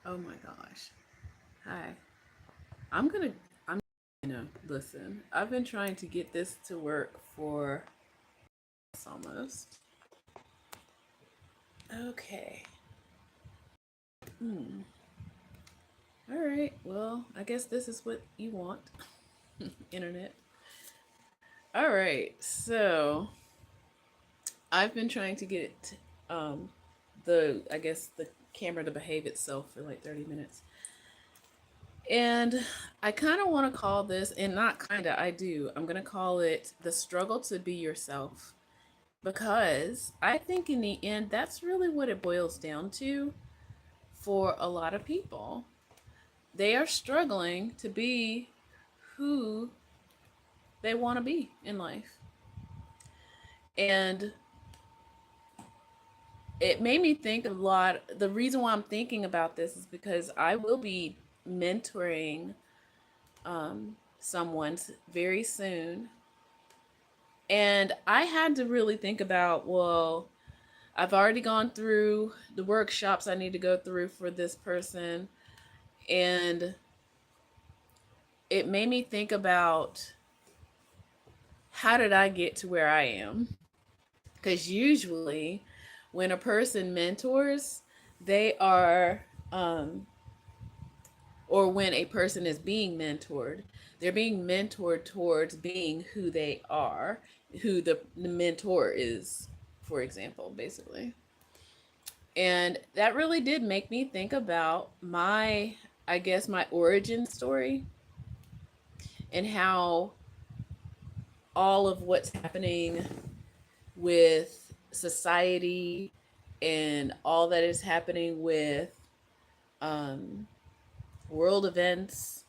Oh my gosh. Hi. I'm gonna, I'm, listen, I've been trying to get this to work for almost. Okay. Hmm. All right. Well, I guess this is what you want, internet. All right. So I've been trying to get I guess the camera to behave itself for like 30 minutes. And I kind of want to call this, and not kind of, I do. I'm going to call it the struggle to be yourself. Because I think in the end, that's really what it boils down to for a lot of people. They are struggling to be who they want to be in life. And it made me think a lot. The reason why I'm thinking about this is because I will be mentoring someone very soon. And I had to really think about, well, I've already gone through the workshops I need to go through for this person. And it made me think about, how did I get to where I am? Because usually when a person mentors, they are, or when a person is being mentored, they're being mentored towards being who they are, who the mentor is, for example, basically. And that really did make me think about my, I guess, my origin story, and how all of what's happening with society and all that is happening with um, world events,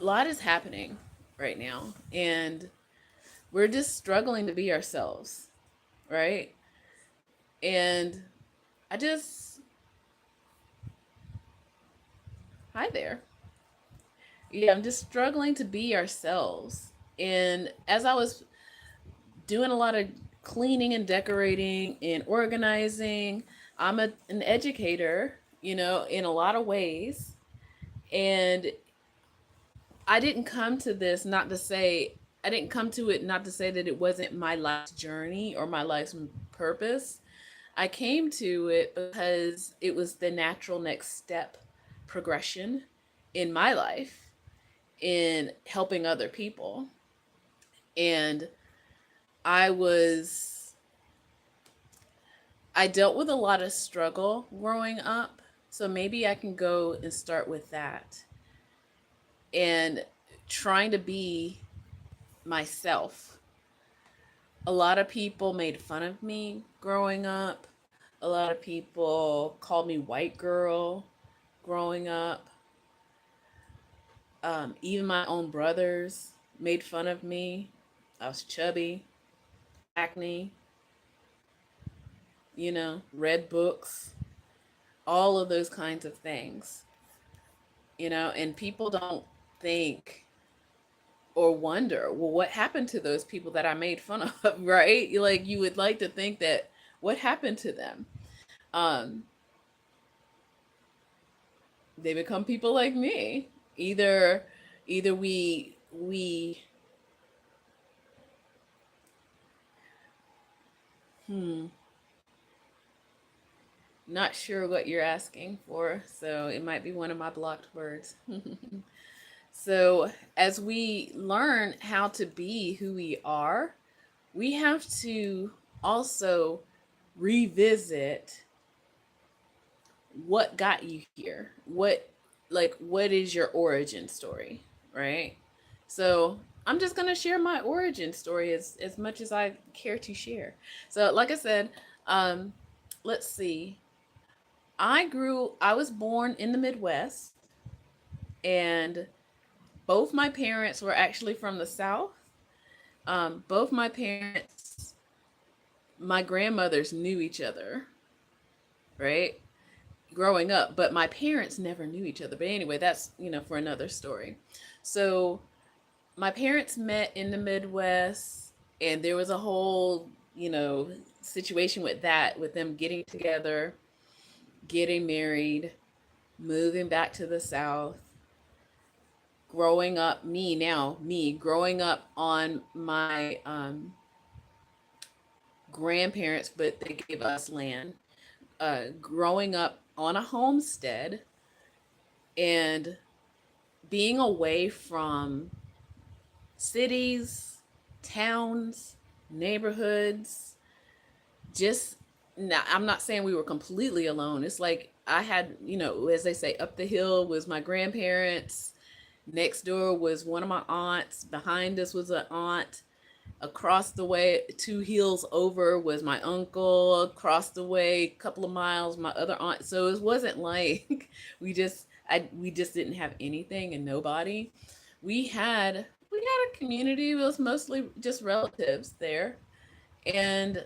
a lot is happening right now. And we're just struggling to be ourselves, right? And I just, hi there. Yeah, I'm just struggling to be ourselves. And as I was doing a lot of cleaning and decorating and organizing, an educator, in a lot of ways. And I didn't come to this not to say, I didn't come to it not to say that it wasn't my life's journey or my life's purpose. I came to it because it was the natural next step progression in my life in helping other people. And I was, I dealt with a lot of struggle growing up. So maybe I can go and start with that, and trying to be myself. A lot of people made fun of me growing up. A lot of people called me white girl growing up. Even my own brothers made fun of me. I was chubby, acne, read books, all of those kinds of things, and people don't think or wonder, well, what happened to those people that I made fun of, right? Like, you would like to think that, what happened to them? Um, they become people like me. Either we hmm, not sure what you're asking for, so it might be one of my blocked words. So, as we learn how to be who we are, we have to also revisit what got you here. What is your origin story, right? So, I'm just going to share my origin story as much as I care to share. So, like I said, um let's see. I was born in the Midwest, and both my parents were actually from the South. Both my parents, my grandmothers knew each other, right? Growing up, but my parents never knew each other. But anyway, that's, for another story. So my parents met in the Midwest, and there was a whole you know, situation with that, with them getting together, getting married, moving back to the South, growing up, me growing up on my grandparents, but they gave us land, growing up on a homestead and being away from cities, towns, neighborhoods. Just now, I'm not saying we were completely alone. It's like I had, as they say, up the hill was my grandparents. Next door was one of my aunts. Behind us was an aunt. Across the way, 2 hills over, was my uncle. Across the way, a couple of miles, my other aunt. So it wasn't like we just didn't have anything and nobody. We had a community. It was mostly just relatives there, and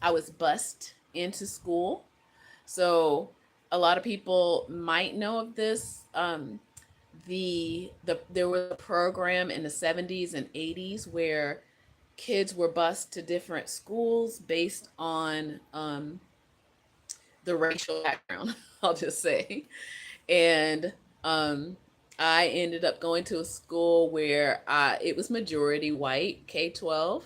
I was bused into school. So a lot of people might know of this. There was a program in the 70s and 80s where kids were bused to different schools based on the racial background, I'll just say. And I ended up going to a school where it was majority white, K-12.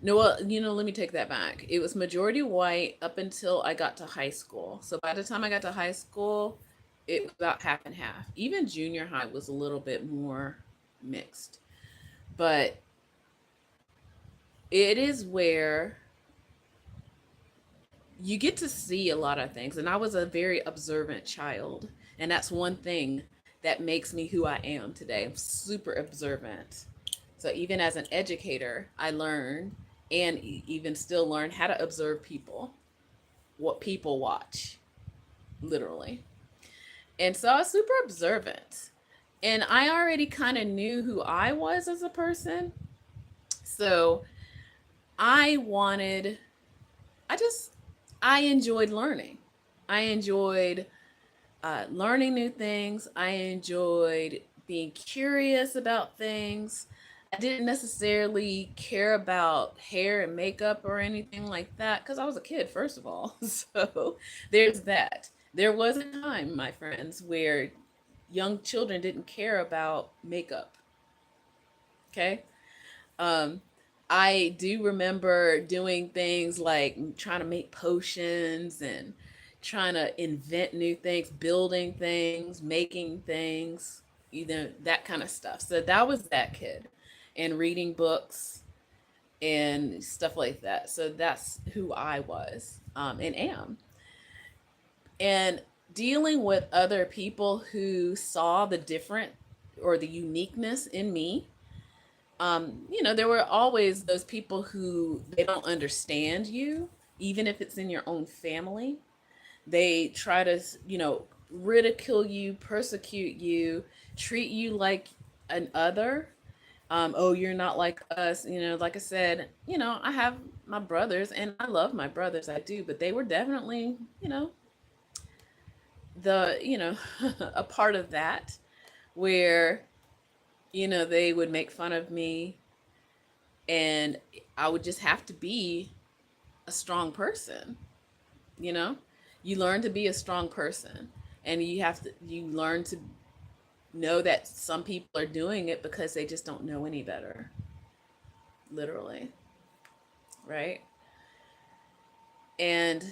No, well, let me take that back. It was majority white up until I got to high school. So by the time I got to high school, it was about half and half. Even junior high was a little bit more mixed. But it is where you get to see a lot of things. And I was a very observant child. And that's one thing that makes me who I am today. I'm super observant. So even as an educator, I learned and even still learn how to observe people, what people watch, literally. And so I was super observant. And I already kind of knew who I was as a person. So I wanted, I just, I enjoyed learning. I enjoyed learning new things. I enjoyed being curious about things. I didn't necessarily care about hair and makeup or anything like that because I was a kid, first of all. So there's that. There was a time, my friends, where young children didn't care about makeup. Okay. Um, I do remember doing things like trying to make potions and trying to invent new things, building things, making things, that kind of stuff. So that was that kid, and reading books and stuff like that. So that's who I was, and am. And dealing with other people who saw the different or the uniqueness in me, there were always those people who they don't understand you, even if it's in your own family. They try to, ridicule you, persecute you, treat you like an other. Oh, you're not like us. Like I said, I have my brothers and I love my brothers. I do, but they were definitely, the, a part of that where, they would make fun of me and I would just have to be a strong person, you know? You learn to be a strong person and you learn to know that some people are doing it because they just don't know any better, literally, right? And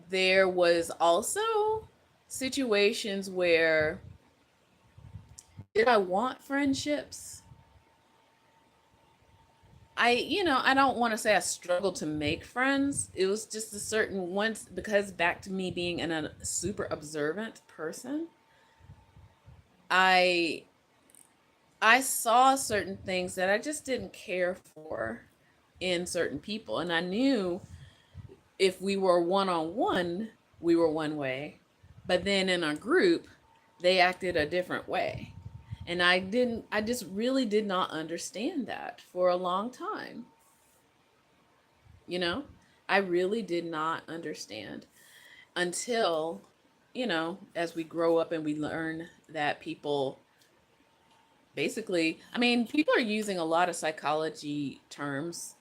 there was also situations where did I want friendships? I don't want to say I struggled to make friends. It was just a certain once because back to me being a super observant person, I I saw certain things that I just didn't care for in certain people, and I knew if we were one on one, we were one way, but then in a group, they acted a different way. And I just really did not understand that for a long time. You know, I really did not understand until, as we grow up and we learn that people basically, I mean, people are using a lot of psychology terms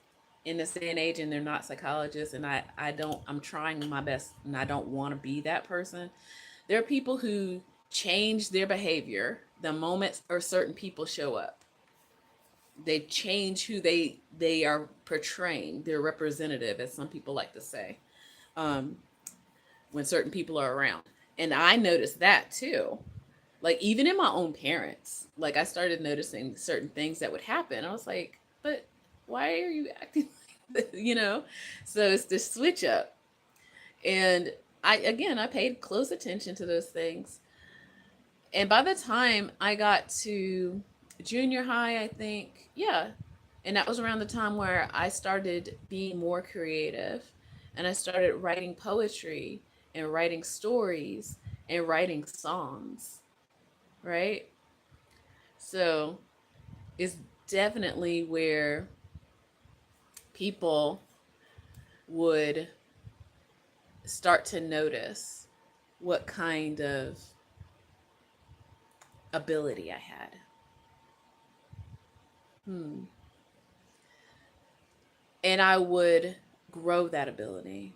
in this day and age, and they're not psychologists, and I'm trying my best, and I don't want to be that person. There are people who change their behavior the moment or certain people show up. They change who they are portraying, their representative, as some people like to say, um, when certain people are around. And I noticed that too. Like even in my own parents, like I started noticing certain things that would happen. I was like, but why are you acting like this? So it's this switch up. And I paid close attention to those things. And by the time I got to junior high, I think, yeah. And that was around the time where I started being more creative, and I started writing poetry and writing stories and writing songs, right? So it's definitely where people would start to notice what kind of ability I had. Hmm. And I would grow that ability.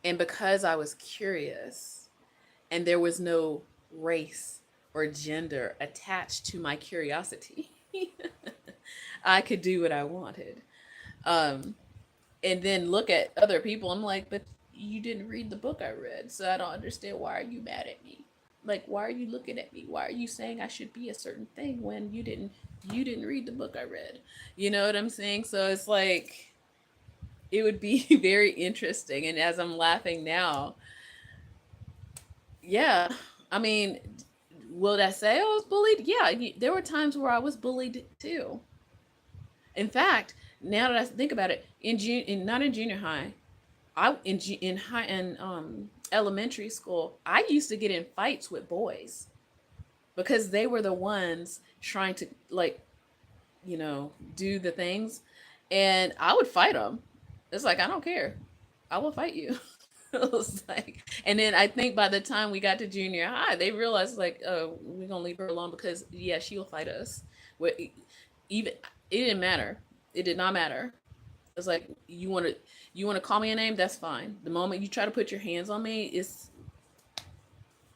And because I was curious and there was no race or gender attached to my curiosity, I could do what I wanted. Um, and then look at other people. I'm like, but you didn't read the book I read, so I don't understand. Why are you mad at me? Like, why are you looking at me? Why are you saying I should be a certain thing when you didn't read the book I read? You know what I'm saying? So it's like it would be very interesting. And as I'm laughing now, yeah, I mean, will I say I was bullied? Yeah, there were times where I was bullied too. In fact, now that I think about it, not in junior high, in high and elementary school, I used to get in fights with boys because they were the ones trying to like do the things, and I would fight them. It's like I don't care, I will fight you. It was like, and then I think by the time we got to junior high, they realized like, oh, we're gonna leave her alone because yeah, she will fight us. Even it didn't matter. It did not matter. It's like you want to call me a name, that's fine. The moment you try to put your hands on me, it's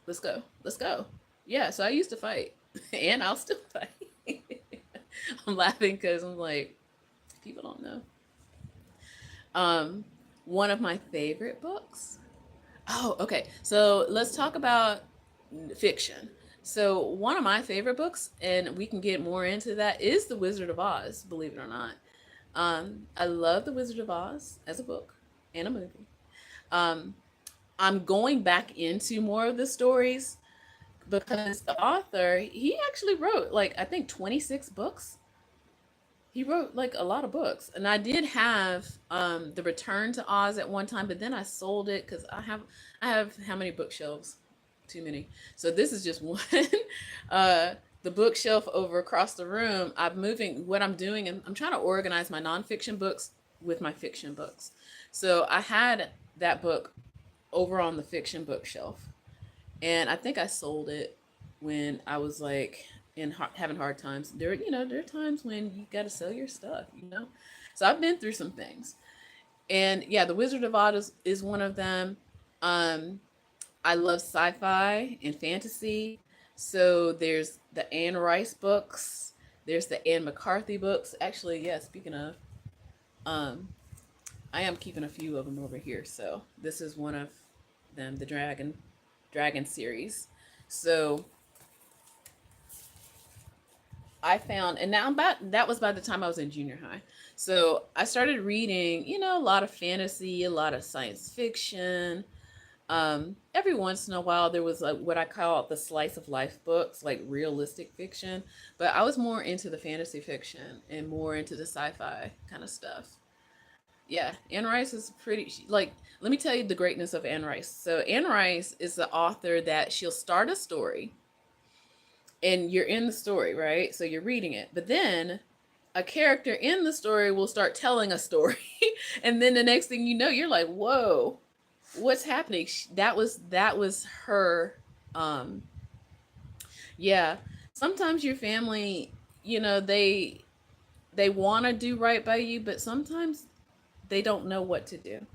let's go, let's go. Yeah, so I used to fight, and I'll still fight. I'm laughing because I'm like, people don't know. Um, One of my favorite books. Oh, okay. So let's talk about fiction. So one of my favorite books, and we can get more into that, is The Wizard of Oz. Believe it or not, I love The Wizard of Oz as a book and a movie. Um, I'm going back into more of the stories because the author, he actually wrote like I think 26 books. He wrote like a lot of books, and I did have the Return to Oz at one time, but then I sold it because I have how many bookshelves? Too many. So this is just one. uh, the bookshelf over across the room. I'm moving. What I'm doing, and I'm trying to organize my nonfiction books with my fiction books. So I had that book over on the fiction bookshelf, and I think I sold it when I was like having hard times. There are times when you got to sell your stuff. So I've been through some things, and yeah, The Wizard of Oz is one of them. Um, I love sci-fi and fantasy. So there's the Anne Rice books. There's the Anne McCarthy books. Actually, yeah. Speaking of, um, I am keeping a few of them over here. So this is one of them, the Dragon series. So I found, and now about that was by the time I was in junior high. So I started reading, a lot of fantasy, a lot of science fiction. Every once in a while, there was like what I call the slice of life books, like realistic fiction. But I was more into the fantasy fiction and more into the sci-fi kind of stuff. Yeah, Anne Rice is like, let me tell you the greatness of Anne Rice. So Anne Rice is the author that she'll start a story and you're in the story, right? So you're reading it. But then a character in the story will start telling a story. And then the next thing you know, you're like, whoa, what's happening? That was her. Um, yeah. Sometimes your family, they they want to do right by you, but sometimes they don't know what to do.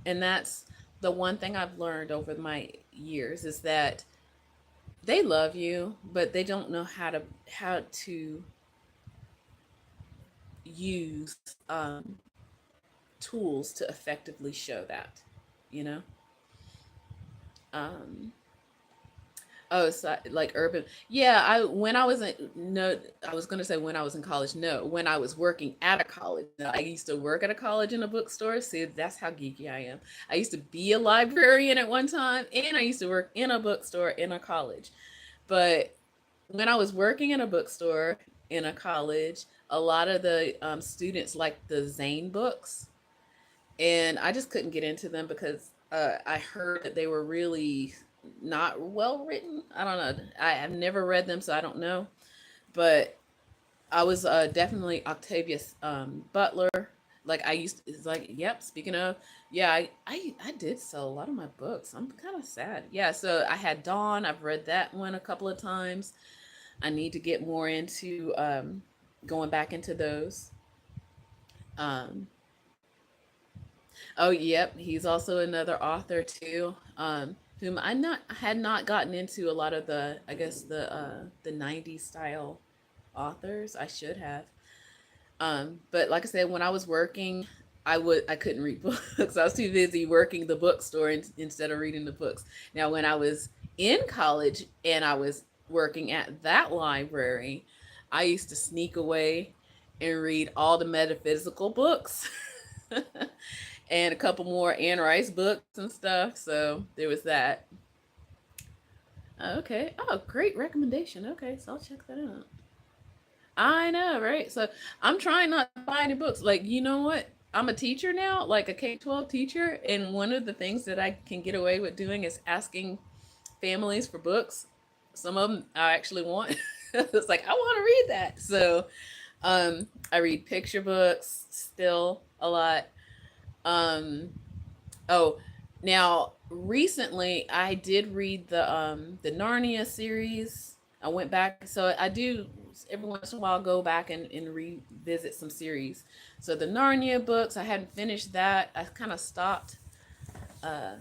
And that's the one thing I've learned over my years is that they love you, but they don't know how to use tools to effectively show that, you know. Um, Oh, so like urban. Yeah, I when I was in no, I was gonna say when I was in college. No, when I was working at a college. No, I used to work at a college in a bookstore. See, that's how geeky I am. I used to be a librarian at one time, and I used to work in a bookstore in a college. But when I was working in a bookstore in a college, a lot of the students liked the Zane books, and I just couldn't get into them because I heard that they were really not well written. I don't know. I have never read them, so I don't know. But I was definitely Octavius Butler. Like I used to, it's like, yep, speaking of, yeah, I did sell a lot of my books. I'm kind of sad. Yeah, so I had Dawn. I've read that one a couple of times. I need to get more into going back into those. Um, Oh, yep. He's also another author too. Whom I had not gotten into a lot of the I guess the '90s style authors. I should have. But like I said, when I was working, I couldn't read books. I was too busy working the bookstore instead of reading the books. Now, when I was in college and I was working at that library, I used to sneak away and read all the metaphysical books. And a couple more Anne Rice books and stuff. So there was that. Okay. Oh, great recommendation. Okay, so I'll check that out. I know, right? So I'm trying not to buy any books. Like, you know what? I'm a teacher now, like a K-12 teacher, and one of the things that I can get away with doing is asking families for books. Some of them I actually want. It's like I want to read that. So I read picture books still a lot. Um, Oh, now recently I did read the Narnia series. I went back, so I do every once in a while go back and revisit some series. So the Narnia books, I hadn't finished that. I kind of stopped. Uh,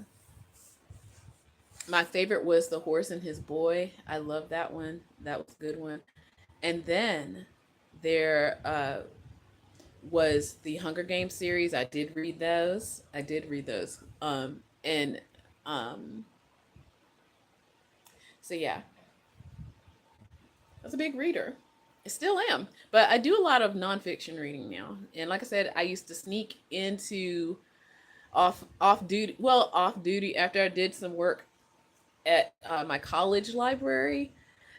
my favorite was The Horse and His Boy. I love that one. That was a good one. And then there was the Hunger Games series. I did read those. I did read those. And um, so yeah, I was a big reader. I still am, but I do a lot of nonfiction reading now. And like I said, I used to sneak into off duty. Well, off duty after I did some work at my college library.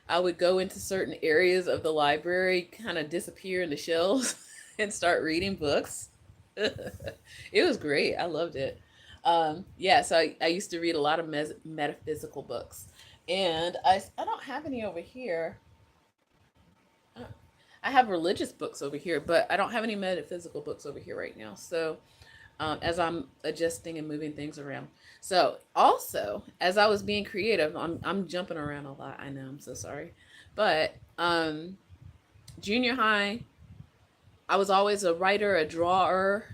I would go into certain areas of the library, kind of disappear in the shelves, and start reading books. It was great. I loved it. Yeah, so I used to read a lot of metaphysical books, and I don't have any over here. Uh, I have religious books over here, but I don't have any metaphysical books over here right now. So as I'm adjusting and moving things around. So also, as I was being creative, I'm jumping around a lot. I know, I'm so sorry, but junior high, I was always a writer, a drawer,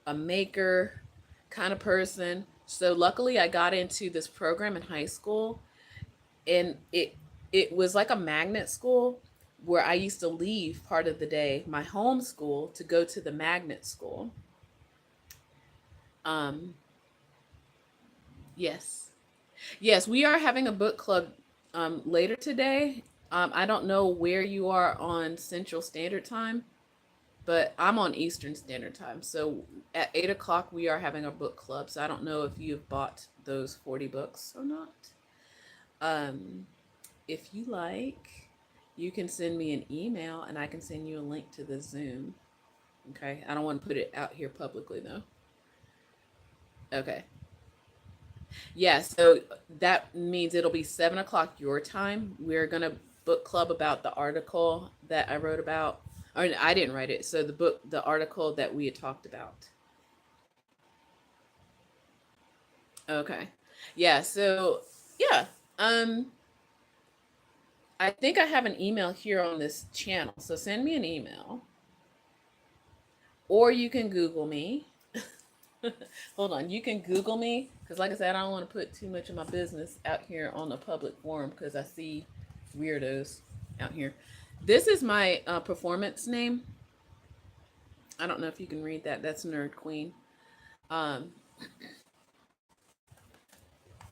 a maker kind of person. So luckily, I got into this program in high school, and it was like a magnet school where I used to leave part of the day, my home school, to go to the magnet school. Um, yes. Yes, we are having a book club later today. I don't know where you are on Central Standard Time, but I'm on Eastern Standard Time. So at 8 o'clock, we are having a book club. So I don't know if you've bought those 40 books or not. Um, if you like, you can send me an email and I can send you a link to the Zoom. Okay. I don't want to put it out here publicly though. Okay. Yeah, so that means it'll be 7 o'clock your time. We're gonna book club about the article that I wrote about. Or I didn't write it. So the article that we had talked about. Okay. Yeah, so yeah. Um I think I have an email here on this channel. So send me an email or you can Google me. Hold on, you can Google me because, like I said, I don't want to put too much of my business out here on the public forum because I see weirdos out here. This is my performance name. I don't know if you can read that. That's Nerd Queen. Um,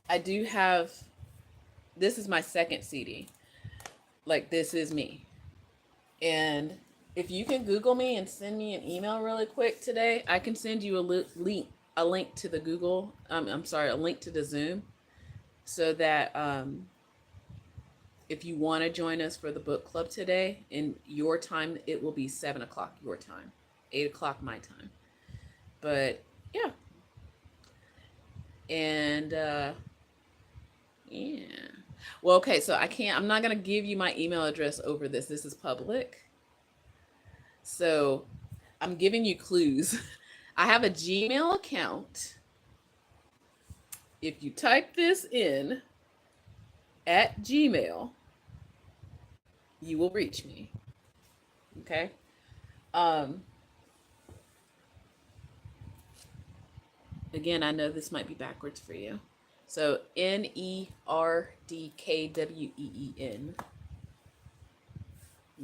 I do have. This is my second CD. Like, this is me. And if you can Google me and send me an email really quick today, I can send you a link to the Google. I'm sorry, a link to the Zoom, so that if you want to join us for the book club today, in your time, it will be 7 o'clock your time, 8 o'clock my time. But yeah, and yeah. Well, okay, so I'm not gonna give you my email address over this. This is public. So I'm giving you clues. I have a Gmail account. If you type this in at Gmail, you will reach me. Okay. Um, Again, I know this might be backwards for you. So Nerdkween.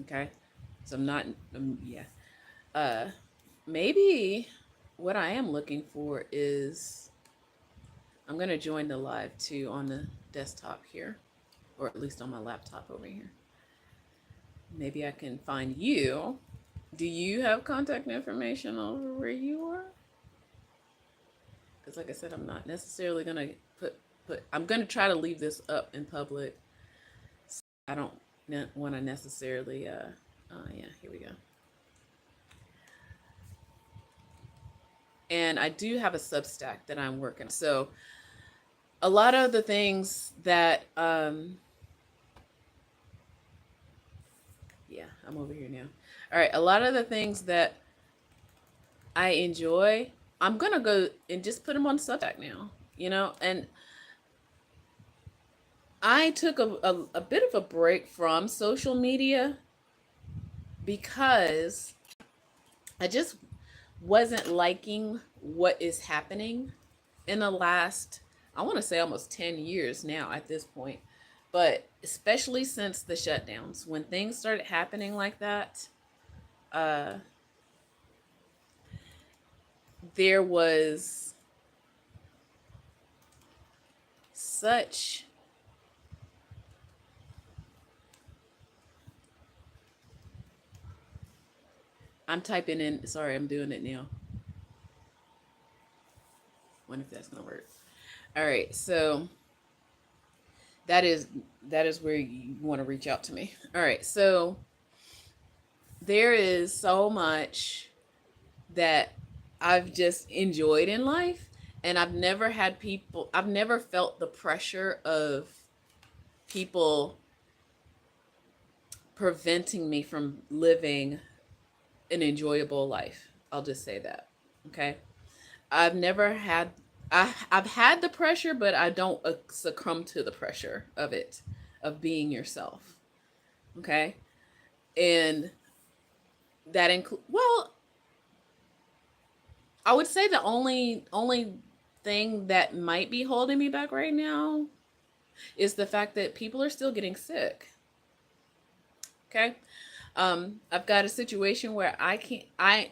Okay. So I'm not, yeah. Uh, Maybe what I am looking for is I'm going to join the live too on the desktop here, or at least on my laptop over here. Maybe I can find you. Do you have contact information over where you are? Because like I said, I'm not necessarily going to I'm going to try to leave this up in public. I don't want to necessarily, yeah, here we go. And I do have a Substack that I'm working. So a lot of the things that, yeah, I'm over here now. All right. A lot of the things that I enjoy, I'm going to go and just put them on Substack now, and I took a bit of a break from social media because I just wasn't liking what is happening in the last, I want to say almost 10 years now at this point. But especially since the shutdowns, when things started happening like that, uh, there was such, I'm typing in, sorry, I'm doing it now. Wonder if that's gonna work. All right, so that is where you want to reach out to me. All right, so there is so much that I've just enjoyed in life, and I've never felt the pressure of people preventing me from living an enjoyable life. I'll just say that. Okay. I've never had I've had the pressure, but I don't succumb to the pressure of it, of being yourself. Okay? And that include, well, I would say the only thing that might be holding me back right now is the fact that people are still getting sick. Okay? I've got a situation where I can't, I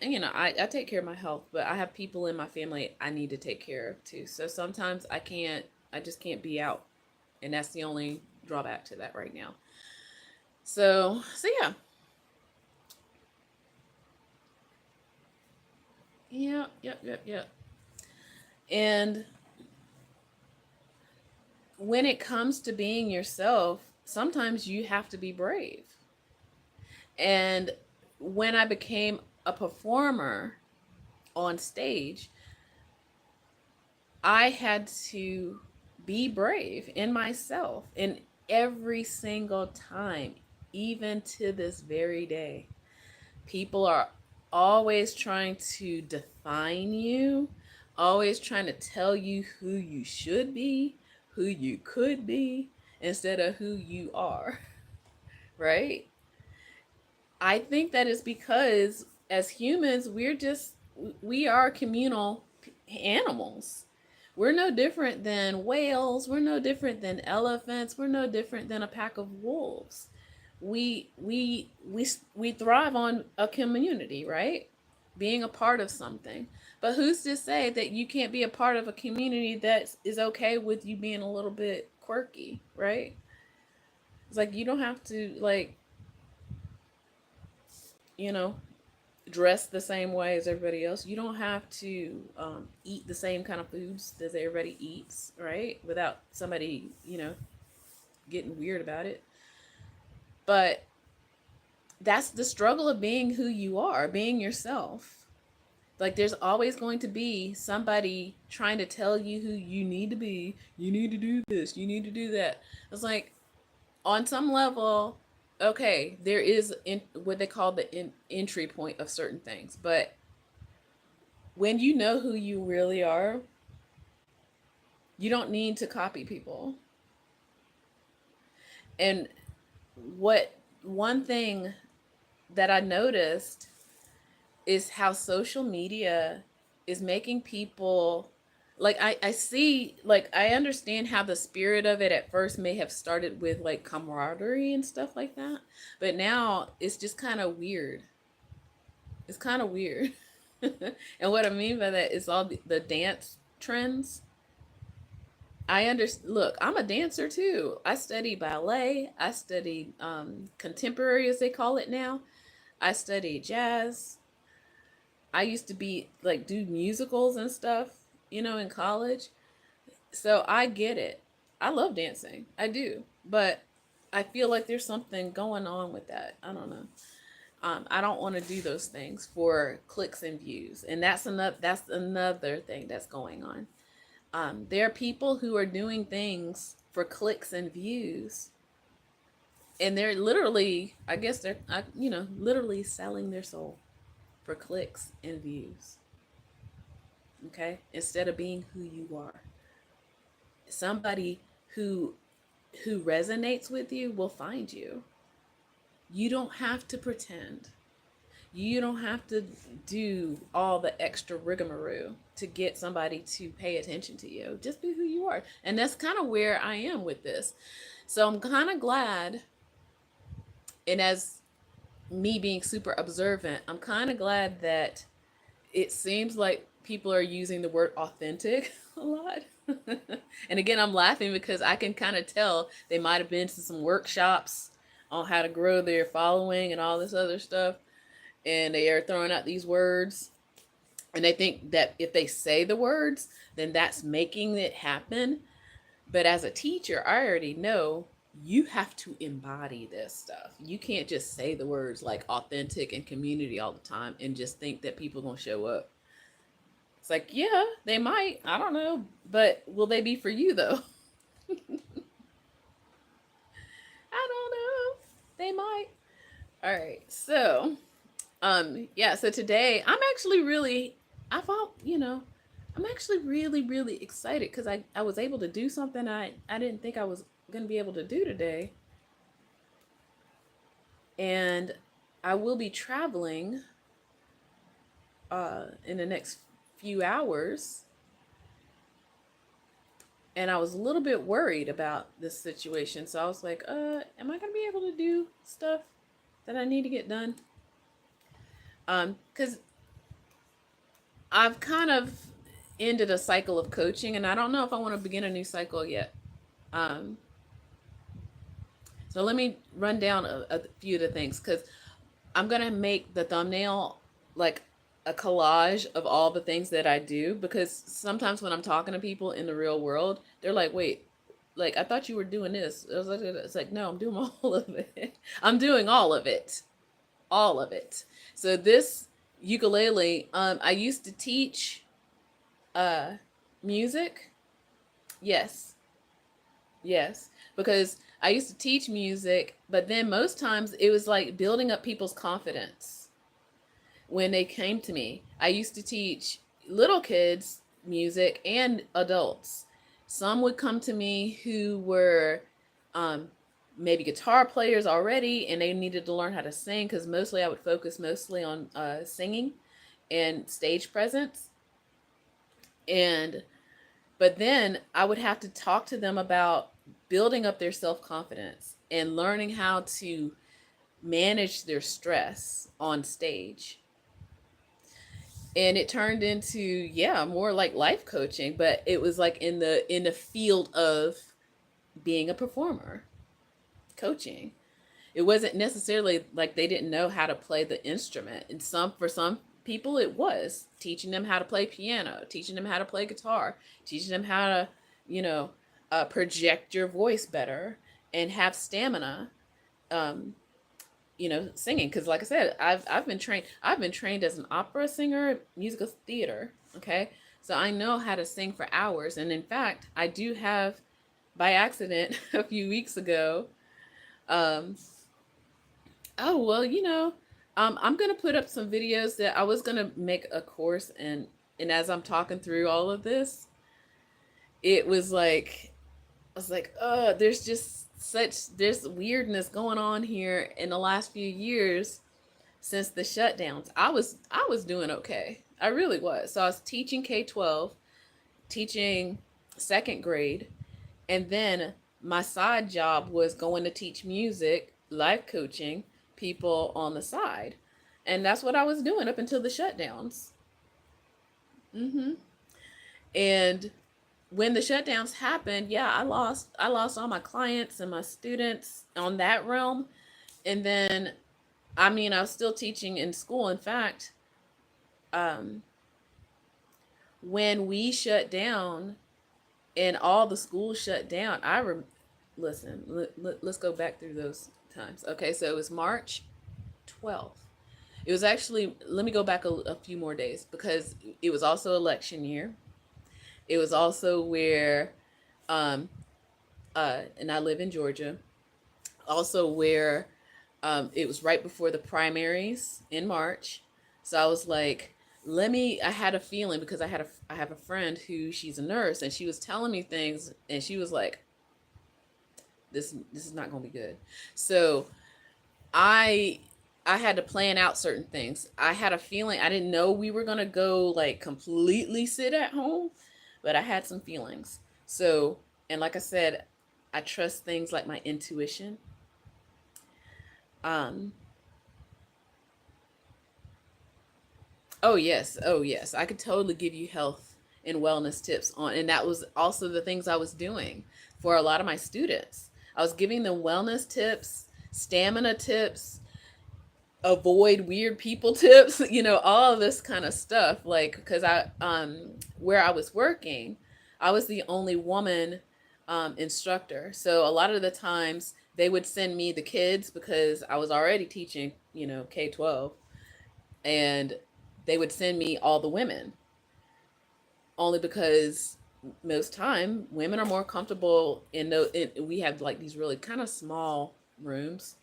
take care of my health, but I have people in my family I need to take care of too. So sometimes I just can't be out. And that's the only drawback to that right now. So yeah. Yeah. And when it comes to being yourself, sometimes you have to be brave. And when I became a performer on stage, I had to be brave in myself. And every single time, even to this very day, people are always trying to define you, always trying to tell you who you should be, who you could be, instead of who you are, right? I think that is because as humans, we are communal animals. We're no different than whales. We're no different than elephants. We're no different than a pack of wolves. We thrive on a community, right? Being a part of something. But who's to say that you can't be a part of a community that is okay with you being a little bit quirky, right? It's like you don't have to, like, you know, dress the same way as everybody else. You don't have to eat the same kind of foods that everybody eats, right? Without somebody, getting weird about it. But that's the struggle of being who you are, being yourself. Like, there's always going to be somebody trying to tell you who you need to be. You need to do this, you need to do that. It's like, on some level, okay, there is what they call the entry point of certain things. But when you know who you really are, you don't need to copy people. And what one thing that I noticed is how social media is making people, like, I see, like, I understand how the spirit of it at first may have started with like camaraderie and stuff like that, but now it's just kind of weird. It's kind of weird. And what I mean by that is all the dance trends. I understand. Look, I'm a dancer too. I studied ballet. I studied contemporary, as they call it now. I studied jazz. I used to be like do musicals and stuff, in college. So I get it. I love dancing. I do. But I feel like there's something going on with that. I don't know. I don't want to do those things for clicks and views, and that's another thing that's going on. There are people who are doing things for clicks and views, and they're literally, I guess literally selling their soul for clicks and views. Okay, instead of being who you are, somebody who resonates with you will find you. You don't have to pretend. You don't have to do all the extra rigmarole to get somebody to pay attention to you. Just be who you are. And that's kind of where I am with this. So I'm kind of glad, and as me being super observant, I'm kind of glad that it seems like people are using the word authentic a lot. And again, I'm laughing because I can kind of tell they might have been to some workshops on how to grow their following and all this other stuff. And they are throwing out these words. And they think that if they say the words, then that's making it happen. But as a teacher, I already know you have to embody this stuff. You can't just say the words like authentic and community all the time and just think that people are going to show up. It's like, yeah, they might. I don't know. But will they be for you, though? I don't know. They might. All right. So, yeah. So today, I thought, I'm actually really, really excited because I was able to do something I didn't think I was going to be able to do today. And I will be traveling in the next few hours. And I was a little bit worried about this situation. So I was like, am I going to be able to do stuff that I need to get done? Because I've kind of ended a cycle of coaching, and I don't know if I want to begin a new cycle yet. So let me run down a few of the things, because I'm going to make the thumbnail like a collage of all the things that I do, because sometimes when I'm talking to people in the real world, they're like, wait, like, I thought you were doing this. It's like, no, I'm doing all of it. I'm doing all of it. All of it. So this ukulele, I used to teach music. Yes. Yes. Because I used to teach music, but then most times it was like building up people's confidence when they came to me. I used to teach little kids music and adults. Some would come to me who were maybe guitar players already and they needed to learn how to sing, because mostly I would focus mostly on singing and stage presence. And but then I would have to talk to them about building up their self-confidence and learning how to manage their stress on stage. And it turned into, yeah, more like life coaching, but it was like in the field of being a performer, coaching. It wasn't necessarily like they didn't know how to play the instrument. And some for some people it was teaching them how to play piano, teaching them how to play guitar, teaching them how to, you know, project your voice better and have stamina. Um, singing, because like I said, I've been trained as an opera singer, musical theater. Okay, so I know how to sing for hours, and in fact, I do have, by accident, a few weeks ago. Um, oh well, I'm gonna put up some videos that I was gonna make a course, and as I'm talking through all of this, it was like I was like, oh, there's weirdness going on here in the last few years since the shutdowns. I was doing okay. I really was. So I was teaching K-12, teaching second grade, and then my side job was going to teach music, life coaching people on the side. And that's what I was doing up until the shutdowns. Mhm. And when the shutdowns happened, yeah, I lost all my clients and my students on that realm. And then I mean, I was still teaching in school. In fact, um, when we shut down and all the schools shut down, listen. Let's go back through those times. Okay, so it was March 12th. It was actually, let me go back a few more days, because it was also election year. It was also where, um, and I live in Georgia, also where it was right before the primaries in March. So I was like, I had a feeling, because I have a friend who, she's a nurse, and she was telling me things, and she was like, this is not going to be good. So I I had to plan out certain things. I had a feeling, I didn't know we were going to go like completely sit at home, but I had some feelings. So, and like I said, I trust things like my intuition. Um, Oh yes, oh yes. I could totally give you health and wellness tips on, and that was also the things I was doing for a lot of my students. I was giving them wellness tips, stamina tips, avoid weird people tips, all of this kind of stuff. Like, because where I was working, I was the only woman instructor. So a lot of the times they would send me the kids, because I was already teaching, K-12, and they would send me all the women, only because most time women are more comfortable we have like these really kind of small rooms,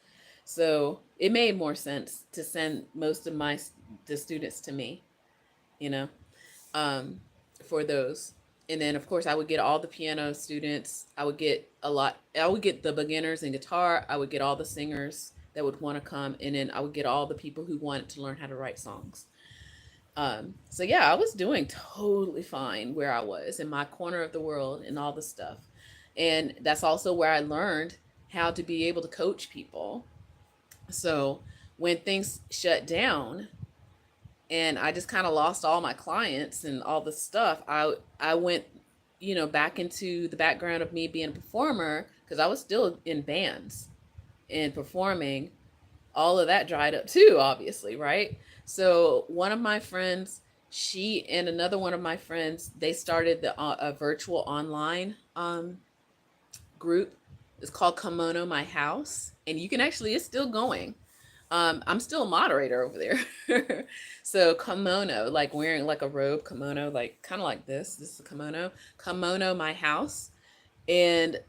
so it made more sense to send most of the students to me, you know um for those. And then of course I would get all the piano students. I would get the beginners in guitar. I would get all the singers that would want to come, and then I would get all the people who wanted to learn how to write songs. So yeah, I was doing totally fine where I was in my corner of the world and all the stuff. And that's also where I learned how to be able to coach people. So when things shut down and I just kind of lost all my clients and all the stuff, I went, back into the background of me being a performer, because I was still in bands and performing. All of that dried up too, obviously, right? So one of my friends, she and another one of my friends, they started a virtual online group. It's called Kimono My House, and you can actually, it's still going. I'm still a moderator over there. So kimono, like wearing like a robe, kimono, like kind of like this. This is a kimono. Kimono My House, and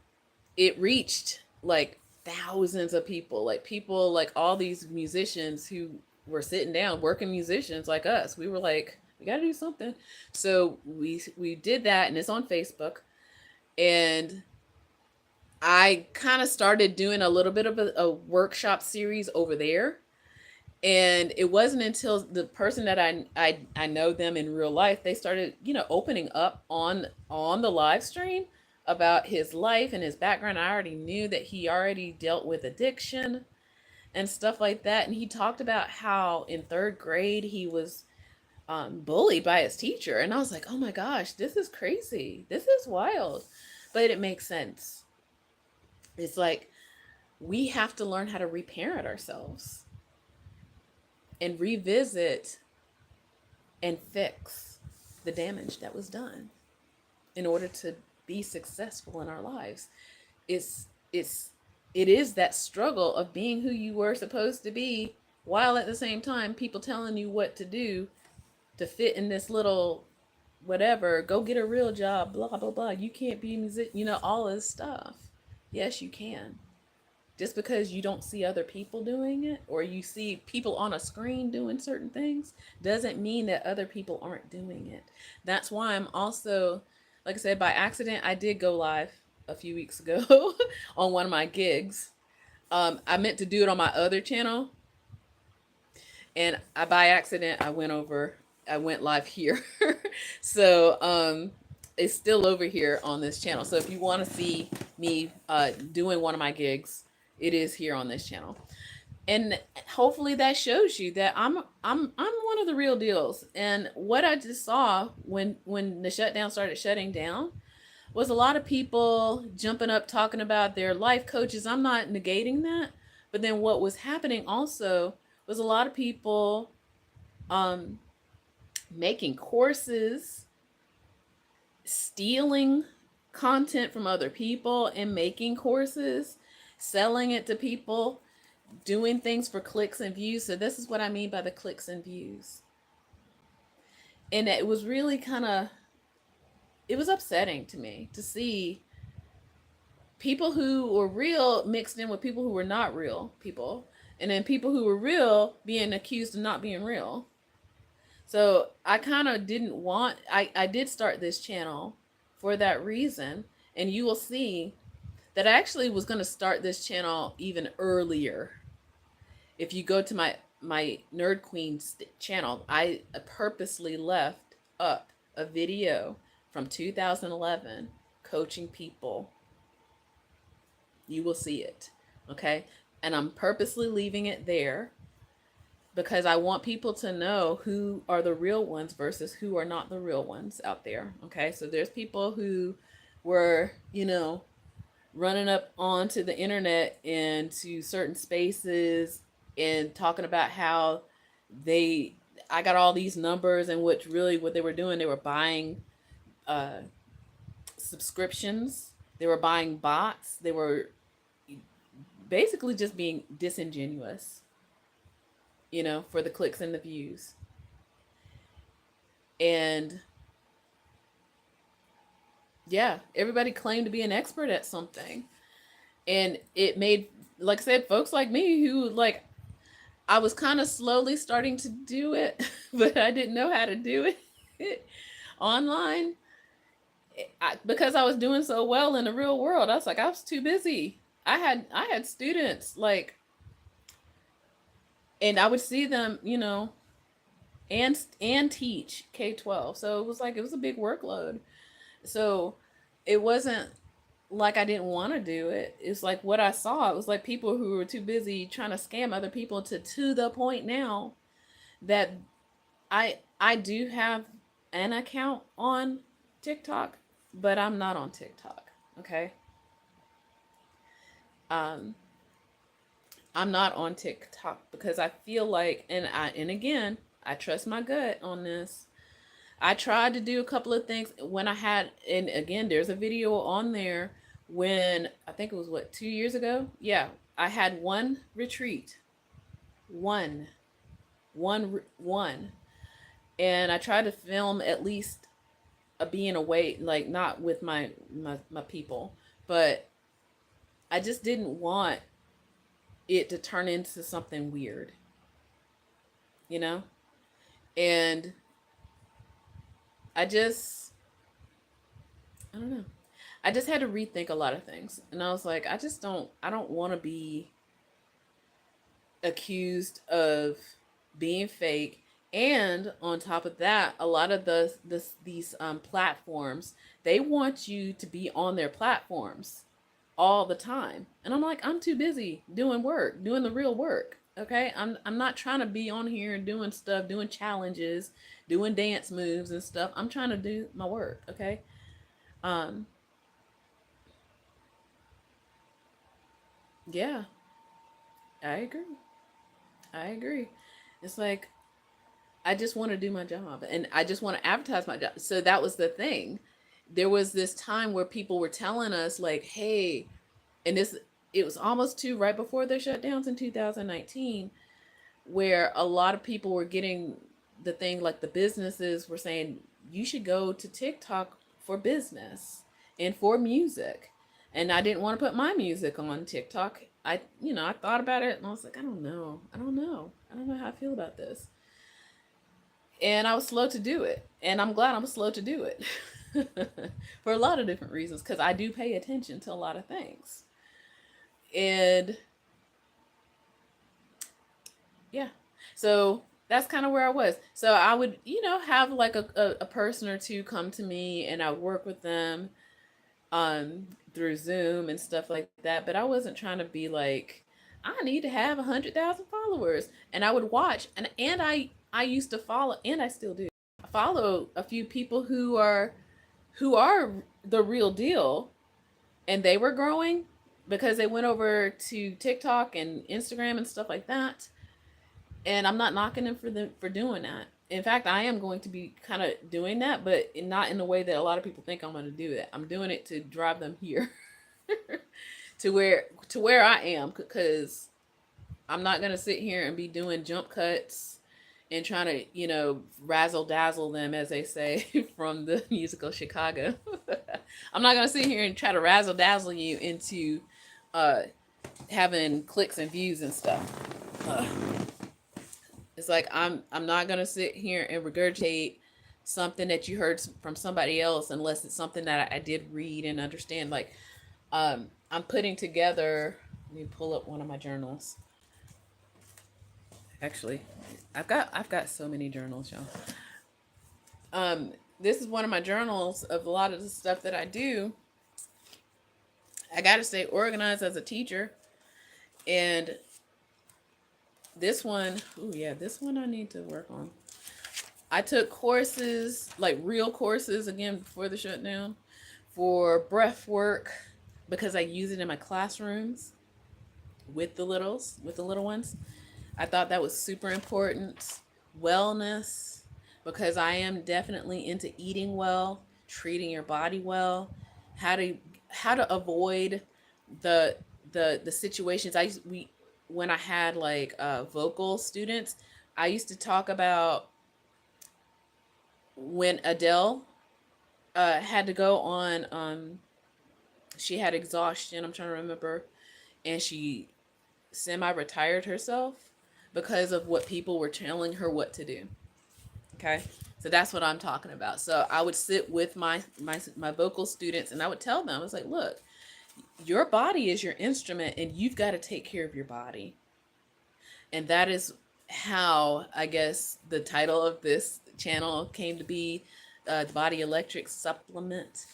it reached like thousands of people, like all these musicians who were sitting down, working musicians like us. We were like, we got to do something. So we did that, and it's on Facebook. And I kind of started doing a little bit of a workshop series over there. And it wasn't until the person that I know them in real life, they started, opening up on the live stream about his life and his background. I already knew that he already dealt with addiction and stuff like that. And he talked about how in third grade he was bullied by his teacher. And I was like, oh my gosh, this is crazy. This is wild. But it makes sense. It's like we have to learn how to reparent ourselves and revisit and fix the damage that was done in order to be successful in our lives. It's it's it is that struggle of being who you were supposed to be, while at the same time people telling you what to do to fit in this little whatever, go get a real job, blah blah blah. You can't be a musician, all this stuff. Yes, you can. Just because you don't see other people doing it, or you see people on a screen doing certain things, doesn't mean that other people aren't doing it. That's why I'm also, like I said, by accident I did go live a few weeks ago on one of my gigs. I meant to do it on my other channel, and by accident I went live here. So it's still over here on this channel. So if you want to see me doing one of my gigs, it is here on this channel. And hopefully that shows you that I'm one of the real deals. And what I just saw when the shutdown started shutting down was a lot of people jumping up talking about their life coaches. I'm not negating that, but then what was happening also was a lot of people um making courses, stealing content from other people and making courses, selling it to people, doing things for clicks and views. So this is what I mean by the clicks and views. And it was really it was upsetting to me to see people who were real mixed in with people who were not real people. And then people who were real being accused of not being real. So I kind of didn't want, I did start this channel for that reason. And you will see that I actually was going to start this channel even earlier. If you go to my Nerd Queen channel, I purposely left up a video from 2011 coaching people. You will see it. Okay. And I'm purposely leaving it there because I want people to know who are the real ones versus who are not the real ones out there. Okay. So there's people who were, running up onto the internet and to certain spaces and talking about how they, I got all these numbers, and what they were doing, they were buying uh, subscriptions, they were buying bots, they were basically just being disingenuous, for the clicks and the views. And yeah, everybody claimed to be an expert at something. And it made, like I said, folks like me who, like, I was kind of slowly starting to do it, but I didn't know how to do it online. Because I was doing so well in the real world. I was like, I was too busy. I had students, like, and I would see them, and teach K-12. So it was a big workload. So it wasn't like I didn't want to do it. It's like what I saw. It was like people who were too busy trying to scam other people to the point now that I do have an account on TikTok, but I'm not on TikTok. Okay. Um, I'm not on TikTok because I feel like, and again, I trust my gut on this. I tried to do a couple of things when I had, and again, there's a video on there when I think it was 2 years ago. Yeah, I had one retreat, one, one, and I tried to film at least a being away, like not with my people, but I just didn't want it to turn into something weird, you know, and I just, I don't know. I just had to rethink a lot of things. And I was like, I don't want to be accused of being fake. And on top of that, a lot of these platforms, they want you to be on their platforms all the time. And I'm like, I'm too busy doing work, doing the real work. Okay? I'm not trying to be on here and doing stuff, doing challenges, doing dance moves and stuff. I'm trying to do my work, okay? Um yeah, I agree. I agree. It's like I just want to do my job and I just want to advertise my job. So that was the thing. There was this time where people were telling us like, "Hey," and this it was almost two right before the shutdowns in 2019, where a lot of people were getting the thing like the businesses were saying you should go to TikTok for business and for music. And I didn't want to put my music on TikTok. I thought about it and I was like, I don't know. I don't know. I don't know how I feel about this. And I was slow to do it. And I'm glad I'm slow to do it. For a lot of different reasons because I do pay attention to a lot of things. And yeah. So that's kind of where I was. So I would, have like a person or two come to me and I would work with them through Zoom and stuff like that. But I wasn't trying to be like, I need to have 100,000 followers. And I would watch and I used to follow and I still do. I follow a few people who are the real deal and they were growing because they went over to TikTok and Instagram and stuff like that, and I'm not knocking them for doing that. In fact, I am going to be kind of doing that, but not in the way that a lot of people think I'm going to do it. I'm doing it to drive them here to where I am because I'm not going to sit here and be doing jump cuts and trying to, razzle dazzle them, as they say from the musical Chicago. I'm not going to sit here and try to razzle dazzle you into uh, having clicks and views and stuff. Uh, It's like I'm not gonna sit here and regurgitate something that you heard from somebody else unless it's something that I did read and understand. Like I'm putting together. Let me pull up one of my journals. Actually, I've got so many journals, y'all. This is one of my journals of a lot of the stuff that I do. I got to stay organized as a teacher, and this one, oh yeah, this one I need to work on. I took courses, like real courses again before the shutdown, for breath work because I use it in my classrooms with the little ones. I thought that was super important. Wellness, because I am definitely into eating well, treating your body well, how to how to avoid the the situations we when I had like vocal students, I used to talk about when Adele had to go on she had exhaustion, I'm trying to remember, and she semi-retired herself because of what people were telling her what to do. Okay, so that's what I'm talking about. So I would sit with my vocal students and I would tell them, I was like, look, your body is your instrument and you've got to take care of your body. And that is how I guess the title of this channel came to be, the Body Electric Supplement.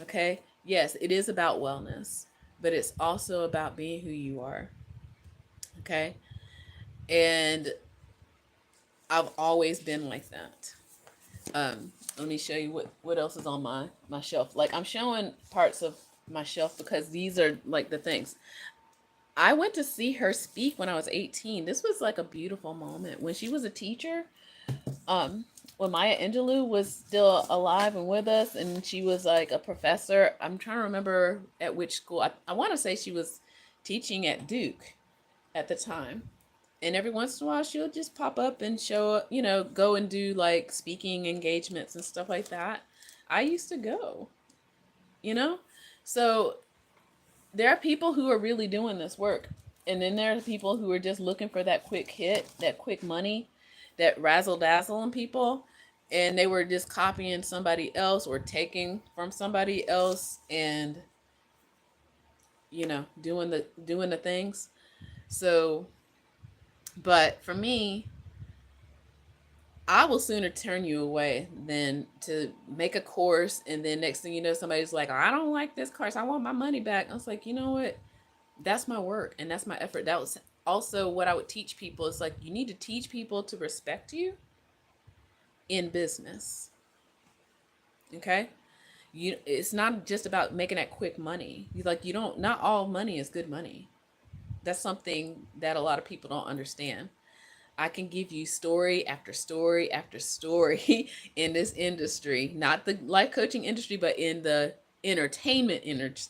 Okay, yes, it is about wellness, but it's also about being who you are. Okay, and I've always been like that. Let me show you what else is on my shelf. Like I'm showing parts of my shelf because these are like the things. I went to see her speak when I was 18. This was like a beautiful moment when she was a teacher. Um, when Maya Angelou was still alive and with us, and she was like a professor. I'm trying to remember at which school. I want to say she was teaching at Duke at the time. And every once in a while, she'll just pop up and show up, go and do like speaking engagements and stuff like that. I used to go, you know? So there are people who are really doing this work. And then there are people who are just looking for that quick hit, that quick money, that razzle dazzle on people. and they were just copying somebody else or taking from somebody else and doing the things. So, but for me, I will sooner turn you away than to make a course and then next thing you know somebody's like, I don't like this course, I want my money back. I was like, you know what, that's my work and that's my effort. That was also what I would teach people. It's like, you need to teach people to respect you in business. Okay, it's not just about making that quick money. You don't, not all money is good money. That's something that a lot of people don't understand. I can give you story after story after story in this industry, not the life coaching industry, but in the entertainment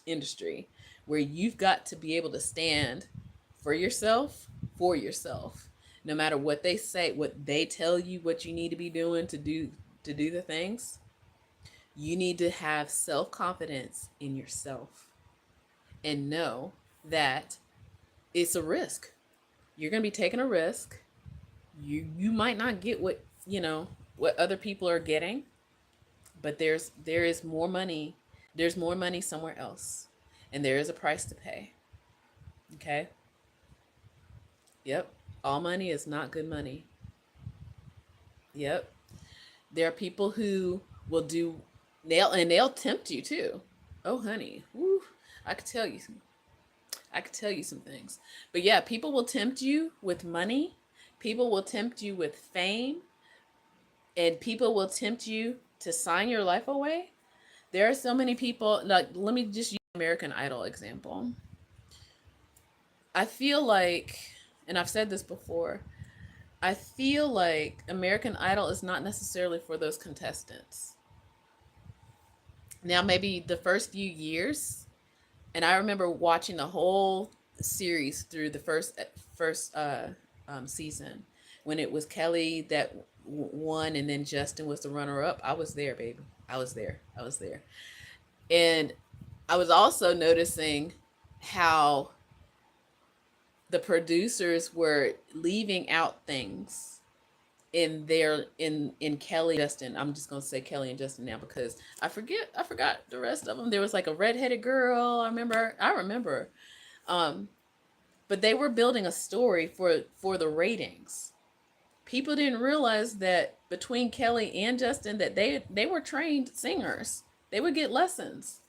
industry, where you've got to be able to stand for yourself, no matter what they say, what they tell you, what you need to be doing to do the things. You need to have self-confidence in yourself and know that it's a risk. You're going to be taking a risk. You might not get what other people are getting, but there is more money. There's more money somewhere else, and there is a price to pay. Okay. Yep. All money is not good money. Yep. There are people who will do they'll tempt you too. Oh honey, woo, I could tell you I could tell you some things. But yeah, people will tempt you with money. People will tempt you with fame, and people will tempt you to sign your life away. There are so many people, like, let me just use American Idol example. I feel like, and I've said this before, I feel like American Idol is not necessarily for those contestants. Now, maybe the first few years, and I remember watching the whole series through the first season when it was Kelly that won, and then Justin was the runner up. I was there, baby. I was there. I was there, and I was also noticing how the producers were leaving out things in Kelly and Justin. I'm just gonna say Kelly and Justin now because I forgot the rest of them. There was like a redheaded girl. I remember. Um, but they were building a story for the ratings. People didn't realize that between Kelly and Justin that they were trained singers. They would get lessons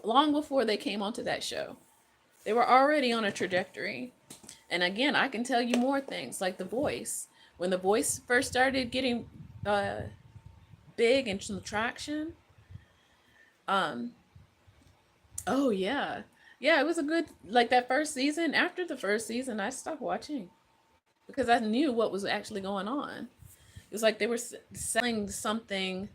long before they came onto that show. They were already on a trajectory. And again, I can tell you more things like The Voice. When The Voice first started getting uh, big and some traction, um, oh yeah, yeah, it was a good, like, that first season. After the first season, I stopped watching because I knew what was actually going on. It was like they were selling something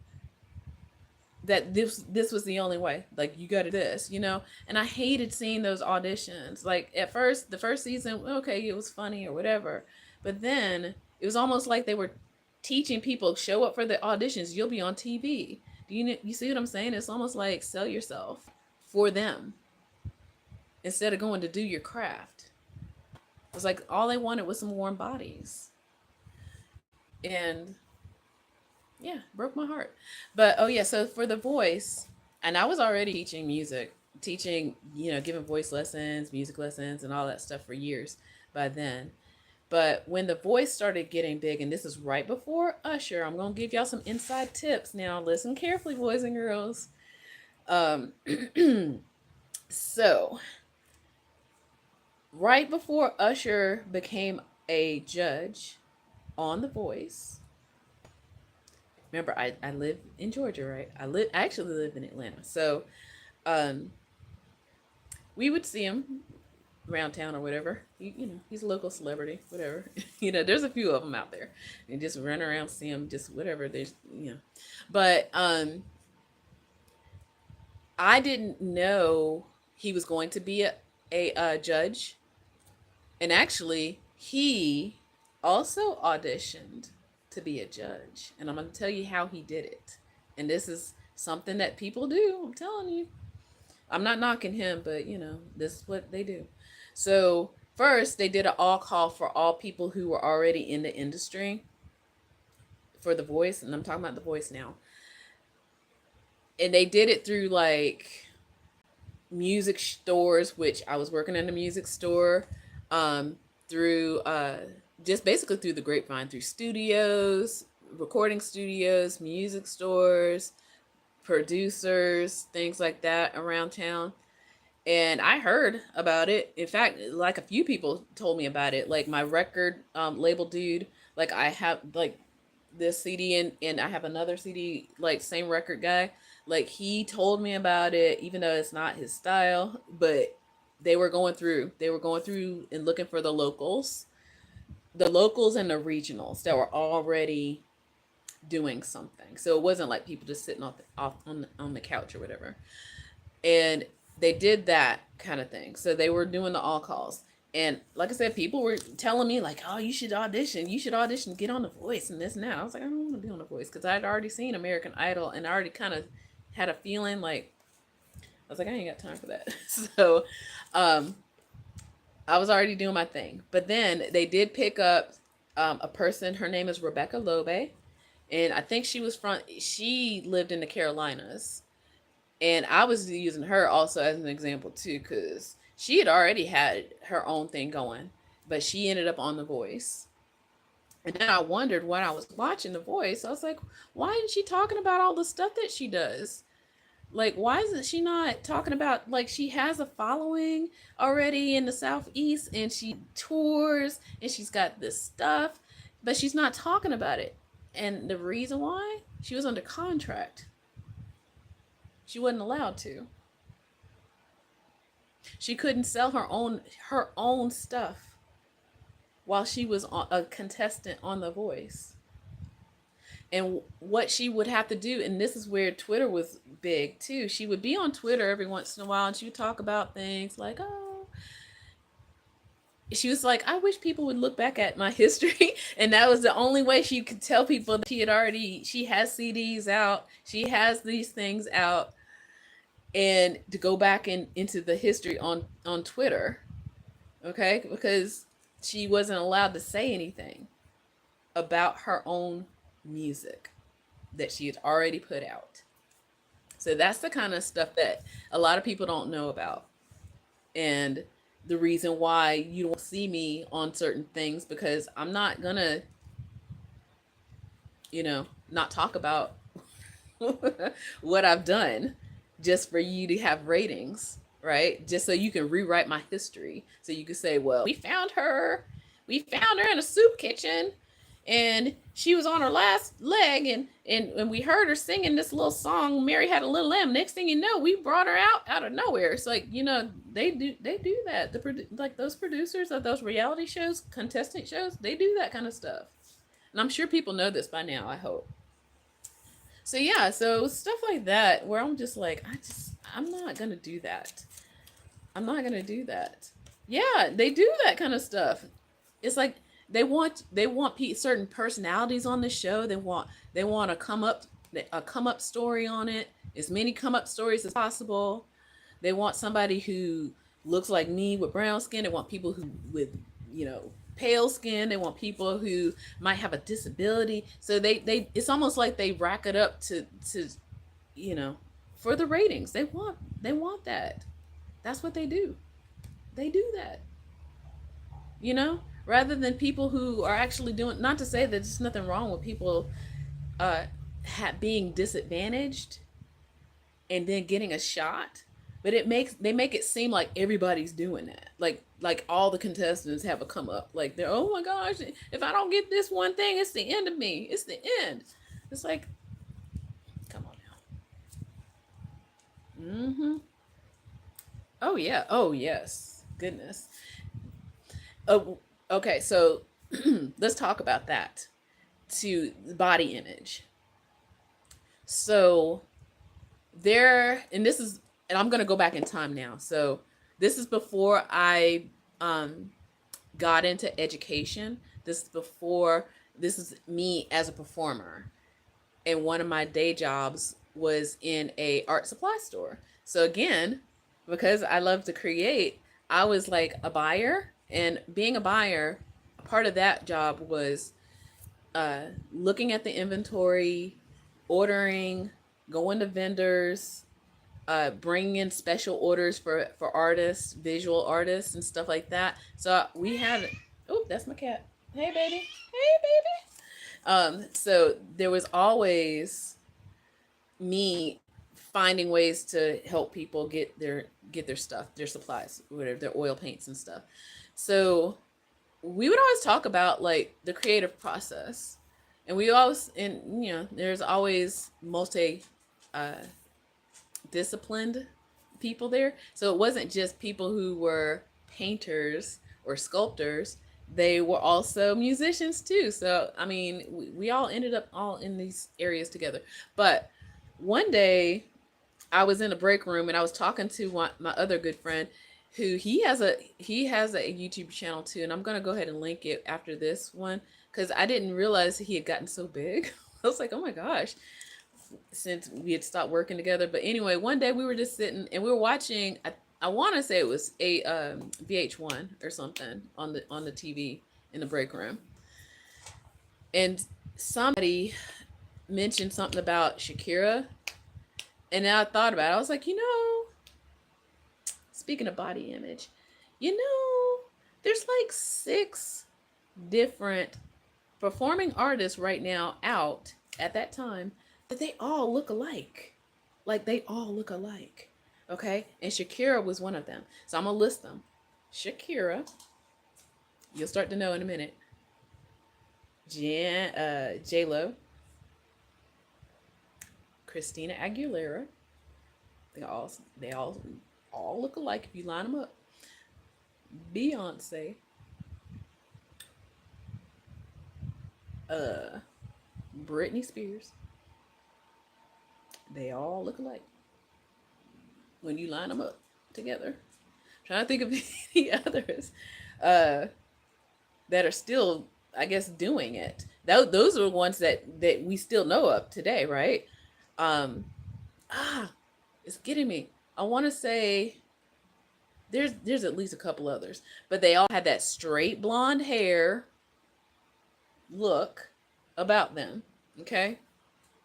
that this was the only way, like, you got to do this. And I hated seeing those auditions. Like, at first, the first season, okay, it was funny or whatever, but then it was almost like they were teaching people, show up for the auditions, you'll be on TV. Do you see what I'm saying? It's almost like sell yourself for them instead of going to do your craft. It was like all they wanted was some warm bodies, and yeah, broke my heart. But oh yeah, so for The Voice, and I was already teaching music, giving voice lessons, music lessons, and all that stuff for years by then. But when The Voice started getting big, and this is right before Usher, I'm gonna give y'all some inside tips now. Listen carefully, boys and girls. Um, so right before Usher became a judge on The Voice. Remember, I live in Georgia, right? I actually live in Atlanta. So um, we would see him around town or whatever. He's a local celebrity, whatever. There's a few of them out there. And just run around, see him, just whatever. But I didn't know he was going to be a judge. And actually, he also auditioned to be a judge. And I'm going to tell you how he did it. And this is something that people do. I'm telling you. I'm not knocking him, but this is what they do. So first, they did an all call for all people who were already in the industry. for The Voice, and I'm talking about The Voice now. And they did it through like music stores, which I was working in a music store, through just basically through the grapevine, through studios, recording studios, music stores, producers, things like that around town. And I heard about it. In fact, like a few people told me about it. Like my record label dude, like I have like this CD and I have another CD, like same record guy. Like he told me about it, even though it's not his style. But they were going through and looking for the locals and the regionals that were already doing something. So it wasn't like people just sitting off on the couch or whatever. And they did that kind of thing. So they were doing the all calls. And like I said, people were telling me like, "Oh, you should audition. You should audition, get on The Voice and this and that." I was like, "I don't want to be on The Voice," because I'd already seen American Idol and I already kind of had a feeling like I was like, I ain't got time for that. So, um, I was already doing my thing. But then they did pick up a person. Her name is Rebecca Lobe, and I think she lived in the Carolinas. And I was using her also as an example too, because she had already had her own thing going, but she ended up on The Voice. And then I wondered when I was watching The Voice, I was like, why isn't she talking about all the stuff that she does? Like, why isn't she not talking about, like, she has a following already in the Southeast and she tours and she's got this stuff, but she's not talking about it. And the reason why? She was under contract. She wasn't allowed to. She couldn't sell her own stuff while she was a contestant on The Voice. And what she would have to do, and this is where Twitter was big too. She would be on Twitter every once in a while and she would talk about things like, oh, she was like, I wish people would look back at my history. And that was the only way she could tell people that she has CDs out, she has these things out, and to go back into the history on Twitter, okay? Because she wasn't allowed to say anything about her own music that she had already put out. So that's the kind of stuff that a lot of people don't know about. And the reason why you don't see me on certain things, because I'm not gonna, not talk about what I've done just for you to have ratings, right? Just so you can rewrite my history. So you can say, well, we found her in a soup kitchen and she was on her last leg and we heard her singing this little song, Mary Had a Little Lamb. Next thing you know, we brought her out of nowhere. It's like, they do that. Like those producers of those reality shows, contestant shows, they do that kind of stuff. And I'm sure people know this by now, I hope. So yeah, so stuff like that where I'm just like, I'm not gonna do that. I'm not gonna do that. Yeah, they do that kind of stuff. It's like they want certain personalities on the show. They want a come up story on it. As many come up stories as possible. They want somebody who looks like me with brown skin. They want people who with pale skin. They want people who might have a disability. So they it's almost like they rack it up to you know for the ratings. They want that. That's what they do. They do that. Rather than people who are actually doing. Not to say that there's nothing wrong with people uh being disadvantaged and then getting a shot, but they make it seem like everybody's doing that, like all the contestants have a come up, like they're, oh my gosh, if I don't get this one thing, it's the end of me, it's the end. It's like, come on now. Oh yeah, oh yes, goodness. Oh, okay, so let's talk about that, to body image. So there, and I'm going to go back in time now. So this is before I um got into education. This is me as a performer, and one of my day jobs was in a art supply store. So again, because I love to create, I was like a buyer, and being a buyer, part of that job was looking at the inventory, ordering, going to vendors, bringing in special orders for artists, visual artists, and stuff like that. So we had, oh, that's my cat. Hey, baby. Hey, baby. So there was always me finding ways to help people get their stuff, their supplies, whatever, their oil paints and stuff. So we would always talk about like the creative process, and we always, and there's always multi uh, disciplined people there. So it wasn't just people who were painters or sculptors. They were also musicians too. So I mean, we all ended up all in these areas together. But one day I was in a break room and I was talking to my other good friend who he has a YouTube channel too, and I'm gonna go ahead and link it after this one because I didn't realize he had gotten so big. I was like, oh my gosh, since we had stopped working together. But anyway, one day we were just sitting and we were watching. I want to say it was a VH1 or something on the TV in the break room, and somebody mentioned something about Shakira, and then I thought about it. I was like, speaking of body image, there's like 6 different performing artists right now out at that time, but they all look alike. Like they all look alike. Okay? And Shakira was one of them. So I'm gonna list them. Shakira, you'll start to know in a minute. J Lo, Christina Aguilera. They all look alike if you line them up. Beyonce, uh, Britney Spears. They all look alike when you line them up together. I'm trying to think of any others uh, that are still, I guess, doing it. Those are the ones that we still know of today, right? Um, it's getting me. I want to say there's at least a couple others, but they all had that straight blonde hair look about them. Okay,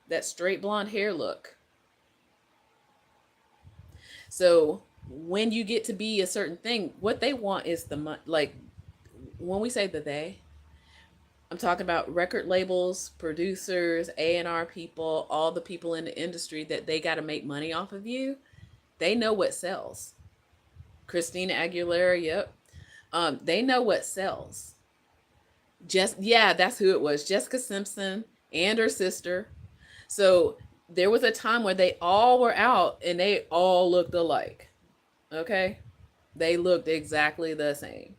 that straight blonde hair look. So when you get to be a certain thing, what they want is the money. Like when we say I'm talking about record labels, producers, A&R people, all the people in the industry that they got to make money off of you. They know what sells. Christina Aguilera, yep. They know what sells. Yeah, that's who it was. Jessica Simpson and her sister. So there was a time where they all were out and they all looked alike. Okay? They looked exactly the same.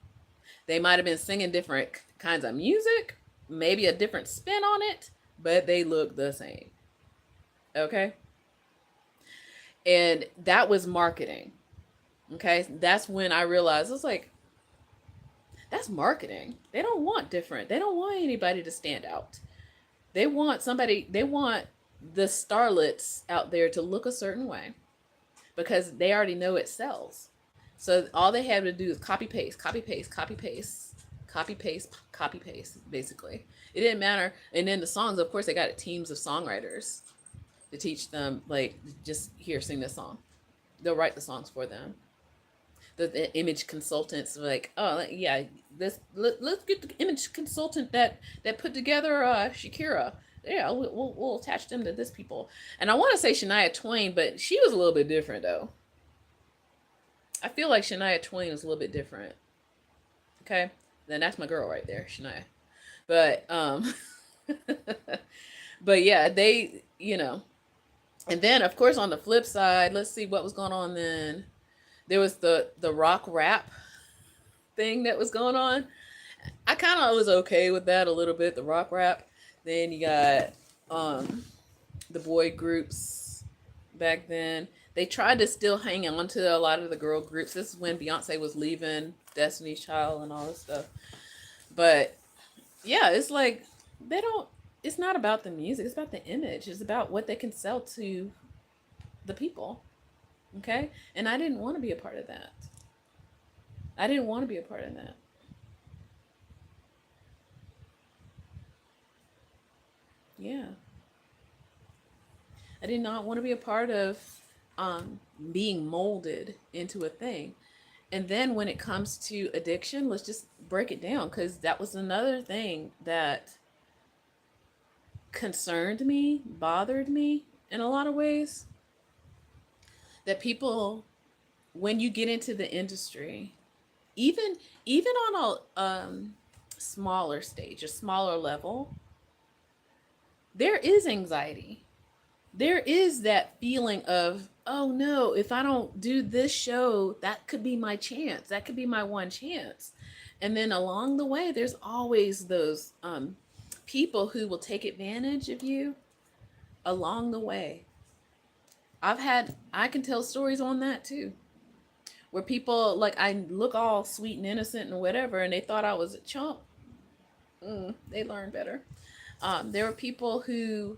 They might have been singing different kinds of music, maybe a different spin on it, but they looked the same. Okay? And that was marketing. Okay? That's when I realized, I was like, that's marketing. They don't want different. They don't want anybody to stand out. They want the starlets out there to look a certain way because they already know it sells. So all they have to do is copy paste, copy paste, copy paste, copy paste, copy paste, basically. It didn't matter. And then the songs, of course, they got teams of songwriters to teach them, like, just here, sing this song. They'll write the songs for them. The image consultants like, oh yeah, let's get the image consultant that put together Shakira. Yeah, we'll attach them to this people. And I want to say Shania Twain, but she was a little bit different though. I feel like Shania Twain is a little bit different. Okay, then that's my girl right there, Shania. But but yeah, they and then of course on the flip side, let's see what was going on then. There was the rock rap thing that was going on. I kind of was okay with that a little bit, the rock rap. Then you got the boy groups back then. They tried to still hang on to a lot of the girl groups. This is when Beyonce was leaving Destiny's Child and all this stuff. But yeah, it's like it's not about the music, it's about the image. It's about what they can sell to the people. Okay? And I didn't want to be a part of that. I didn't want to be a part of that. Yeah. I did not want to be a part of being molded into a thing. And then when it comes to addiction, let's just break it down, because that was another thing that concerned me, bothered me in a lot of ways. That people, when you get into the industry, even on a smaller stage, a smaller level, there is anxiety. There is that feeling of, oh no, if I don't do this show, that could be my chance. That could be my one chance. And then along the way, there's always those people who will take advantage of you along the way. I can tell stories on that too, where people, like, I look all sweet and innocent and whatever, and they thought I was a chump. They learned better. There were people who,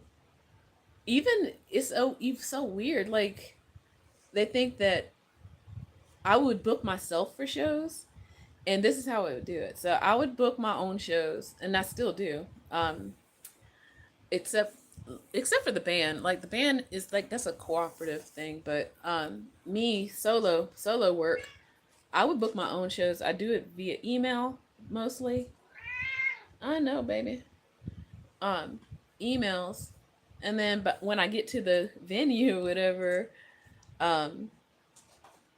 even, it's so weird. Like, they think that I would book myself for shows, and this is how I would do it. So I would book my own shows, and I still do. Except for the band. Like, the band is like, that's a cooperative thing, but me, solo work, I would book my own shows. I do it via email mostly. I know, baby. Um Emails. And then, but when I get to the venue, whatever, um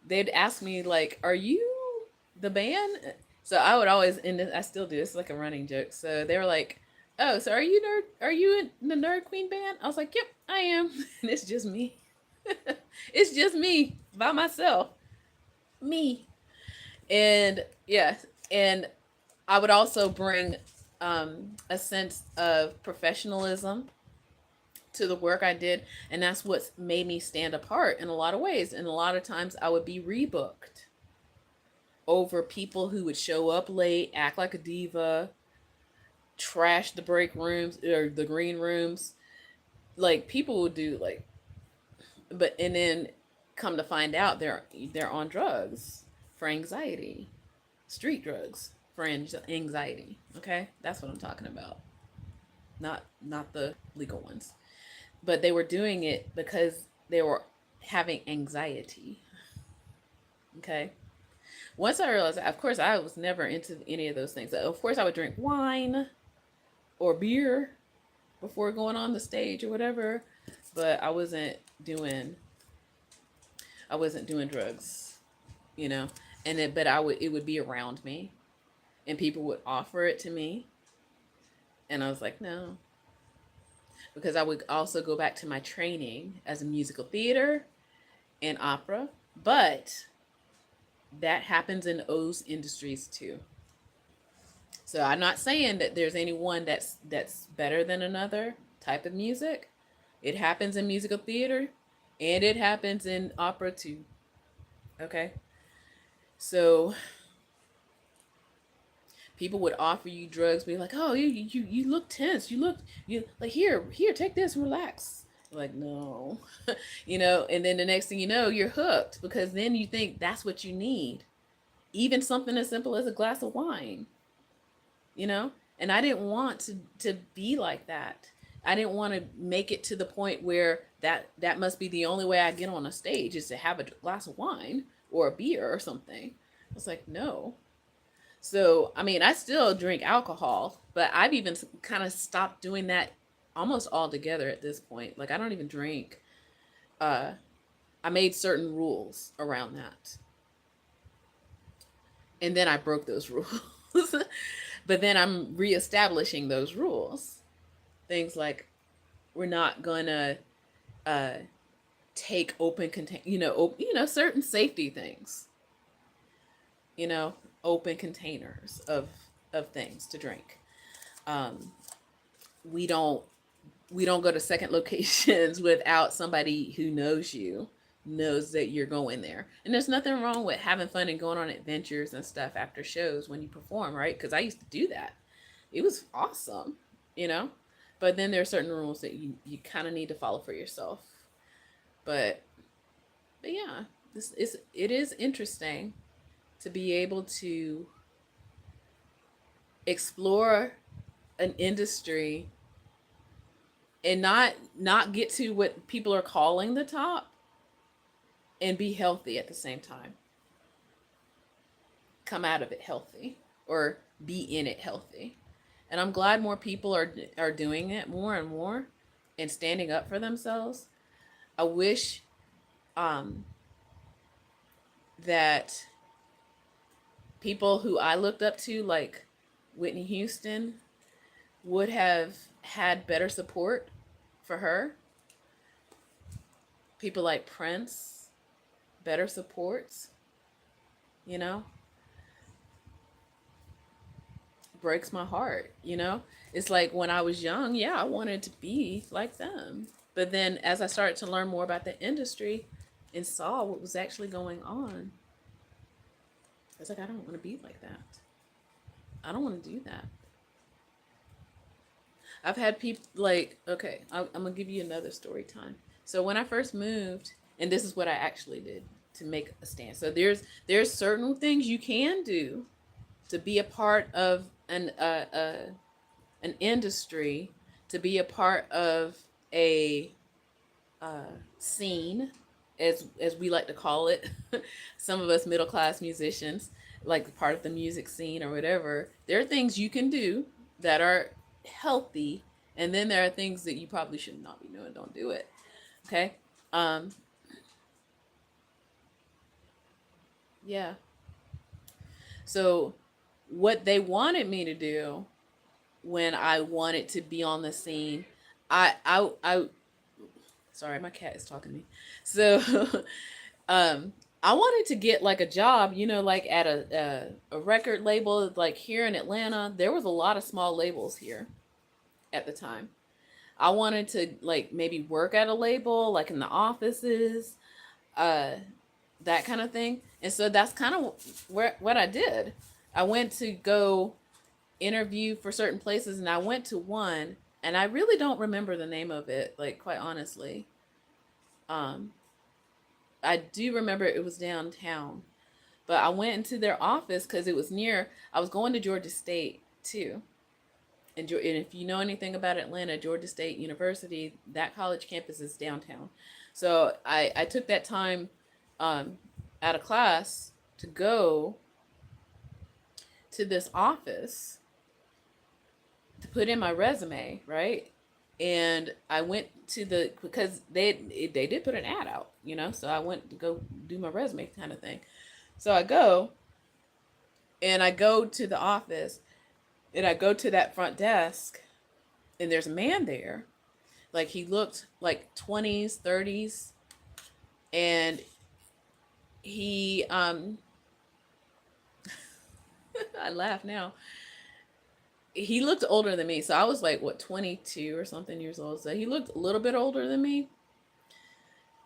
they'd ask me, like, are you the band? So I would always, and I still do, it's like a running joke. So they were like, oh, so are you in the Nerd Queen band? I was like, yep, I am. And it's just me. It's just me by myself. Me. And yeah, and I would also bring a sense of professionalism to the work I did, and that's what made me stand apart in a lot of ways. And a lot of times I would be rebooked over people who would show up late, act like a diva, trash the break rooms or the green rooms. Like, people would do, like, but and then come to find out they're on drugs for anxiety, street drugs for anxiety. Okay, that's what I'm talking about. Not the legal ones, but they were doing it because they were having anxiety. Okay. Once I realized that, of course, I was never into any of those things. Of course, I would drink wine or beer before going on the stage or whatever, but I wasn't doing drugs, you know. But it would be around me, and people would offer it to me, and I was like, no, because I would also go back to my training as a musical theater and opera, but that happens in those industries too. So I'm not saying that there's anyone that's better than another type of music. It happens in musical theater, and it happens in opera too. Okay? So people would offer you drugs, be like, "Oh, you look tense. You like, here, take this, relax." Like, no. And then the next thing you know, you're hooked, because then you think that's what you need. Even something as simple as a glass of wine, you know? And I didn't want to be like that. I didn't want to make it to the point where that must be the only way I get on a stage, is to have a glass of wine or a beer or something. I was like, no. So, I mean, I still drink alcohol, but I've even kind of stopped doing that almost altogether at this point. Like, I don't even drink. Uh, I made certain rules around that. And then I broke those rules. But then I'm reestablishing those rules. Things like, we're not gonna uh, take open contain, certain safety things. You know, open containers of things to drink. Um, we don't we don't go to second locations without somebody who knows that you're going there. And there's nothing wrong with having fun and going on adventures and stuff after shows when you perform, right? Because I used to do that. It was awesome, you know. But then there are certain rules that you kind of need to follow for yourself. But yeah, it is interesting to be able to explore an industry and not get to what people are calling the top, and be healthy at the same time. Come out of it healthy, or be in it healthy. And I'm glad more people are doing it more and more, and standing up for themselves. I wish um, that people who I looked up to, like Whitney Houston, would have had better support for her. People like Prince, better supports, you know, breaks my heart, you know? It's like when I was young, yeah, I wanted to be like them. But then as I started to learn more about the industry and saw what was actually going on, I was like, I don't want to be like that. I don't want to do that. I've had people like, okay, I'm going to give you another story time. So when I first moved, and this is what I actually did to make a stand. So there's certain things you can do to be a part of an industry, to be a part of a scene, as we like to call it. Some of us middle class musicians, like part of the music scene or whatever. There are things you can do that are healthy, and then there are things that you probably should not be doing. Don't do it. Okay. Um, yeah. So what they wanted me to do when I wanted to be on the scene, I sorry, my cat is talking to me. So I wanted to get like a job, you know, like at a record label. Like here in Atlanta, there was a lot of small labels here at the time. I wanted to like maybe work at a label, like in the offices, uh, that kind of thing. And so that's kind of what I did. I went to go interview for certain places, and I went to one, and I really don't remember the name of it, like quite honestly. Um, I do remember it was downtown, but I went into their office because it was near. I was going to Georgia State too, and if you know anything about Atlanta, Georgia State University, that college campus is downtown. So I took that time um, out of class to go to this office to put in my resume, right? And I went to because they did put an ad out, you know, so I went to go do my resume kind of thing. So I go to the office, and I go to that front desk, and there's a man there. Like he looked like 20s, 30s, and he I laugh now. He looked older than me. So I was like, what, 22 or something years old. So he looked a little bit older than me.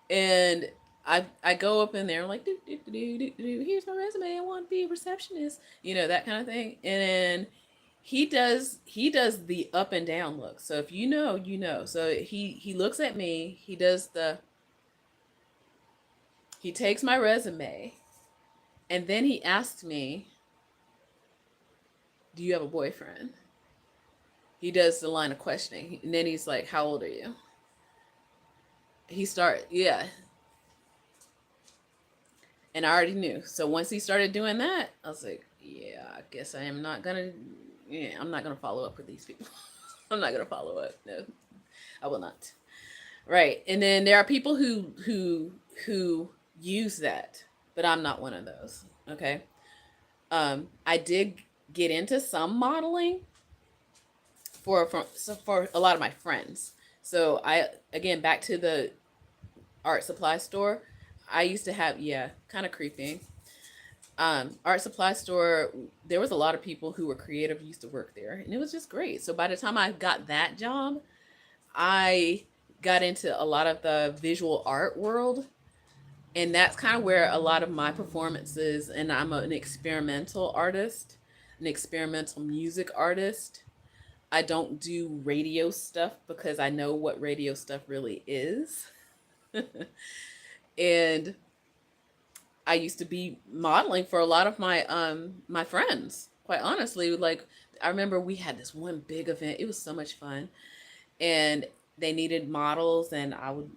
And I go up in there, I'm like, here's my resume. I want to be a receptionist, you know, that kind of thing. And then he does the up and down look. So if you know, you know. So he looks at me, he takes my resume, and then he asks me, do you have a boyfriend? He does the line of questioning, and then he's like, how old are you? Yeah. And I already knew. So once he started doing that, I was like, yeah, I guess I am not gonna, yeah, I'm not gonna follow up with these people. I'm not gonna follow up. No, I will not. Right. And then there are people who use that, but I'm not one of those. Okay. I did get into some modeling for a lot of my friends. So I, again, back to the art supply store. I used to have, yeah, kind of creepy. Art supply store. There was a lot of people who were creative who used to work there, and it was just great. So by the time I got that job, I got into a lot of the visual art world, and that's kind of where a lot of my performances. And I'm an experimental artist, an experimental music artist. I don't do radio stuff because I know what radio stuff really is. And I used to be modeling for a lot of my friends. Quite honestly, like I remember we had this one big event. It was so much fun, and they needed models, and I would,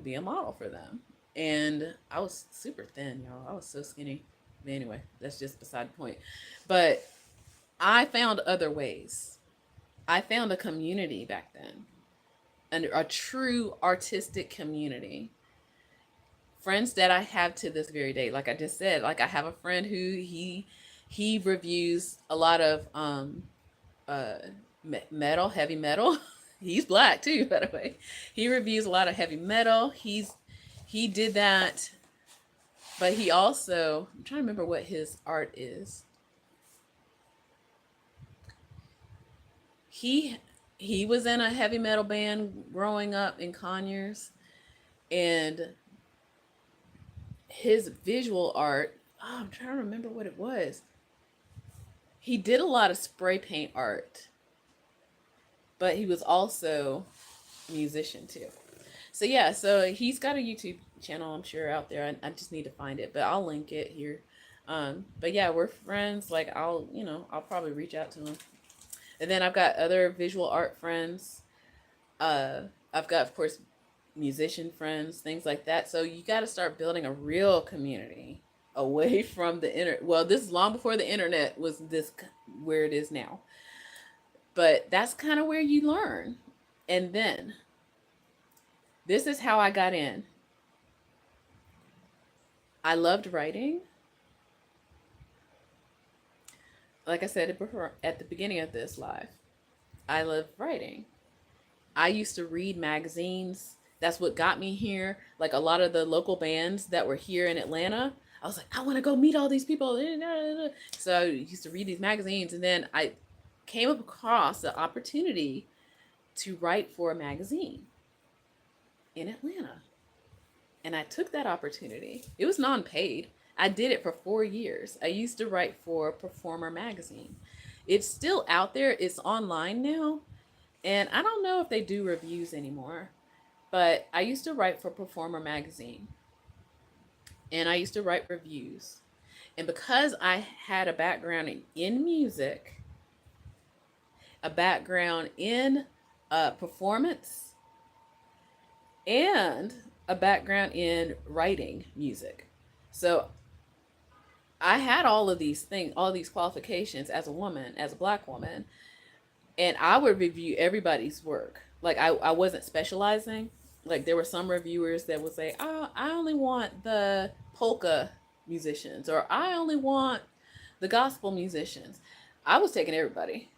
be a model for them. And I was super thin, y'all. I was so skinny. But anyway, that's just beside the point. But I found other ways. I found a community back then, and a true artistic community. Friends that I have to this very day. Like I just said, like I have a friend who he reviews a lot of uh metal, heavy metal. He's black too, by the way. He reviews a lot of heavy metal. He did that, but he also, I'm trying to remember what his art is. He he was in a heavy metal band growing up in Conyers, and his visual art, oh, I'm trying to remember what it was. He did a lot of spray paint art, but he was also a musician too. So yeah, so he's got a YouTube channel, I'm sure, out there. I just need to find it, but I'll link it here. But yeah, we're friends. Like I'll probably reach out to him. And then I've got other visual art friends. I've got, of course, musician friends, things like that. So you got to start building a real community away from the internet. Well, this is long before the internet was this where it is now. But that's kind of where you learn. And then this is how I got in. I loved writing. Like I said before, at the beginning of this live, I love writing. I used to read magazines. That's what got me here. Like a lot of the local bands that were here in Atlanta, I was like, I want to go meet all these people. So I used to read these magazines, and then I came across the opportunity to write for a magazine in Atlanta. And I took that opportunity. It was non-paid. I did it for 4 years. I used to write for Performer magazine. It's still out there. It's online now. And I don't know if they do reviews anymore. But I used to write for Performer magazine. And I used to write reviews. And because I had a background in music, a background in performance, and a background in writing music. So I had all of these things, all these qualifications as a woman, as a black woman, and I would review everybody's work. Like I wasn't specializing. Like there were some reviewers that would say, "Oh, I only want the polka musicians," or "I only want the gospel musicians." I was taking everybody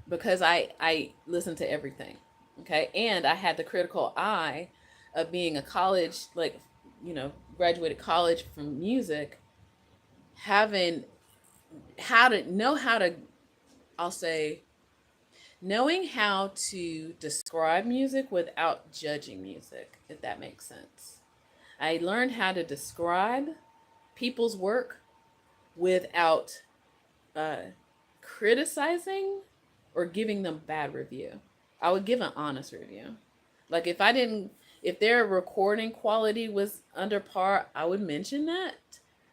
because I listened to everything. Okay, and I had the critical eye of being a college, like, graduated college from music, having how to know how to, I'll say, knowing how to describe music without judging music, if that makes sense. I learned how to describe people's work without uh, criticizing or giving them bad review. I would give an honest review. Like if their recording quality was under par, I would mention that,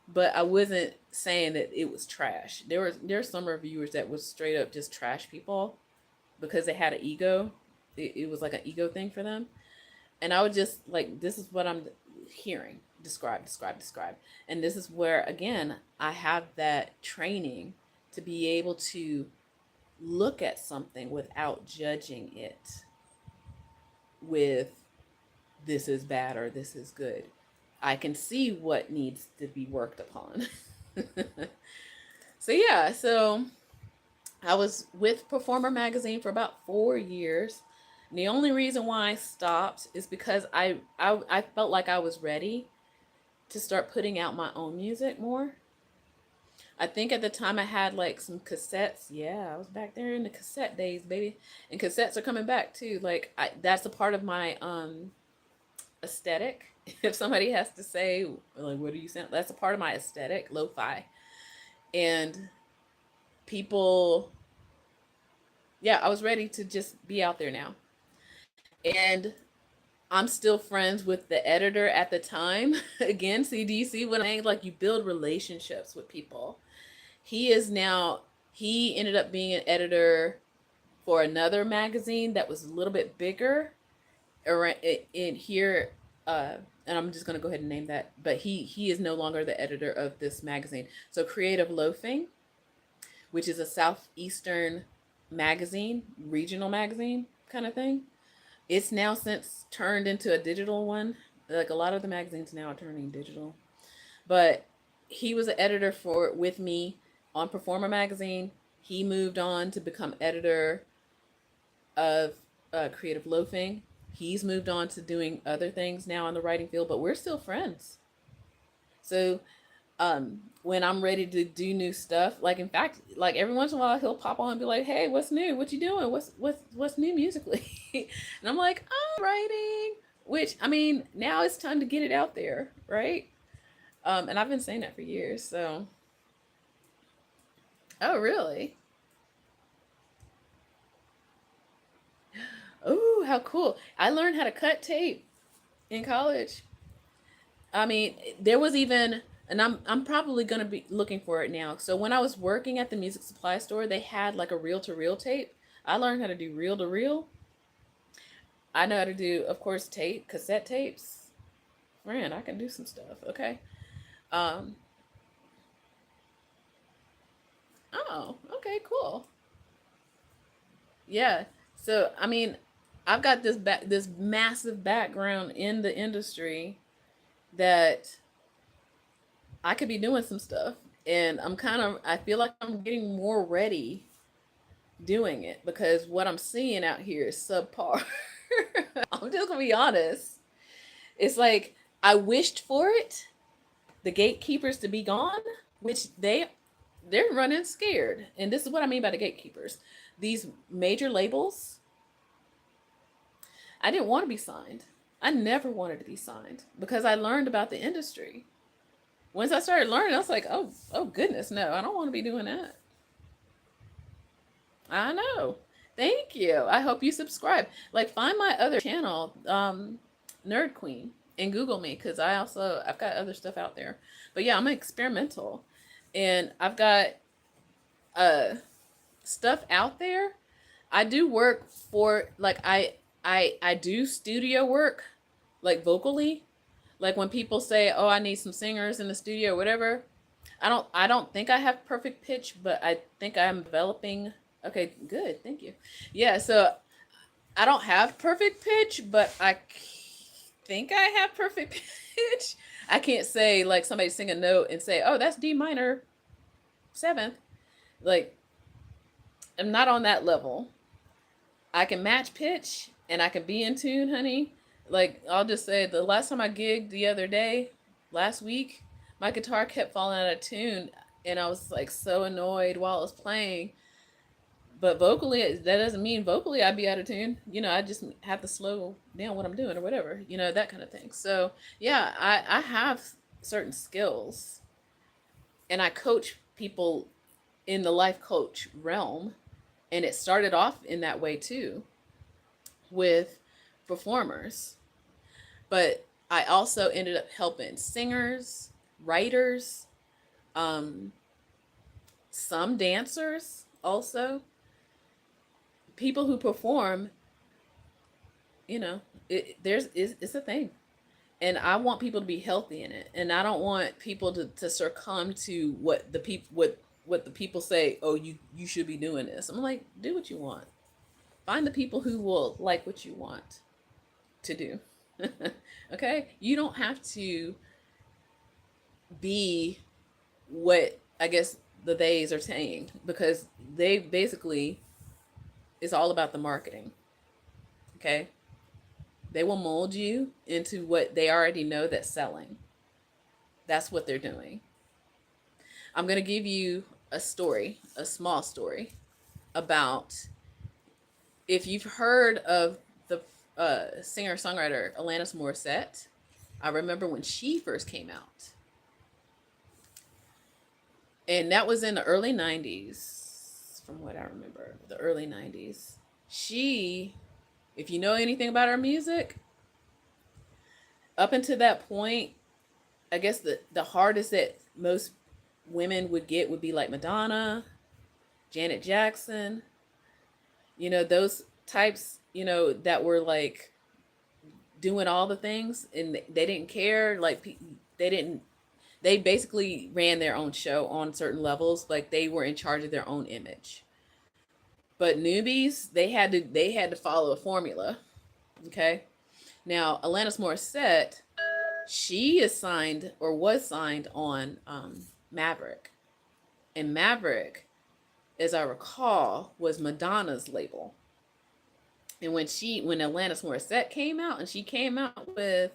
but I wasn't saying that it was trash. There were some reviewers that was straight up just trash people because they had an ego. It was like an ego thing for them, and I would just like, this is what I'm hearing. Describe, describe, describe, and this is where again I have that training to be able to look at something without judging it with this is bad or this is good. I can see what needs to be worked upon. So yeah, so I was with Performer magazine for about 4 years. And the only reason why I stopped is because I felt like I was ready to start putting out my own music more. I think at the time I had like some cassettes. Yeah, I was back there in the cassette days, baby. And cassettes are coming back too. Like that's a part of my aesthetic. If somebody has to say, like, what do you sound? That's a part of my aesthetic, lo-fi. And people, yeah, I was ready to just be out there now. And I'm still friends with the editor at the time. Again, see, do you see what I'm saying? Like, you build relationships with people. He ended up being an editor for another magazine that was a little bit bigger. around in here, and I'm just gonna go ahead and name that. But he is no longer the editor of this magazine. So Creative Loafing, which is a southeastern magazine, regional magazine kind of thing. It's now since turned into a digital one. Like a lot of the magazines now are turning digital. But he was an editor for with me on Performer magazine. He moved on to become editor of Creative Loafing. He's moved on to doing other things now in the writing field, but we're still friends. So when I'm ready to do new stuff, like in fact, like every once in a while he'll pop on and be like, "Hey, what's new? What you doing? What's new musically?" And I'm like, "I'm writing." Which I mean, now it's time to get it out there, right? And I've been saying that for years. So, oh really? Oh, how cool! I learned how to cut tape in college. I mean, there was even, and I'm probably gonna be looking for it now. So when I was working at the music supply store, they had like a reel to reel tape. I learned how to do reel to reel. I know how to do, of course, tape, cassette tapes. Man, I can do some stuff. Okay. Um. Oh. Okay. Cool. Yeah. So I mean, I've got this massive background in the industry that I could be doing some stuff, and I feel like I'm getting more ready doing it because what I'm seeing out here is subpar. I'm just gonna be honest. It's like I wished for it, the gatekeepers to be gone, which they're running scared. And this is what I mean by the gatekeepers. These major labels, I didn't want to be signed. I never wanted to be signed because I learned about the industry. Once I started learning, I was like, oh goodness, no, I don't want to be doing that. I know. Thank you. I hope you subscribe. Like, find my other channel, Nerd Queen, and Google me because I've got other stuff out there. But yeah, I'm experimental, and I've got uh stuff out there. I do work for like I do studio work, like vocally. Like when people say, "Oh, I need some singers in the studio," or whatever. I don't think I have perfect pitch, but I think I'm developing. Okay, good. Thank you. Yeah, so I don't have perfect pitch, but think I have perfect pitch. I can't say like somebody sing a note and say, "Oh, that's D minor 7th." Like I'm not on that level. I can match pitch and I can be in tune, honey. Like I'll just say the last time I gigged the other day, last week, my guitar kept falling out of tune and I was like so annoyed while I was playing. But vocally, that doesn't mean vocally I'd be out of tune. I just have to slow down what I'm doing or whatever, that kind of thing. So, yeah, I have certain skills and I coach people in the life coach realm. And it started off in that way too with performers. But I also ended up helping singers, writers, um, some dancers also, people who perform. You know, it's a thing, and I want people to be healthy in it, and I don't want people to succumb to what the people say. Oh, you should be doing this. I'm like, do what you want. Find the people who will like what you want to do. Okay, you don't have to be what I guess the theys are saying because they basically it's all about the marketing. Okay, they will mold you into what they already know that's selling. That's what they're doing. I'm going to give you a story, a small story about if you've heard of the singer songwriter Alanis Morissette. I remember when she first came out, and that was in the early 90s, from what I remember, the early 90s. She, if you know anything about her music, up until that point, I guess the hardest that most women would get would be like Madonna, Janet Jackson, those types, that were like doing all the things, and they didn't care. Like they didn't. They basically ran their own show on certain levels. Like they were in charge of their own image. But newbies, they had to follow a formula. Okay. Now Alanis Morissette, she is signed or was signed on Maverick, and Maverick, as I recall, was Madonna's label. And when Alanis Morissette came out, and she came out with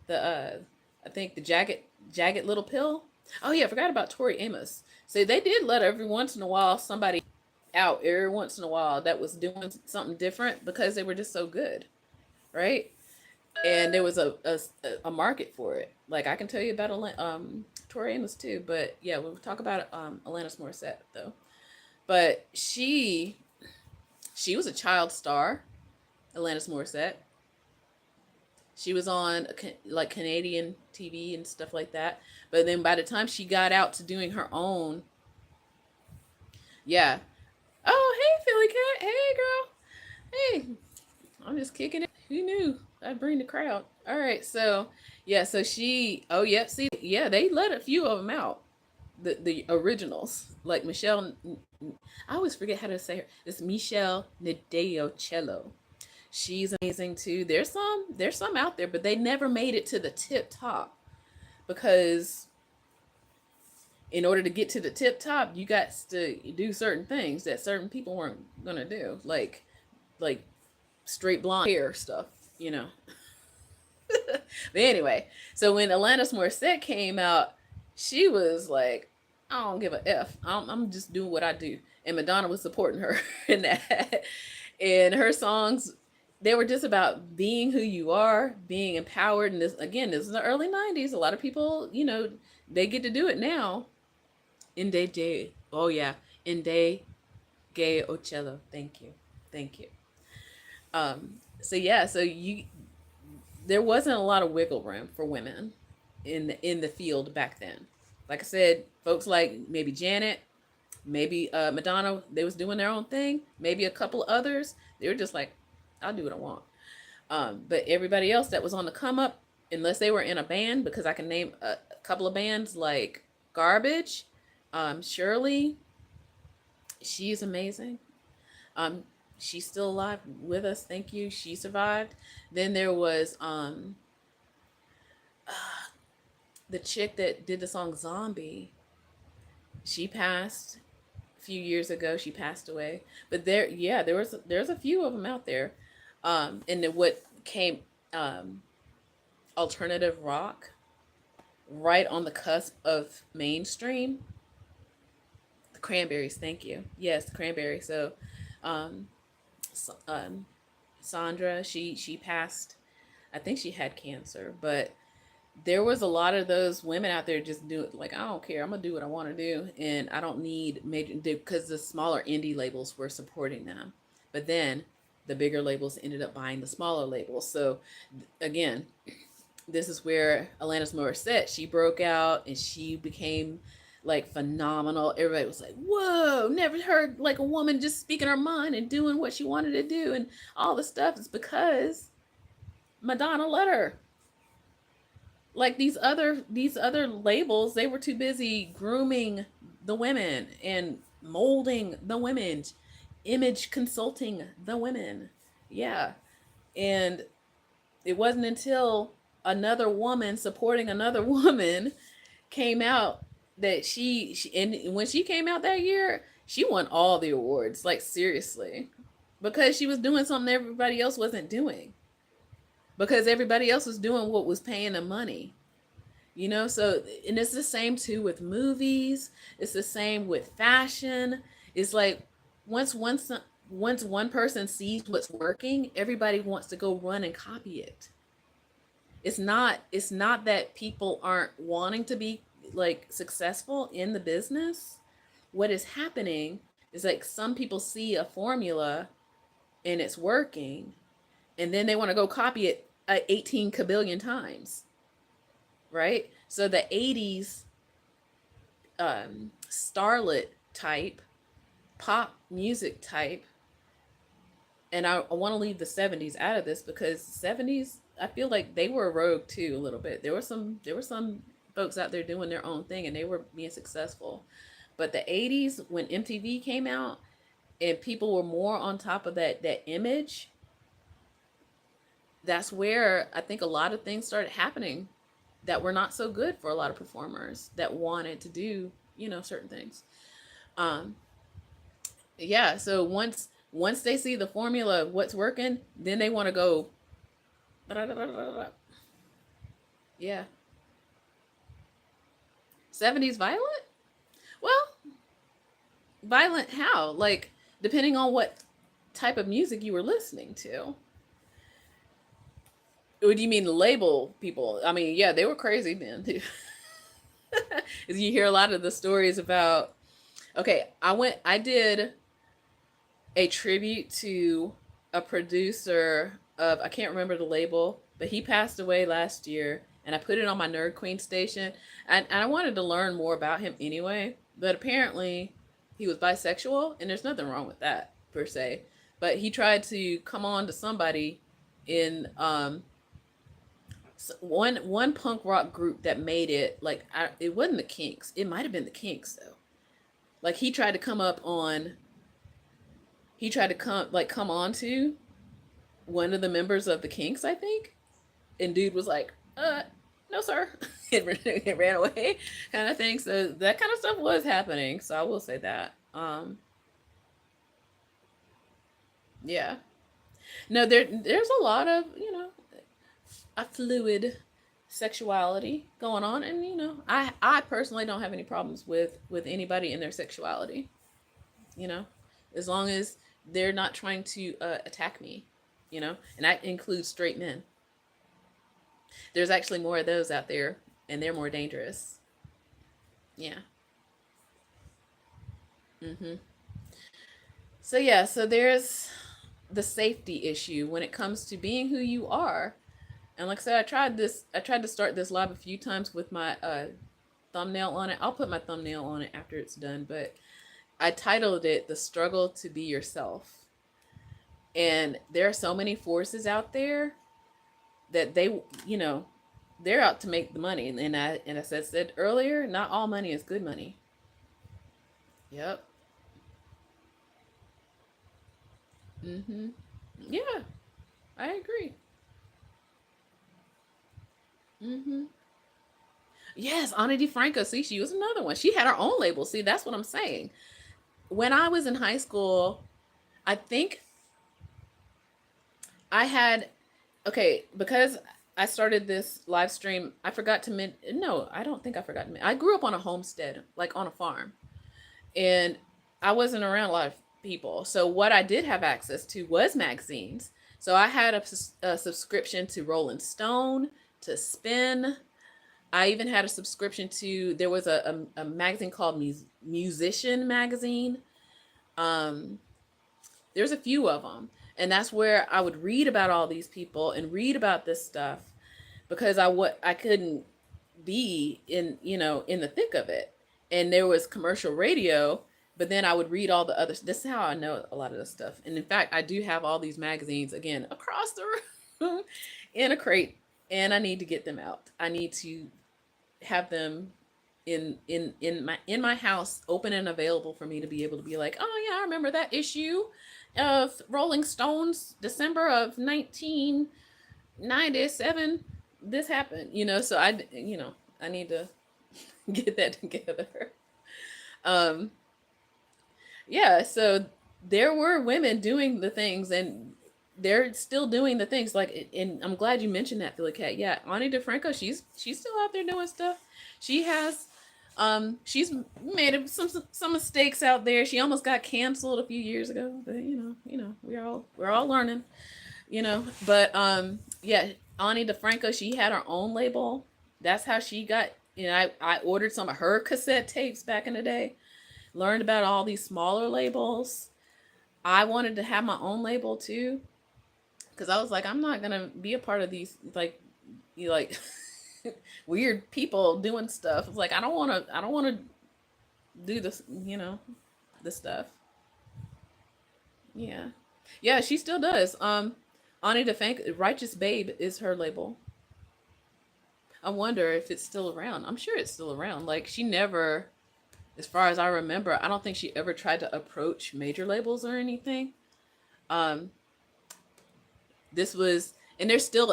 the I think the jagged little pill. Oh yeah, I forgot about Tori Amos. So they did let every once in a while somebody out every once in a while that was doing something different because they were just so good, right? And there was a market for it. Like I can tell you about Tori Amos too, but yeah, we'll talk about Alanis Morissette though. But she was a child star, Alanis Morissette. She was on like Canadian TV and stuff like that. But then by the time she got out to doing her own, yeah. Oh, hey, Philly Cat. Hey, girl. Hey, I'm just kicking it. Who knew I'd bring the crowd? All right, so yeah, so she. Oh, yeah. See, yeah, they let a few of them out. The originals, like Michelle. I always forget how to say her. It's Michelle Cello. She's amazing too. There's some out there, but they never made it to the tip top because in order to get to the tip top, you got to do certain things that certain people weren't gonna do, like straight blonde hair stuff, you know. But anyway, so when Alanis Morissette came out, she was like, I don't give a F. I'm just doing what I do. And Madonna was supporting her in that. And her songs, they were just about being who you are, being empowered. And this is the early 90s. A lot of people, they get to do it now. Inde J. Oh, yeah. Inde Gay Ocello. Thank you. Thank you. So yeah, there wasn't a lot of wiggle room for women in the field back then. Like I said, folks like maybe Janet, maybe Madonna, they was doing their own thing. Maybe a couple others, they were just like, I'll do what I want. But everybody else that was on the come up, unless they were in a band, because I can name a couple of bands like Garbage, Shirley, she's amazing. She's still alive with us. Thank you. She survived. Then there was the chick that did the song Zombie. She passed a few years ago. She passed away. But there's a few of them out there. And then what came alternative rock, right on the cusp of mainstream. The Cranberries, thank you. Yes, the Cranberries. So Sandra, she passed. I think she had cancer, but there was a lot of those women out there just do it like, I don't care, I'm gonna do what I want to do, and I don't need major, because the smaller indie labels were supporting them, but then the bigger labels ended up buying the smaller labels. So again, this is where Alanis Morissette, she broke out and she became like phenomenal. Everybody was like, whoa, never heard like a woman just speaking her mind and doing what she wanted to do and all the stuff. Is because Madonna let her. Like these other labels, they were too busy grooming the women and molding the women, image consulting the women. Yeah. And it wasn't until another woman supporting another woman came out that she and when she came out that year, she won all the awards, like seriously, because she was doing something everybody else wasn't doing, because everybody else was doing what was paying them money, so, and it's the same too with movies. It's the same with fashion. It's like once one person sees what's working, everybody wants to go run and copy it. It's not that people aren't wanting to be like successful in the business. What is happening is like some people see a formula and it's working, and then they want to go copy it 18 kabillion times, right? So the 80s starlet type, pop music type, and I want to leave the 70s out of this because 70s, I feel like they were rogue too a little bit. There were some folks out there doing their own thing and they were being successful. But the 80s when MTV came out and people were more on top of that image, that's where I think a lot of things started happening that were not so good for a lot of performers that wanted to do, certain things. Um yeah, so once they see the formula of what's working, then they want to go. Yeah. 70s violent? Well, violent how? Like, depending on what type of music you were listening to. What do you mean label people? I mean, yeah, they were crazy then. You hear a lot of the stories about. Okay, I did a tribute to a producer of, I can't remember the label, but he passed away last year, and I put it on my Nerd Queen station, and I wanted to learn more about him anyway. But apparently, he was bisexual, and there's nothing wrong with that per se. But he tried to come on to somebody in one punk rock group that made it. Like, it wasn't the Kinks. It might have been the Kinks though. Like he tried to come up on. He tried to come on to one of the members of the Kinks, I think, and dude was like, no, sir." It ran away, kind of thing. So that kind of stuff was happening. So I will say that. Yeah. No, there's a lot of a fluid sexuality going on, and I personally don't have any problems with anybody in their sexuality. You know, as long as they're not trying to attack me. And that includes straight men. There's actually more of those out there, and they're more dangerous. Yeah. Mm-hmm. So yeah, so there's the safety issue when it comes to being who you are. And like I said, I tried to start this live a few times with my thumbnail on it. I'll put my thumbnail on it after it's done, but I titled it "The Struggle to Be Yourself." And there are so many forces out there that they're out to make the money. And I said earlier, not all money is good money. Yep. Mhm. Yeah, I agree. Mhm. Yes, Ani DeFranco. See, she was another one. She had her own label. See, that's what I'm saying. When I was in high school, I think I had okay, because I started this live stream. I forgot to no, I don't think I forgot to I grew up on a homestead, like on a farm, and I wasn't around a lot of people. So what I did have access to was magazines. So I had a subscription to Rolling Stone, to Spin. I even had a subscription to, there was a magazine called Musician Magazine. Um, there's a few of them. And that's where I would read about all these people and read about this stuff because I couldn't be in the thick of it. And there was commercial radio, but then I would read all the others. This is how I know a lot of this stuff. And in fact, I do have all these magazines again across the room in a crate, and I need to get them out. I need to have them in my house, open and available for me to be able to be like, oh yeah, I remember that issue of Rolling Stones, December of 1997. This happened, so I need to get that together. um yeah, so there were women doing the things, and they're still doing the things, like, and I'm glad you mentioned that, Philly Cat. Yeah, Ani DeFranco, she's still out there doing stuff. She has she's made some mistakes out there. She almost got canceled a few years ago, but we're all learning, but yeah, Ani DeFranco, she had her own label. That's how she got, I ordered some of her cassette tapes back in the day, learned about all these smaller labels. I wanted to have my own label too, because I was like, I'm not gonna be a part of these, like, you like weird people doing stuff. It's like, I don't want to do this, this stuff. Yeah, yeah, she still does. Ani DeFank, Righteous Babe is her label. I wonder if it's still around. I'm sure it's still around. Like she never, as far as I remember, I don't think she ever tried to approach major labels or anything. Um, this was, and there's still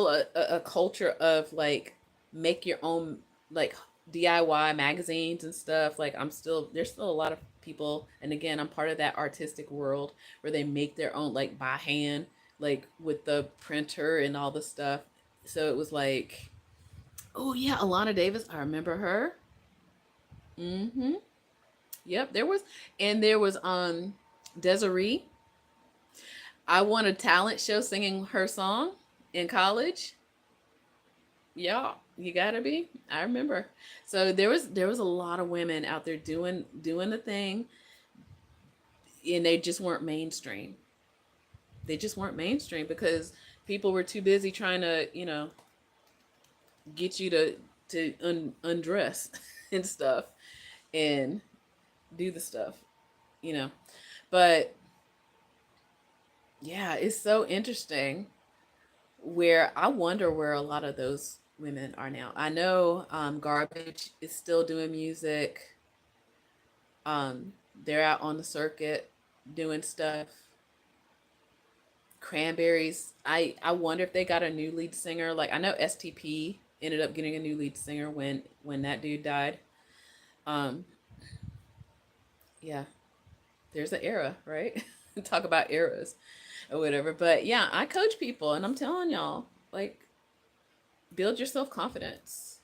a culture of like make your own like DIY magazines and stuff. Like there's still a lot of people, and again, I'm part of that artistic world where they make their own like by hand, like with the printer and all the stuff. So it was like, oh yeah, Alana Davis, I remember her. Mm-hmm. Yep, there was Desiree. I won a talent show singing her song in college. Yeah, you gotta be. I remember. So there was a lot of women out there doing the thing, and they just weren't mainstream. They just weren't mainstream because people were too busy trying to get you to undress and stuff and do the stuff, you know. But yeah, it's so interesting where I wonder where a lot of those women are now. I know Garbage is still doing music. They're out on the circuit doing stuff. Cranberries. I wonder if they got a new lead singer. Like I know STP ended up getting a new lead singer when that dude died. Um, yeah, there's an era, right? Talk about eras or whatever. But yeah, I coach people, and I'm telling y'all, like, build your self confidence.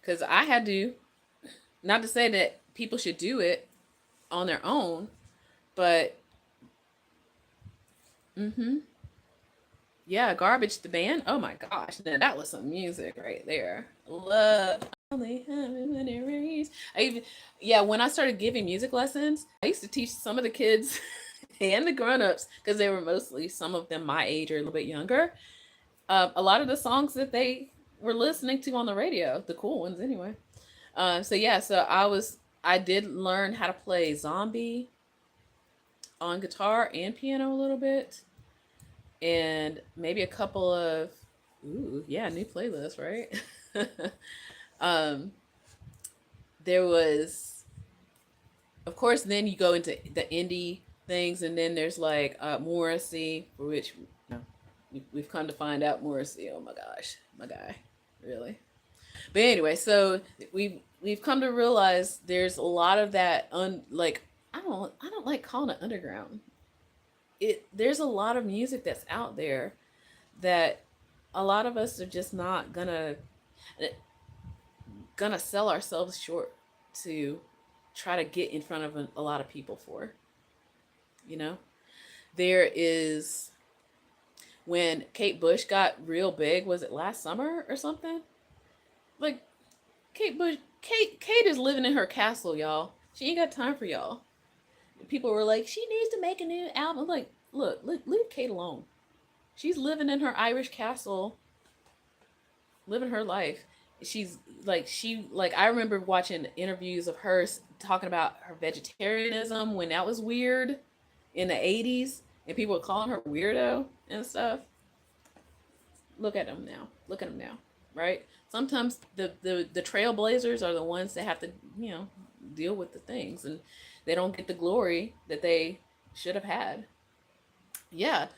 Because I had to, not to say that people should do it on their own, but mm-hmm. Yeah, Garbage the band. Oh my gosh, now that was some music right there. Love. Only heaven when it rains. I even, yeah, when I started giving music lessons, I used to teach some of the kids and the grown-ups because they were mostly some of them my age or a little bit younger. A lot of the songs that they were listening to on the radio, the cool ones anyway. So yeah, I did learn how to play Zombie on guitar and piano a little bit, and maybe a couple of, ooh yeah, new playlist, right? um, there was, of course, then you go into the indie things, and then there's like Morrissey, for which no, we've come to find out Morrissey. Oh my gosh, my guy, really. But anyway, so we've come to realize there's a lot of that like I don't like calling it underground. There's a lot of music that's out there that a lot of us are just not gonna sell ourselves short to try to get in front of a lot of people for. You know, there is when Kate Bush got real big. Was it last summer or something? Like Kate is living in her castle, y'all. She ain't got time for y'all. People were like, she needs to make a new album. I'm like, look, leave Kate alone. She's living in her Irish castle, living her life. She's like I remember watching interviews of her talking about her vegetarianism when that was weird in the 80s and people were calling her weirdo and stuff. Look at them now. Look at them now, right? Sometimes the trailblazers are the ones that have to, deal with the things, and they don't get the glory that they should have had. Yeah,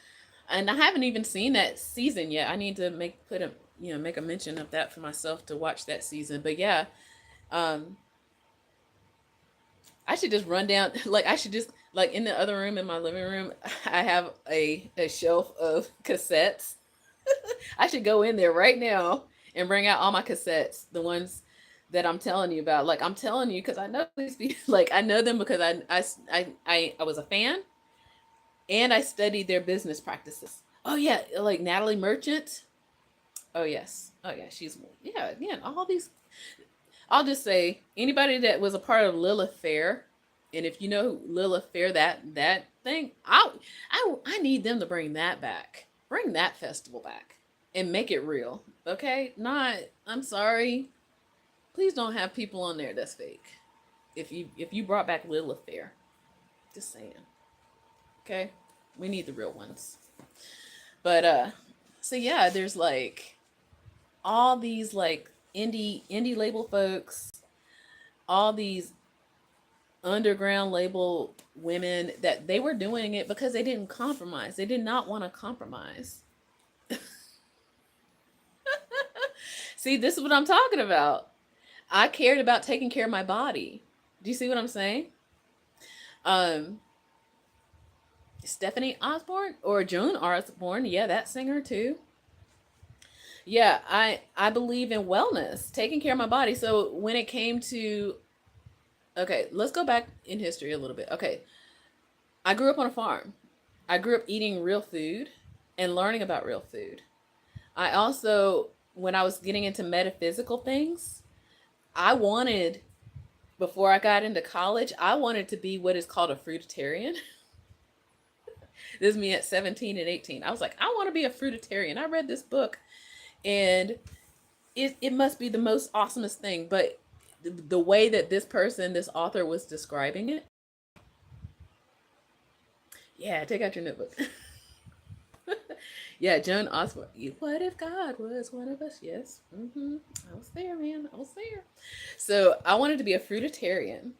and I haven't even seen that season yet. I need to make a mention of that for myself to watch that season. But yeah, um, I should just run down. Like I should just like in the other room in my living room, I have a shelf of cassettes. I should go in there right now and bring out all my cassettes, the ones that I'm telling you about. Like I'm telling you because I know these people. Like I know them because I was a fan and I studied their business practices. Oh yeah, like Natalie Merchant. Oh yes. Oh yeah, yeah. All these. I'll just say anybody that was a part of Lilith Fair, and if you know Lilith Fair, that thing, I need them to bring that back. Bring that festival back and make it real. Okay, not. I'm sorry. Please don't have people on there that's fake. If you brought back Lilith Fair, just saying. Okay, we need the real ones. But so yeah, there's like all these like indie label folks, all these underground label women that they were doing it because they didn't compromise. They did not want to compromise. See, this is what I'm talking about. I cared about taking care of my body. Do you see what I'm saying? Um, Stephanie Osborne or Joan Osborne, yeah, that singer too. Yeah, I believe in wellness, taking care of my body. So when it came to, okay, let's go back in history a little bit. Okay, I grew up on a farm. I grew up eating real food and learning about real food. I also, when I was getting into metaphysical things, I wanted, before I got into college, I wanted to be what is called a fruitarian. This is me at 17 and 18. I was like, I want to be a fruitarian. I read this book and it must be the most awesomest thing. But the way that this person, this author was describing it, yeah, take out your notebook. Yeah, Joan Osborne. What if God was one of us? Yes. I was there, man. I was there. So I wanted to be a fruitarian.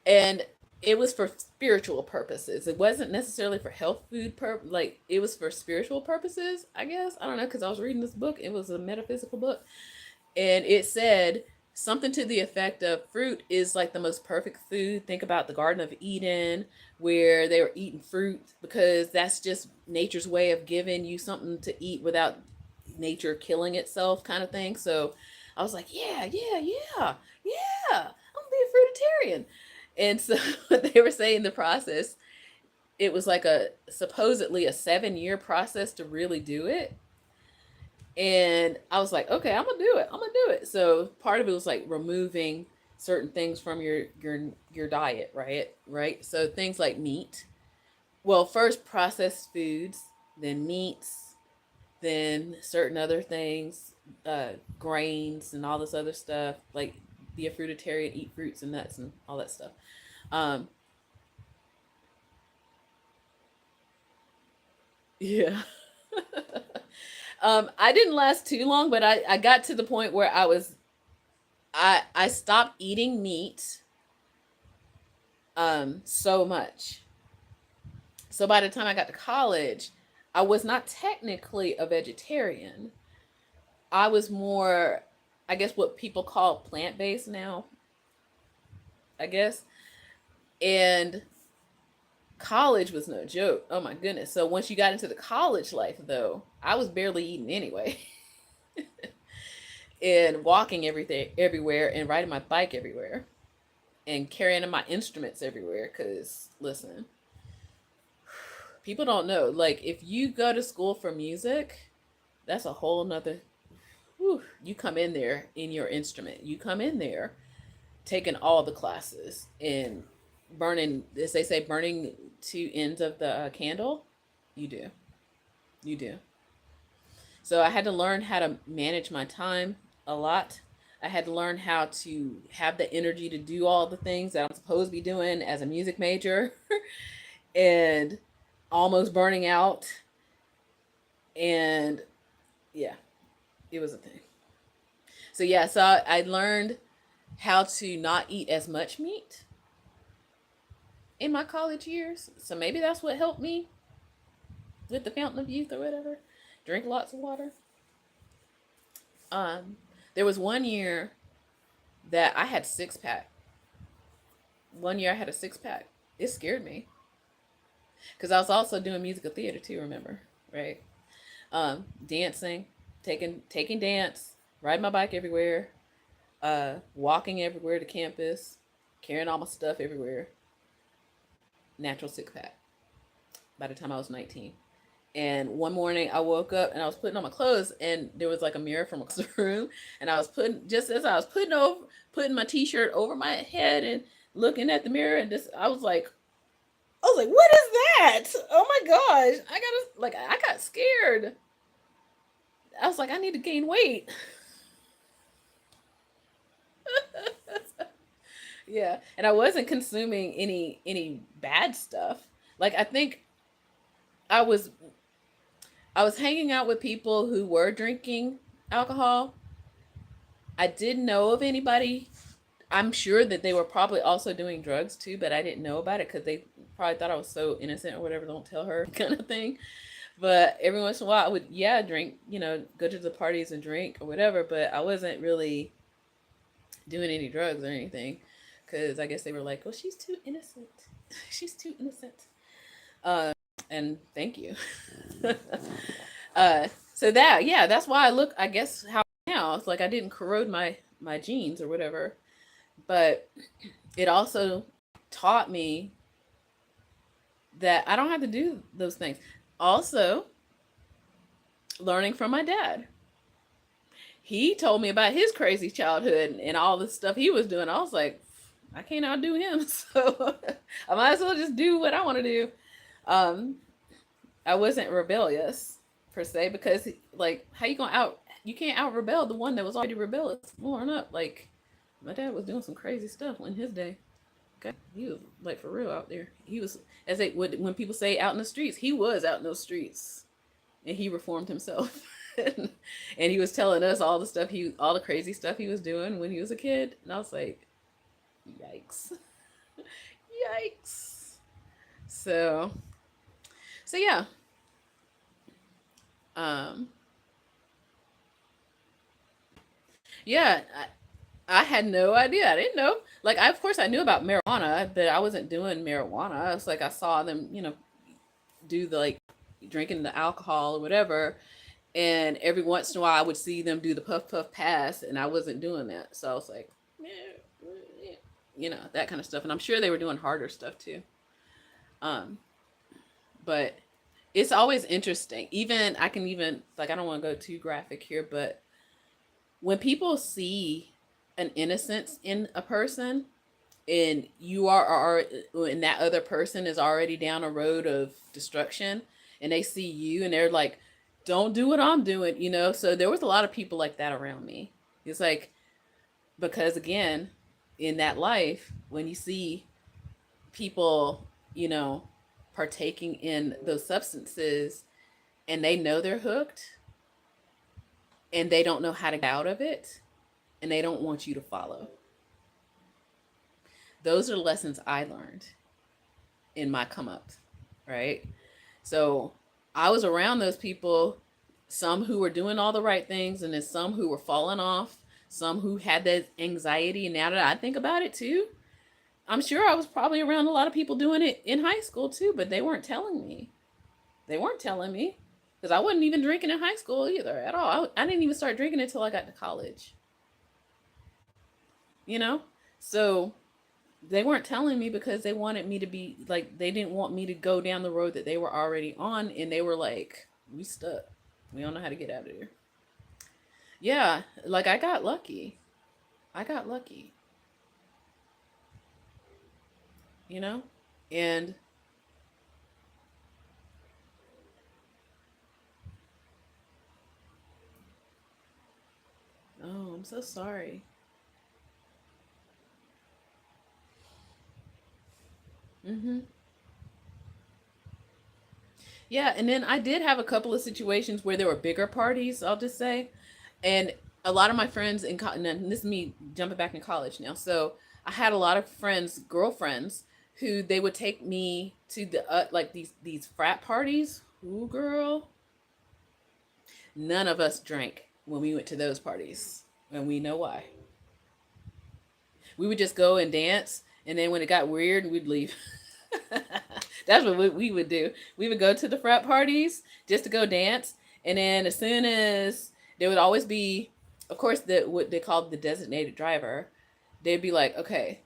And it was for spiritual purposes. It wasn't necessarily for health food like it was for spiritual purposes, I guess. I don't know, because I was reading this book. It was a metaphysical book. And it said something to the effect of fruit is like the most perfect food. Think about the Garden of Eden, where they were eating fruit because that's just nature's way of giving you something to eat without nature killing itself, kind of thing. So I was like, yeah, I'm gonna be a fruitarian. And so they were saying the process, it was like a supposedly a 7-year process to really do it. And I was like, okay, I'm gonna do it. I'm gonna do it. So part of it was like removing certain things from your diet, right? Right. So things like meat. Well, first processed foods, then meats, then certain other things, grains and all this other stuff. Like be a fruitarian, eat fruits and nuts and all that stuff. Um, yeah. I didn't last too long, but I got to the point where I stopped eating meat so much. So by the time I got to college, I was not technically a vegetarian. I was more, I guess, what people call plant based now, I guess. And college was no joke. Oh my goodness. So once you got into the college life, though, I was barely eating anyway. And walking everything everywhere and riding my bike everywhere and carrying my instruments everywhere. Because listen, people don't know. Like if you go to school for music, that's a whole nother. Whew, you come in there in your instrument. You come in there taking all the classes and burning, as they say, burning two ends of the candle. You do. You do. So I had to learn how to manage my time a lot. I had to learn how to have the energy to do all the things that I'm supposed to be doing as a music major and almost burning out. And yeah, it was a thing. So yeah, so I learned how to not eat as much meat in my college years. So maybe that's what helped me with the fountain of youth or whatever. Drink lots of water. Um, there was one year that I had 6 pack. One year I had a 6 pack. It scared me because I was also doing musical theater too. Remember, right? Dancing, taking dance, riding my bike everywhere, walking everywhere to campus, carrying all my stuff everywhere. Natural 6 pack. By the time I was 19. And one morning I woke up and I was putting on my clothes and there was like a mirror from across the room and I was putting, just as I was putting my t-shirt over my head and looking at the mirror and just I was like, what is that? Oh my gosh. I got scared. I was like, I need to gain weight. Yeah. And I wasn't consuming any bad stuff. Like I think I was I was hanging out with people who were drinking alcohol. I didn't know of anybody. I'm sure that they were probably also doing drugs too, but I didn't know about it because they probably thought I was so innocent or whatever. Don't tell her kind of thing. But every once in a while, I would, yeah, drink, go to the parties and drink or whatever. But I wasn't really doing any drugs or anything because I guess they were like, "Oh, she's too innocent. She's too innocent." And thank you. uh, so that, yeah, that's why I look. I guess how now it's like I didn't corrode my genes or whatever, but it also taught me that I don't have to do those things. Also, learning from my dad. He told me about his crazy childhood and all the stuff he was doing. I was like, I can't outdo him, so I might as well just do what I want to do. Um, I wasn't rebellious per se because, like, how you gonna out? You can't out rebel the one that was already rebellious, growing up. Like, my dad was doing some crazy stuff in his day. Okay, he was like for real out there. He was, as they would, when people say out in the streets, he was out in those streets, and he reformed himself. and he was telling us all the stuff all the crazy stuff he was doing when he was a kid, and I was like, yikes, yikes. So, yeah, um, yeah. I had no idea. I didn't know. Like, of course, I knew about marijuana, but I wasn't doing marijuana. I was like, I saw them, do the like drinking the alcohol or whatever, and every once in a while I would see them do the puff puff pass, and I wasn't doing that. So I was like, that kind of stuff. And I'm sure they were doing harder stuff too. Um, but it's always interesting. Even I can even like I don't want to go too graphic here, but when people see an innocence in a person, and you are and that other person is already down a road of destruction, and they see you and they're like, don't do what I'm doing, so there was a lot of people like that around me. It's like, because again, in that life, when you see people, partaking in those substances, and they know they're hooked and they don't know how to get out of it, and they don't want you to follow. Those are lessons I learned in my come up, right? So I was around those people, some who were doing all the right things, and then some who were falling off, some who had that anxiety. And now that I think about it too, I'm sure I was probably around a lot of people doing it in high school too, but they weren't telling me. They weren't telling me because I wasn't even drinking in high school either at all. I didn't even start drinking until I got to college, you know? So they weren't telling me because they wanted me to be like, they didn't want me to go down the road that they were already on, and they were like, we stuck, we don't know how to get out of here. Yeah, like I got lucky, you know. And oh, I'm so sorry. Mm-hmm. Yeah, and then I did have a couple of situations where there were bigger parties, I'll just say. And a lot of my friends and this is me jumping back in college now. So I had a lot of friends, girlfriends, who they would take me to the like these frat parties. Ooh, girl, none of us drank when we went to those parties, and we know why. We would just go and dance, and then when it got weird, we'd leave. That's what we would do. We would go to the frat parties just to go dance, and then as soon as there would always be, of course, what they called the designated driver. They'd be like, okay,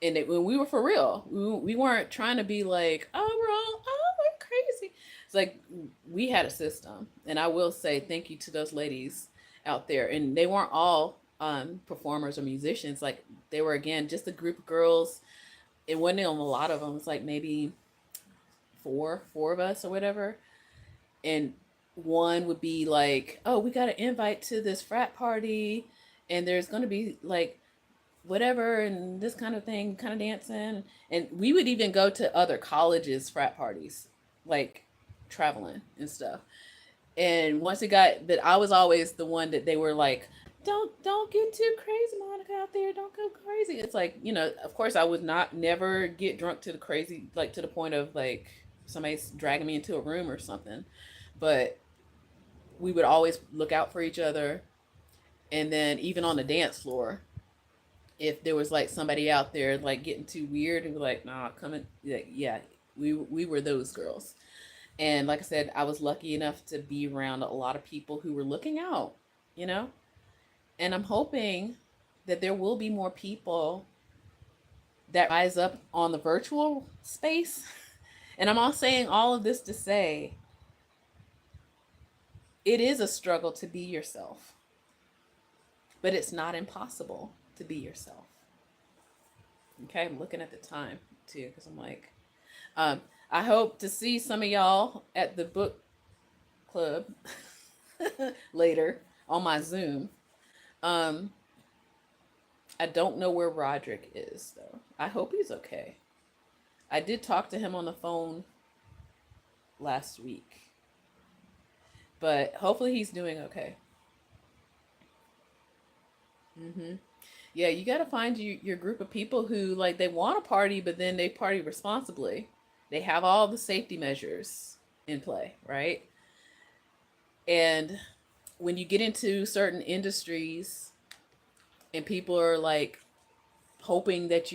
and when we were for real, we weren't trying to be like, oh, we're all, oh, we're crazy. It's like we had a system, and I will say thank you to those ladies out there, and they weren't all performers or musicians. Like, they were, again, just a group of girls. It wasn't a lot of them. It's like maybe four of us or whatever. And one would be like, oh, we got an invite to this frat party, and there's going to be like whatever and this kind of thing, kind of dancing. And we would even go to other colleges frat parties, like traveling and stuff. And once it got that, I was always the one that they were like, don't get too crazy, Monica, out there. Don't go crazy. It's like, of course I would not never get drunk to the crazy, like to the point of like somebody's dragging me into a room or something. But we would always look out for each other. And then even on the dance floor, if there was like somebody out there like getting too weird, and we're like, nah, come in. Like, yeah, we were those girls. And like I said, I was lucky enough to be around a lot of people who were looking out, you know? And I'm hoping that there will be more people that rise up on the virtual space. And I'm all saying all of this to say it is a struggle to be yourself, but it's not impossible to be yourself. Okay, I'm looking at the time too, because I'm like, I hope to see some of y'all at the book club later on my Zoom. Um, I don't know where Roderick is though. I hope he's okay. I did talk to him on the phone last week, but hopefully he's doing okay. Mm-hmm. Yeah, you got to find your group of people who like they want to party, but then they party responsibly. They have all the safety measures in play, right? And when you get into certain industries and people are like hoping that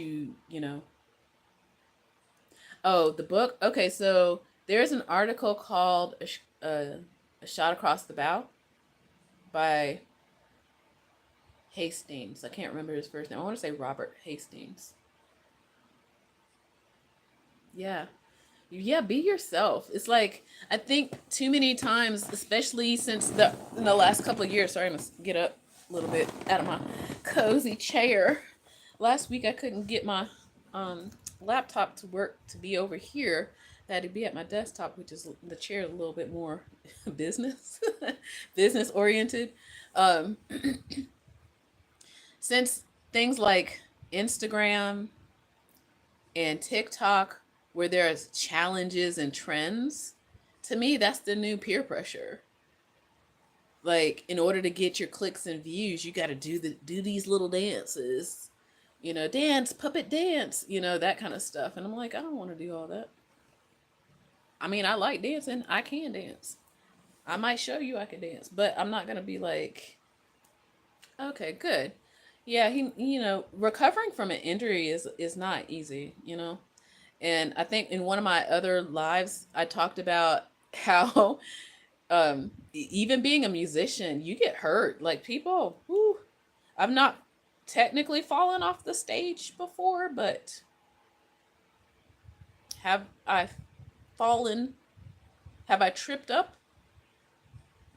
oh, the book. Okay, so there's an article called "A Shot Across the Bow" by Hastings. I can't remember his first name. I want to say Robert Hastings. Yeah. Yeah, be yourself. It's like I think too many times, especially since the in the last couple of years. Sorry, I must get up a little bit out of my cozy chair. Last week I couldn't get my laptop to work to be over here. I had to be at my desktop, which is the chair a little bit more business business oriented. Um, since things like Instagram and TikTok, where there's challenges and trends, to me, that's the new peer pressure. Like, in order to get your clicks and views, you got to do these little dances, dance, puppet dance, that kind of stuff. And I'm like, I don't want to do all that. I mean, I like dancing. I can dance. I might show you I can dance, but I'm not gonna be like, okay, good. Yeah, recovering from an injury is not easy. And I think in one of my other lives, I talked about how even being a musician, you get hurt. Like people, whew, I've not technically fallen off the stage before, but have I fallen? Have I tripped up?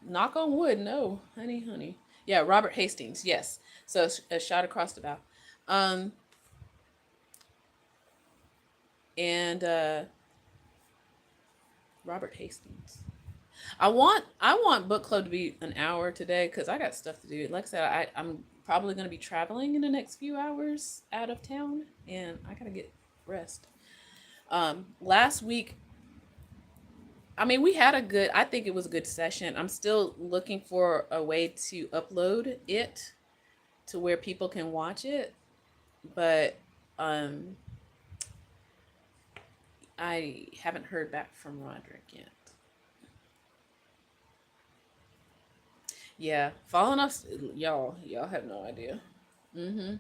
Knock on wood, no, honey, honey. Yeah, Robert Hastings, yes. So a shot across the bow. Um, and Robert Hastings. I want book club to be an hour today because I got stuff to do. Like I said, I'm probably going to be traveling in the next few hours out of town, and I gotta get rest. Last week, I mean, we had a good. I think it was a good session. I'm still looking for a way to upload it to where people can watch it, but um, I haven't heard back from Roderick yet. Yeah, falling off, y'all have no idea. Mm-hmm.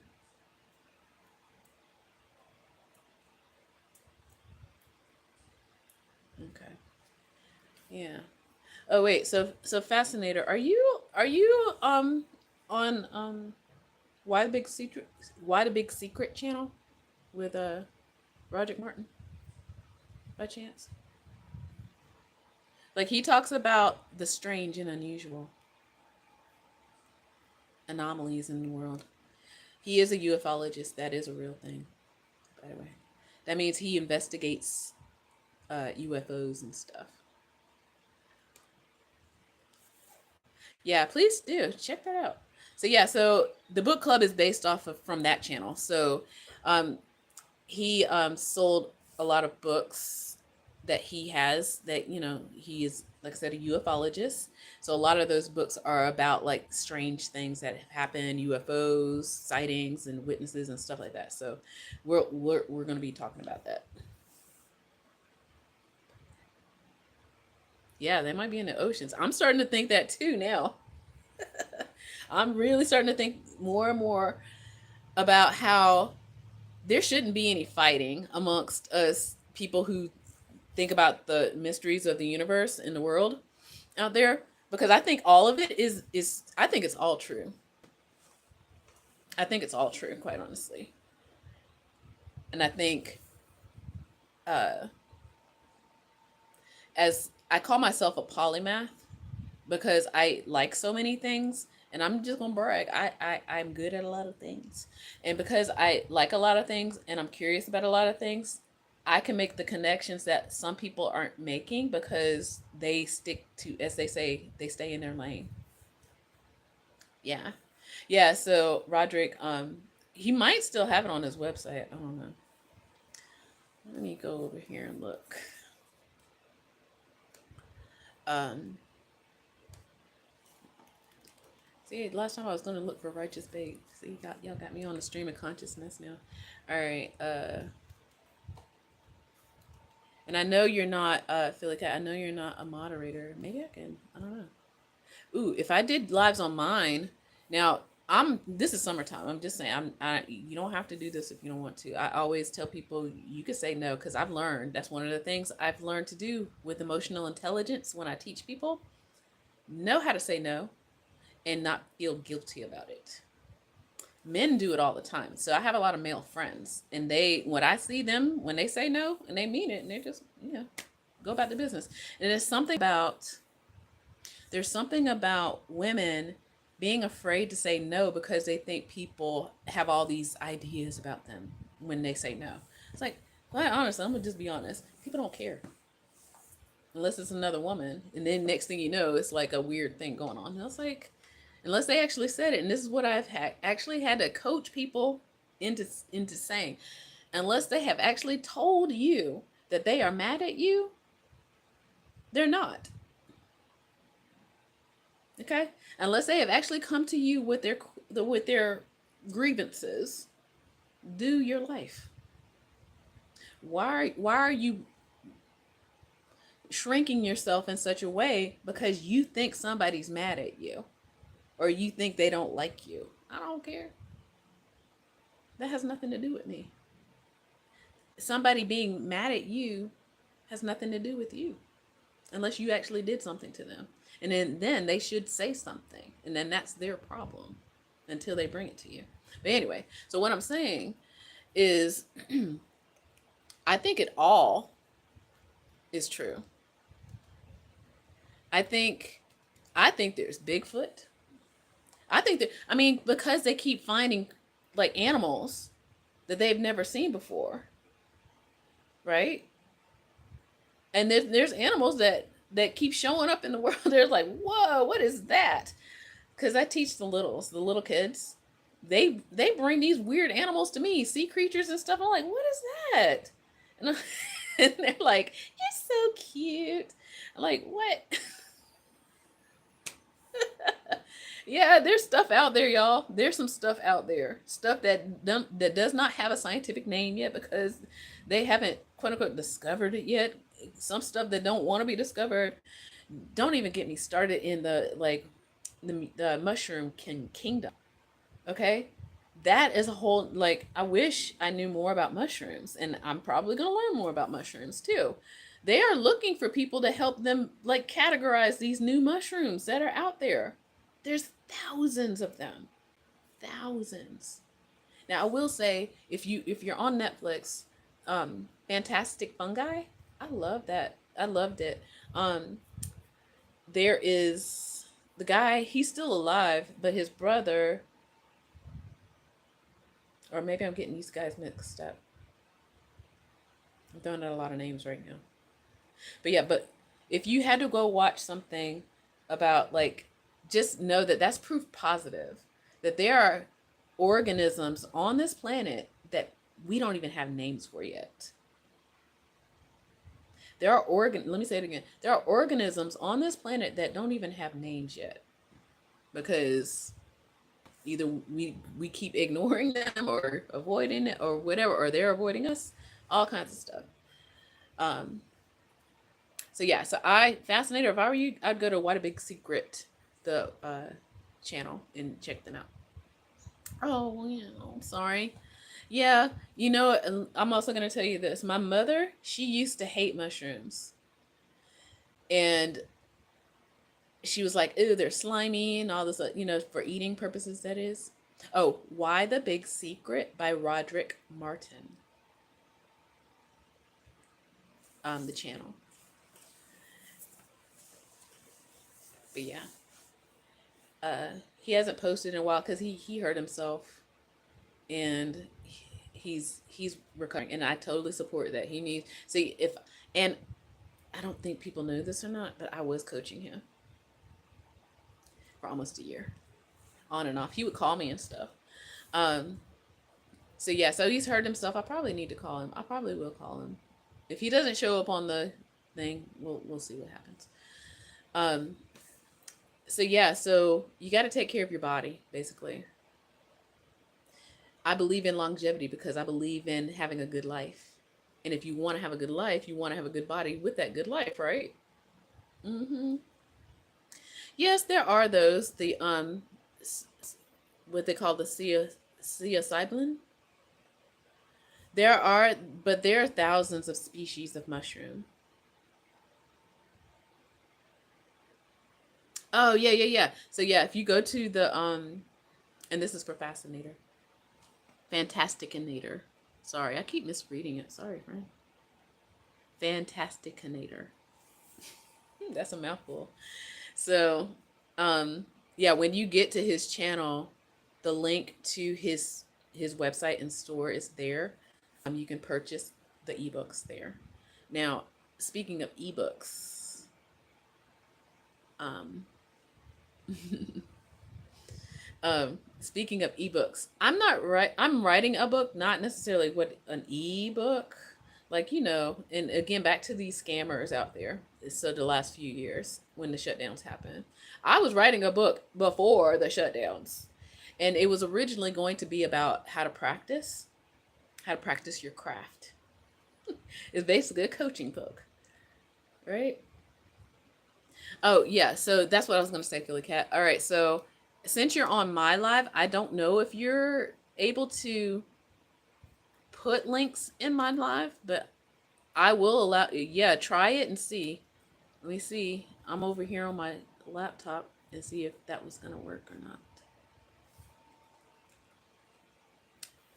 Okay. Yeah. Oh wait, so Fascinator, are you on Why the Big Secret channel with Roger Martin by chance? Like he talks about the strange and unusual anomalies in the world. He is a ufologist. That is a real thing, by the way. That means he investigates UFOs and stuff. Yeah, please do check that out. So yeah, so the book club is based off of from that channel. So um, he sold a lot of books that he has, that, he is, like I said, a ufologist. So a lot of those books are about like strange things that have happened, UFOs, sightings, and witnesses and stuff like that. So we're going to be talking about that. Yeah, they might be in the oceans. I'm starting to think that too now. I'm really starting to think more and more about how there shouldn't be any fighting amongst us people who think about the mysteries of the universe and the world out there, because I think all of it is I think it's all true. I think it's all true, quite honestly. And I think, uh as I call myself a polymath, because I like so many things, and I'm just gonna brag. I'm good at a lot of things, and because I like a lot of things and I'm curious about a lot of things, I can make the connections that some people aren't making because they stick to, as they say, they stay in their lane. Yeah, yeah. So Roderick, he might still have it on his website. I don't know. Let me go over here and look. Um, See, last time I was gonna look for righteous bait. See, y'all got me on the stream of consciousness now. All right. And I know you're not, Philika. I know you're not a moderator. Maybe I can. I don't know. Ooh, if I did lives on mine, now This is summertime. I'm just saying. You don't have to do this if you don't want to. I always tell people you can say no, because I've learned that's one of the things I've learned to do with emotional intelligence when I teach people. Know how to say no and not feel guilty about it. Men do it all the time. So I have a lot of male friends, and when I see them, when they say no and they mean it, and they just, go about the business. And there's something about women being afraid to say no because they think people have all these ideas about them when they say no. It's like, quite honestly, I'm gonna just be honest. People don't care unless it's another woman, and then next thing you know, it's like a weird thing going on. And I was like, unless they actually said it, and this is what I've actually had to coach people into saying, unless they have actually told you that they are mad at you, they're not. Okay, unless they have actually come to you with their grievances, do your life. Why are you shrinking yourself in such a way because you think somebody's mad at you, or you think they don't like you? I don't care. That has nothing to do with me. Somebody being mad at you has nothing to do with you, unless you actually did something to them. And then they should say something, and then that's their problem until they bring it to you. But anyway, so what I'm saying is I think it all is true. I think there's Bigfoot. Because they keep finding like animals that they've never seen before, right? And there's animals that keep showing up in the world. They're like, whoa, what is that? Because I teach the little kids. They bring these weird animals to me, sea creatures and stuff. I'm like, what is that? And, and they're like, you're so cute. I'm like, what? Yeah, there's stuff out there, y'all. There's some stuff out there. Stuff that does not have a scientific name yet because they haven't, quote unquote, discovered it yet. Some stuff that don't want to be discovered. Don't even get me started in the mushroom kingdom. Okay? That is a whole, like, I wish I knew more about mushrooms, and I'm probably going to learn more about mushrooms too. They are looking for people to help them like categorize these new mushrooms that are out there. There's thousands of them. Thousands. Now I will say, if you're on Netflix, Fantastic Fungi, I love that. I loved it. There is the guy, he's still alive, but his brother, or maybe I'm getting these guys mixed up. I'm throwing out a lot of names right now. But yeah, but if you had to go watch something about, like, just know that that's proof positive that there are organisms on this planet that we don't even have names for yet. let me say it again. There are organisms on this planet that don't even have names yet because either we keep ignoring them or avoiding it or whatever, or they're avoiding us, all kinds of stuff. Um, so yeah, so I fascinator. If I were you, I'd go to What a Big Secret, the channel, and check them out. Oh yeah, I'm sorry. Yeah, I'm also gonna tell you this. My mother, she used to hate mushrooms, and she was like, "Ooh, they're slimy and all this, for eating purposes, that is." Oh, Why the Big Secret by Roderick Martin, the channel. But yeah, he hasn't posted in a while because he hurt himself, and he's recovering, and I totally support that. He needs see if and I don't think people know this or not, but I was coaching him for almost a year, on and off. He would call me and stuff. Um, so yeah, so he's hurt himself. I probably need to call him. I probably will call him. If he doesn't show up on the thing, we'll see what happens. Um, so yeah, so you got to take care of your body, basically. I believe in longevity because I believe in having a good life. And if you want to have a good life, you want to have a good body with that good life, right? Mm-hmm. Yes, there are those, what they call the psilocybin. There are, but there are thousands of species of mushroom. Oh yeah, yeah, yeah. So yeah, if you go to the and this is for Fascinator, Fantasticinator. Sorry, I keep misreading it. Sorry, friend. Fantasticinator. That's a mouthful. So, yeah, when you get to his channel, the link to his website and store is there. You can purchase the ebooks there. Now, speaking of ebooks, um, speaking of ebooks, I'm writing a book, not necessarily what an ebook, like and again back to these scammers out there. So the last few years when the shutdowns happened, I was writing a book before the shutdowns, and it was originally going to be about how to practice your craft. It's basically a coaching book, right? Oh yeah, so that's what I was going to say, Philly Cat. All right, so since you're on my live, I don't know if you're able to put links in my live, but I will allow. Yeah, try it and see. Let me see. I'm over here on my laptop and see if that was going to work or not.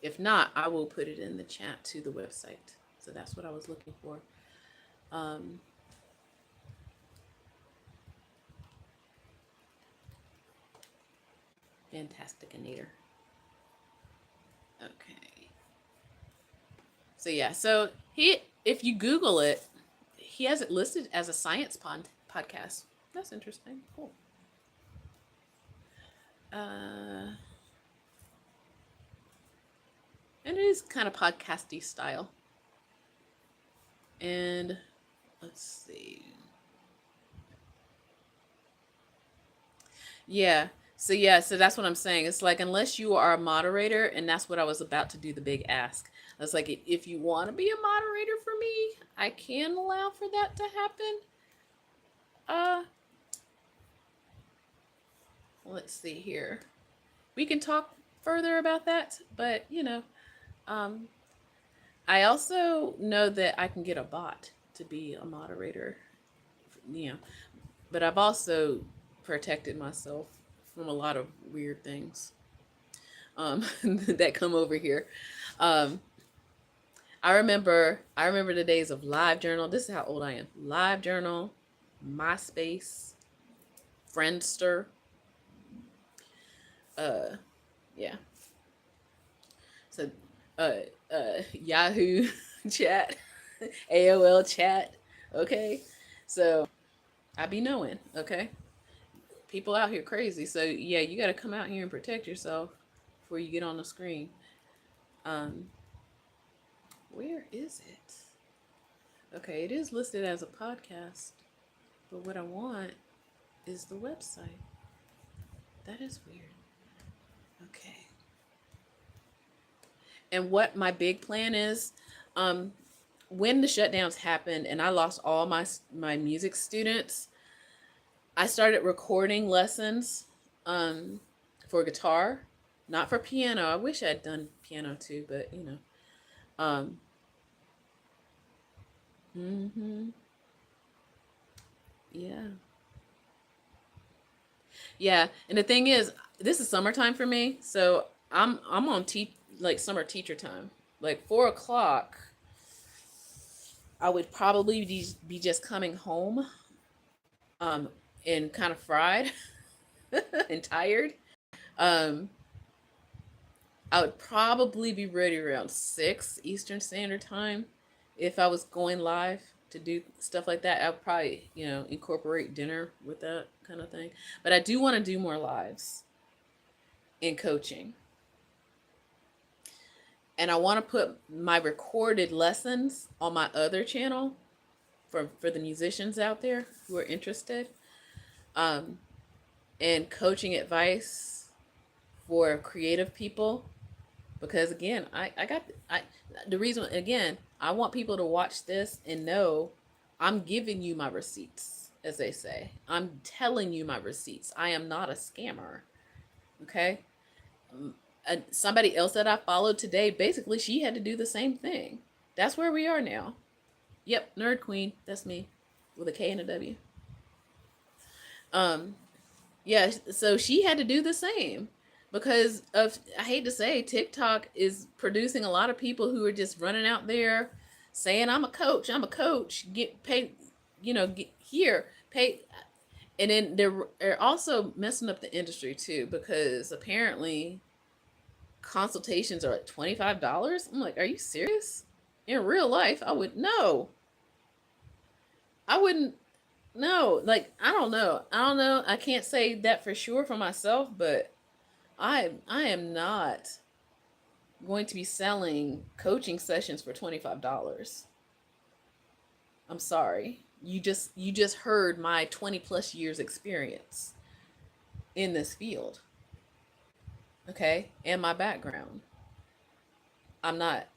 If not, I will put it in the chat to the website. So that's what I was looking for. Um, Fantasticinator. Okay. So yeah, so if you Google it, he has it listed as a science podcast. That's interesting. Cool. Uh, and it is kind of podcasty style. And let's see. Yeah. So that's what I'm saying. It's like unless you are a moderator, and that's what I was about to do the big ask. I was like, if you want to be a moderator for me, I can allow for that to happen. Uh, let's see here. We can talk further about that, but um, I also know that I can get a bot to be a moderator. You know, but I've also protected myself from a lot of weird things that come over here. Um, I remember the days of LiveJournal. This is how old I am. LiveJournal, MySpace, Friendster. Uh, yeah. So, Yahoo chat, AOL chat. Okay, so I be knowing. Okay, people out here crazy. So yeah, you got to come out here and protect yourself before you get on the screen. Um, where is it? Okay, it is listed as a podcast, but what I want is the website. That is weird. Okay. And what my big plan is, um, when the shutdowns happened and I lost all my music students, I started recording lessons for guitar, not for piano. I wish I'd done piano too, but you know. Um, hmm Yeah. Yeah, and the thing is, this is summertime for me, so I'm on like summer teacher time. Like 4 o'clock, I would probably be just coming home, um, and kind of fried and tired. Um, I would probably be ready around 6 Eastern Standard Time if I was going live to do stuff like that. I'd probably, incorporate dinner with that kind of thing. But I do want to do more lives in coaching. And I want to put my recorded lessons on my other channel for the musicians out there who are interested. Um, and coaching advice for creative people, because again, I got I the reason, again, I want people to watch this and know I'm giving you my receipts, as they say. I'm telling you my receipts. I am not a scammer. Okay. Somebody else that I followed today, basically she had to do the same thing. That's where we are now. Yep, Nerd Queen, that's me, with a K and a W. um Yeah, so she had to do the same because of, I hate to say, TikTok is producing a lot of people who are just running out there saying, I'm a coach, get paid, get here, pay. And then they're also messing up the industry too, because apparently consultations are at $25. I'm like, are you serious? In real life, I wouldn't. No, like, I don't know. I can't say that for sure for myself, but I am not going to be selling coaching sessions for $25. I'm sorry. You just heard my 20 plus years experience in this field, okay? And my background. I'm not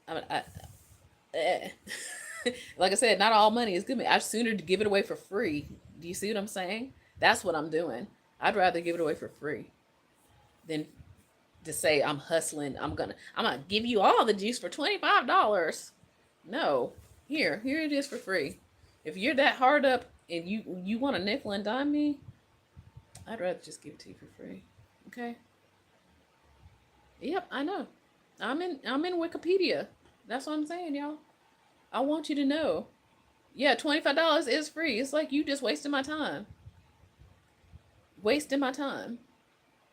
eh. Like I said, not all money is good. I'd sooner give it away for free. Do you see what I'm saying? That's what I'm doing. I'd rather give it away for free than to say I'm hustling. I'm gonna give you all the juice for $25. No, here it is for free. If you're that hard up and you want to nickel and dime me, I'd rather just give it to you for free. Okay. Yep, I know. I'm in Wikipedia. That's what I'm saying, y'all. I want you to know. Yeah, $25 is free. It's like you just wasting my time. Wasting my time.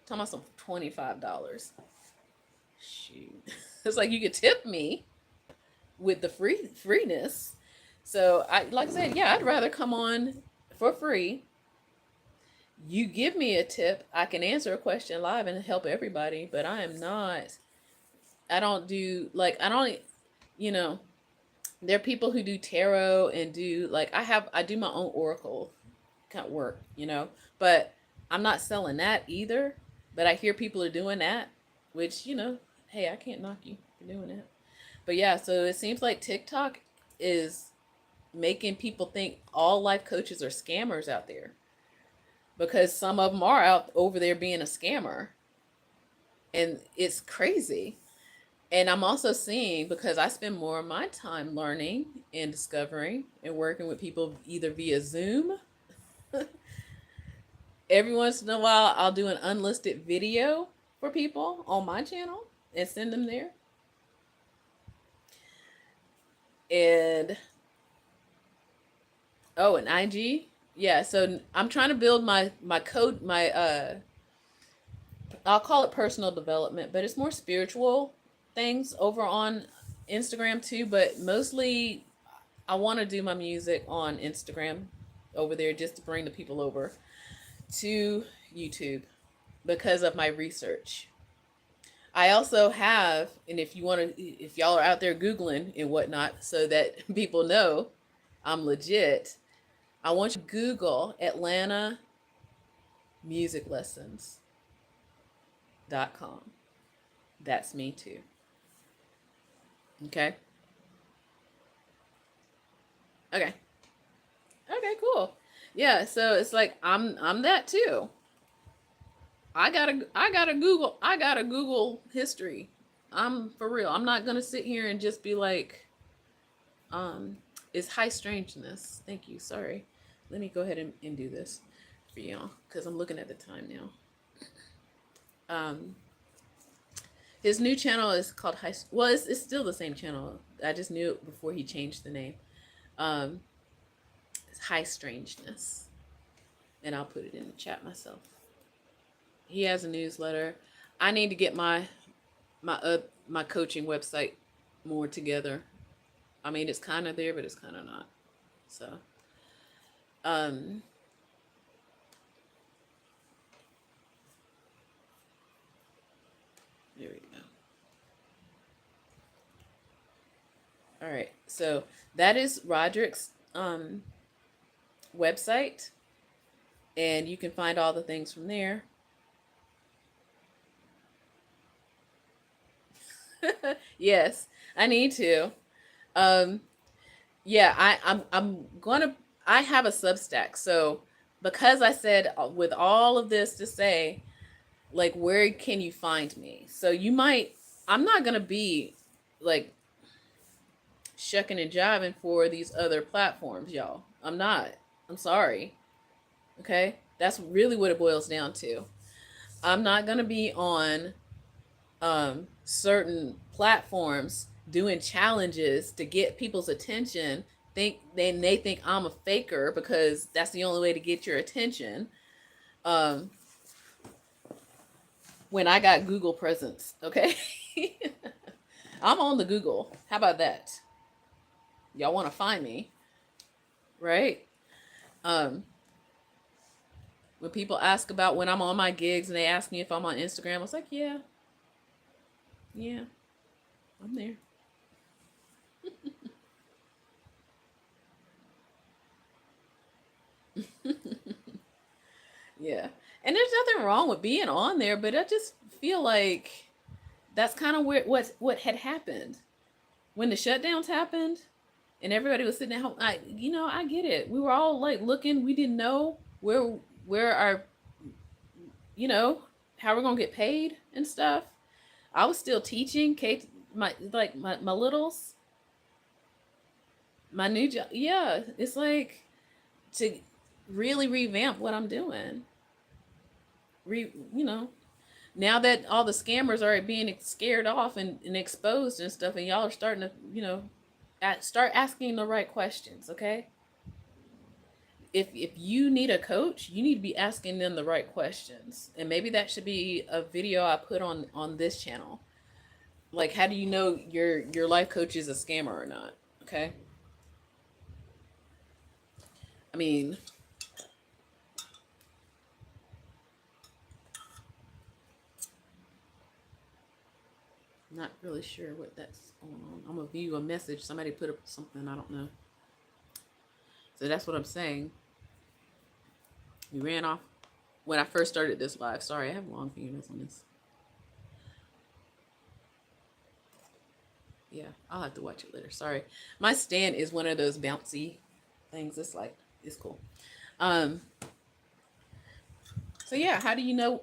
Talking about some $25. Shoot. It's like you could tip me with the freeness. So I, like I said, yeah, I'd rather come on for free. You give me a tip, I can answer a question live and help everybody, but I am not. I don't do, like, I don't, you know, there are people who do tarot and do, like, I do my own oracle kind of work, but I'm not selling that either. But I hear people are doing that, which, hey, I can't knock you for doing that. But yeah, so it seems like TikTok is making people think all life coaches are scammers out there, because some of them are out over there being a scammer, and it's crazy. And I'm also seeing, because I spend more of my time learning and discovering and working with people either via Zoom. Every once in a while, I'll do an unlisted video for people on my channel and send them there. And oh, and IG. Yeah, so I'm trying to build my code, I'll call it personal development, but it's more spiritual things over on Instagram too, but mostly I want to do my music on Instagram over there, just to bring the people over to YouTube because of my research. I also have, and if y'all are out there Googling and whatnot, so that people know, I'm legit. I want you to Google Atlanta music lessons.com. That's me too. Okay. Okay. Okay, cool. Yeah, so it's like I'm that too. I gotta Google history. I'm for real. I'm not gonna sit here and just be like, um, it's high strangeness. Thank you. Sorry. Let me go ahead and do this for y'all because I'm looking at the time now. Um, his new channel is called High. Well, it's still the same channel. I just knew it before he changed the name. Um, it's High Strangeness, and I'll put it in the chat myself. He has a newsletter. I need to get my coaching website more together. I mean, it's kind of there, but it's kind of not. So, um, there we go. All right. So that is Roderick's website, and you can find all the things from there. Yes, I need to. Um, yeah, I'm gonna. I have a Substack, so because I said with all of this to say, like, where can you find me? So you might. I'm not gonna be like shucking and jiving for these other platforms, y'all. I'm not. I'm sorry. Okay, that's really what it boils down to. I'm not gonna be on certain platforms doing challenges to get people's attention. They think I'm a faker because that's the only way to get your attention. Um, when I got Google presence, okay, I'm on the Google. How about that? Y'all want to find me, right? Um, when people ask about when I'm on my gigs and they ask me if I'm on Instagram, I was like, yeah, yeah, I'm there. Yeah. And there's nothing wrong with being on there, but I just feel like that's kind of where what had happened when the shutdowns happened and everybody was sitting at home. I get it. We were all like looking. We didn't know where our you know how we're gonna get paid and stuff. I was still teaching Kate my littles, my new job. Yeah, it's like to really revamp what I'm doing. You know, now that all the scammers are being scared off and exposed and stuff, and y'all are starting to, start asking the right questions, okay? If you need a coach, you need to be asking them the right questions, and maybe that should be a video I put on this channel. Like, how do you know your life coach is a scammer or not? Okay, I mean, not really sure what that's going on. I'm gonna view a message. Somebody put up something I don't know. So that's what I'm saying. We ran off when I first started this live. Sorry, I have long fingernails on this. Yeah, I'll have to watch it later. Sorry. My stand is one of those bouncy things. It's cool. Um so yeah, how do you know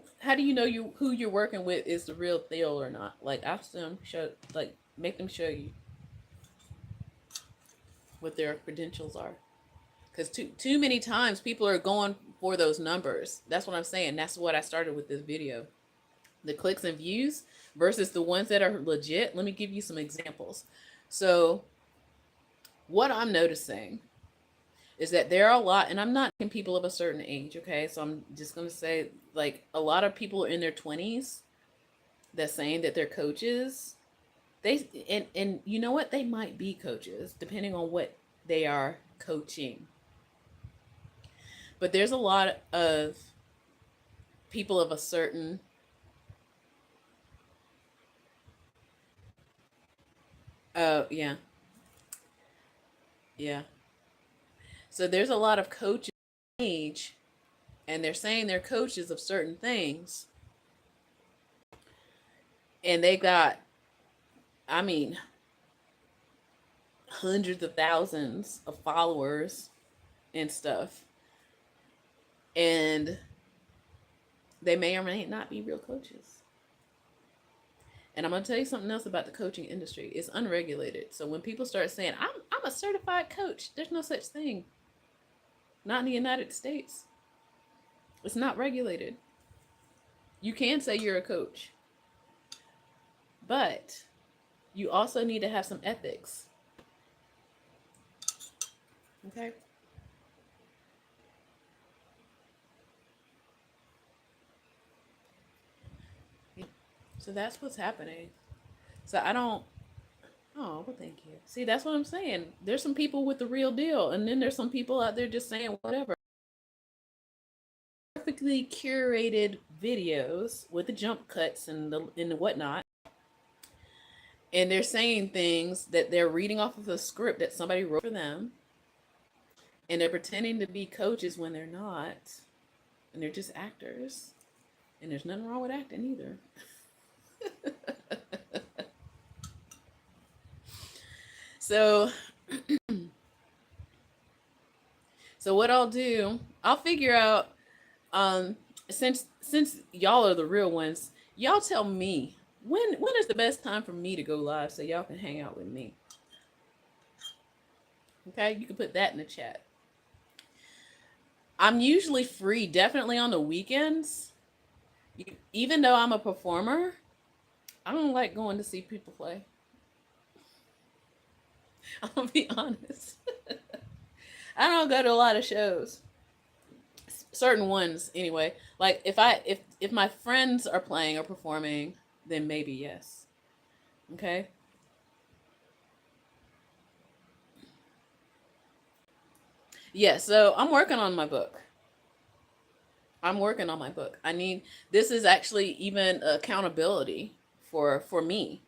you who you're working with is the real deal or not? Like ask them, make them show you what their credentials are. Cuz too many times people are going for those numbers. That's what I'm saying. That's what I started with this video. The clicks and views versus the ones that are legit. Let me give you some examples. So, what I'm noticing is that there are a lot, and I'm not in people of a certain age, okay? So, I'm just going to say, like, a lot of people in their 20s that's saying that they're coaches. And you know what? They might be coaches, depending on what they are coaching. But there's a lot of people of a certain yeah, yeah. So there's a lot of coaches age, and they're saying they're coaches of certain things, and they got, I mean, hundreds of thousands of followers and stuff, and they may or may not be real coaches. And I'm going to tell you something else about the coaching industry. It's unregulated. So when people start saying, I'm a certified coach, there's no such thing. Not in the United States. It's not regulated. You can say you're a coach, but you also need to have some ethics. Okay? So that's what's happening. So I don't. Oh, well, thank you. See, that's what I'm saying. There's some people with the real deal, and then there's some people out there just saying whatever. Perfectly curated videos with the jump cuts and the whatnot, and they're saying things that they're reading off of a script that somebody wrote for them, and they're pretending to be coaches when they're not, and they're just actors. And there's nothing wrong with acting either. So so what I'll do, I'll figure out, since y'all are the real ones, y'all tell me when is the best time for me to go live so y'all can hang out with me. Okay, you can put that in the chat. I'm usually free, definitely on the weekends. Even though I'm a performer, I don't like going to see people play. I'll be honest. I don't go to a lot of shows. Certain ones, anyway. Like if my friends are playing or performing, then maybe yes. Okay. Yeah. So I'm working on my book. I'm working on my book. I need, this is actually even accountability for me,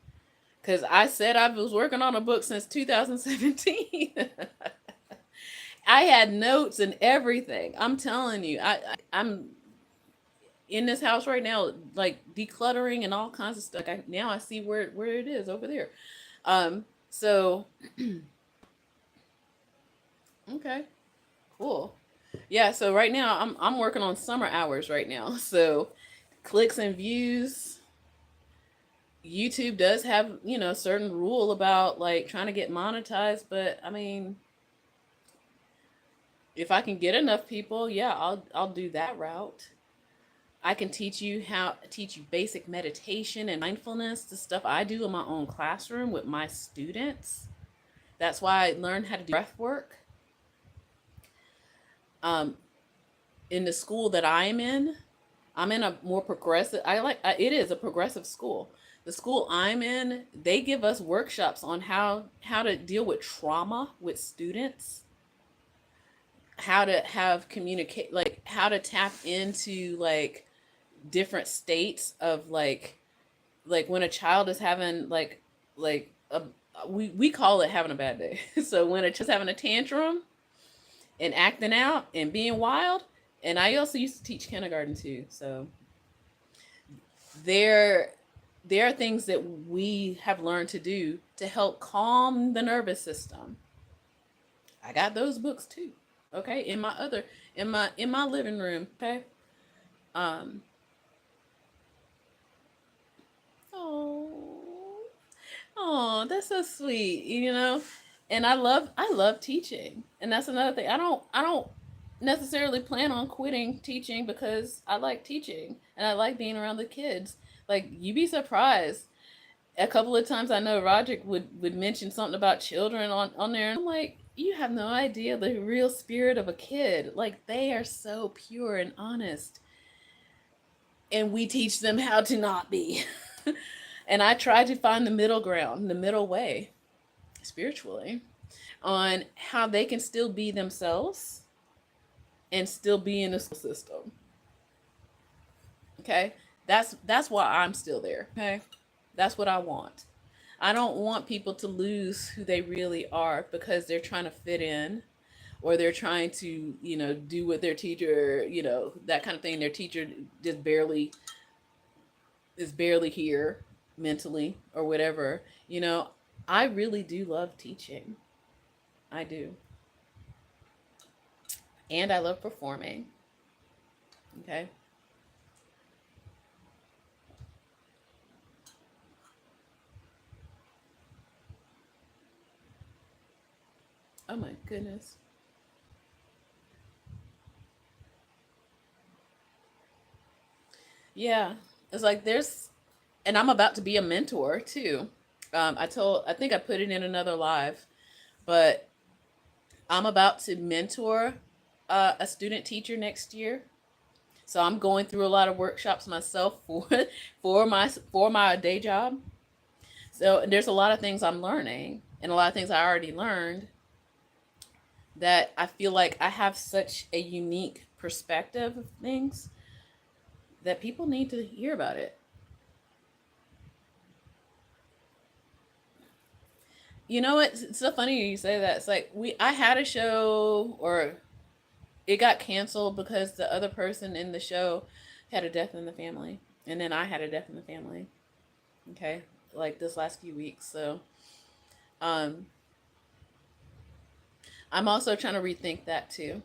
because I said I was working on a book since 2017. I had notes and everything. I'm telling you, I'm in this house right now, like decluttering and all kinds of stuff. Now I see where it is over there. So okay, cool. Yeah. So right now I'm working on summer hours right now. So clicks and views. YouTube does have, certain rule about like trying to get monetized, but I mean, if I can get enough people, yeah, I'll do that route. I can teach you basic meditation and mindfulness, the stuff I do in my own classroom with my students. That's why I learned how to do breath work. Um, in the school that I'm in a more progressive. It is a progressive school. The school I'm in, they give us workshops on how to deal with trauma with students, how to have communicate, like how to tap into like different states of like when a child is having like a, we call it having a bad day. So when a child's having a tantrum and acting out and being wild, and I also used to teach kindergarten too, so there there are things that we have learned to do to help calm the nervous system. I got those books too. Okay, in my living room. Okay. Um. Oh. Oh, that's so sweet. And I love teaching, and that's another thing. I don't necessarily plan on quitting teaching because I like teaching and I like being around the kids. Like you'd be surprised. A couple of times I know Roderick would mention something about children on there, and I'm like, you have no idea the real spirit of a kid. Like they are so pure and honest, and we teach them how to not be. And I try to find the middle ground, the middle way, spiritually, on how they can still be themselves and still be in the school system. Okay? That's why I'm still there. Okay? That's what I want. I don't want people to lose who they really are because they're trying to fit in, or they're trying to, do what their teacher, that kind of thing. Their teacher just barely is barely here mentally or whatever. I really do love teaching. I do. And I love performing. Okay. Oh my goodness. Yeah. It's like and I'm about to be a mentor too. I think I put it in another live, but I'm about to mentor a student teacher next year. So I'm going through a lot of workshops myself for my day job. So there's a lot of things I'm learning and a lot of things I already learned that I feel like I have such a unique perspective of things that people need to hear about it. You know what? It's so funny you say that. It's like I had a show, or it got canceled because the other person in the show had a death in the family, and then I had a death in the family. Okay, like this last few weeks. So, um, I'm also trying to rethink that too.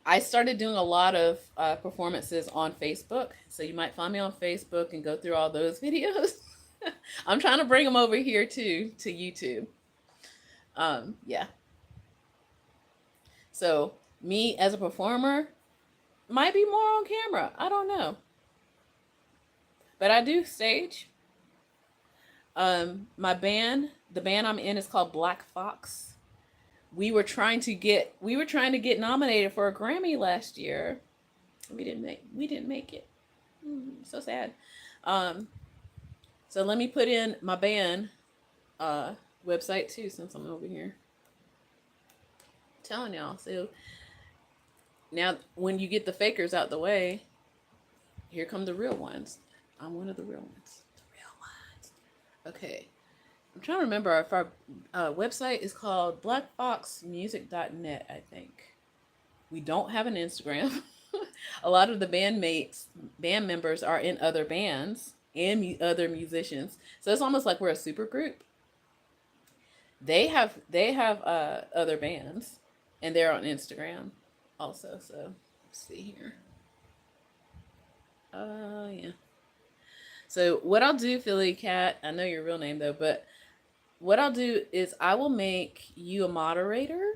I started doing a lot of performances on Facebook, so you might find me on Facebook and go through all those videos. I'm trying to bring them over here too to YouTube. Yeah. So me as a performer might be more on camera. I don't know, but I do stage. My band, the band I'm in, is called Blackfox. We were trying to get nominated for a Grammy last year. We didn't make it. So sad. Um, so let me put in my band uh website too, since I'm over here. I'm telling y'all. So now, when you get the fakers out the way, here come the real ones. I'm one of the real ones. The real ones. Okay. I'm trying to remember if our website is called blackfoxmusic.net, I think. We don't have an Instagram. A lot of the band members are in other bands and other musicians. So it's almost like we're a super group. They have other bands, and they're on Instagram also. So let's see here. Yeah. So what I'll do, Philly Cat, I know your real name though, but what I'll do is I will make you a moderator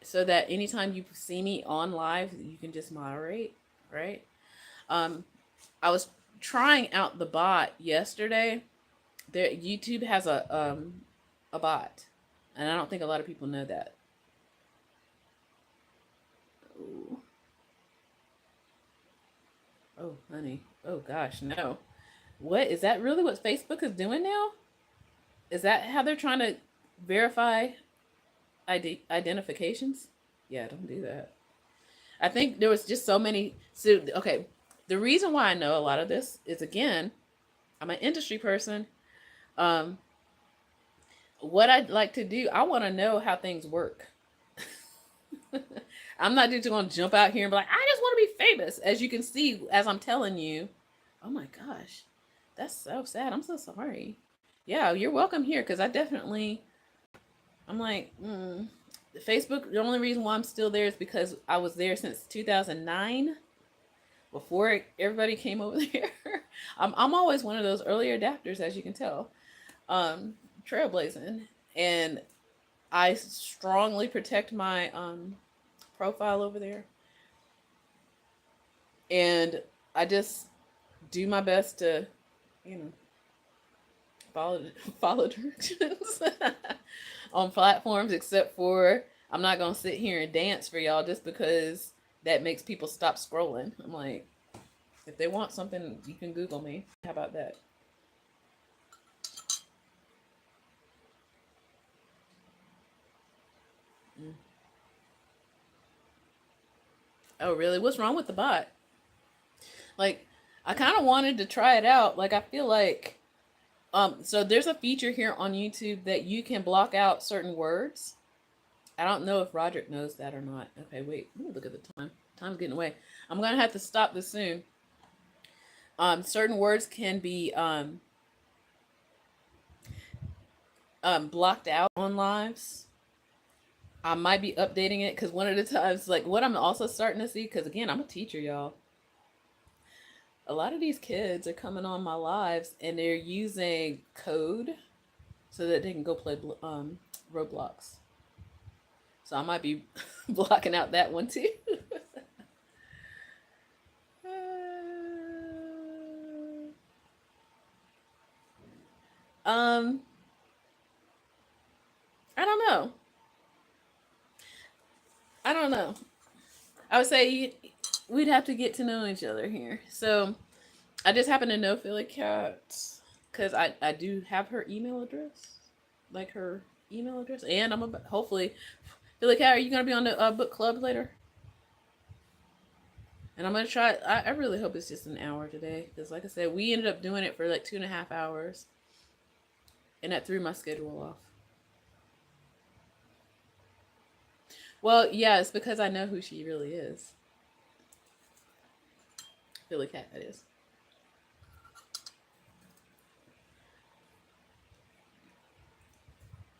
so that anytime you see me on live, you can just moderate, right? Um, I was trying out the bot yesterday. There, YouTube has a bot, and I don't think a lot of people know that. Ooh. Oh, honey. Oh gosh, no. What is that? Really, what Facebook is doing now? Is that how they're trying to verify identifications? Yeah, don't do that. I think there was just so many. So okay, the reason why I know a lot of this is, again, I'm an industry person. Um, what I'd like to do, I want to know how things work. I'm not just going to jump out here and be like, I just want to be famous. As you can see, as I'm telling you, oh my gosh, that's so sad. I'm so sorry. Yeah, you're welcome here, because I'm like, Facebook. The only reason why I'm still there is because I was there since 2009, before everybody came over there. I'm always one of those early adapters, as you can tell, trailblazing, and I strongly protect my profile over there, and I just do my best to, you know, follow follow directions on platforms. Except for, I'm not gonna sit here and dance for y'all just because that makes people stop scrolling. I'm like, if they want something, you can Google me. How about that? Mm. Oh, really? What's wrong with the bot? Like, I kind of wanted to try it out. Like, I feel like, so there's a feature here on YouTube that you can block out certain words. I don't know if Roderick knows that or not. Okay, wait. Ooh, look at the time. Time's getting away. I'm gonna have to stop this soon. Certain words can be blocked out on lives. I might be updating it because one of the times, like what I'm also starting to see, because again, I'm a teacher, y'all. A lot of these kids are coming on my lives and they're using code so that they can go play Roblox. So I might be blocking out that one too. um, I don't know. I don't know. I would say we'd have to get to know each other here. So I just happen to know Philly Cat because I do have her email address, like her email address, and I'm about hopefully Philly Cat. Are you gonna be on the book club later? And I'm gonna try. I really hope it's just an hour today because, like I said, we ended up doing it for like 2.5 hours, and that threw my schedule off. Well, yeah, it's because I know who she really is. Philly Cat, that is.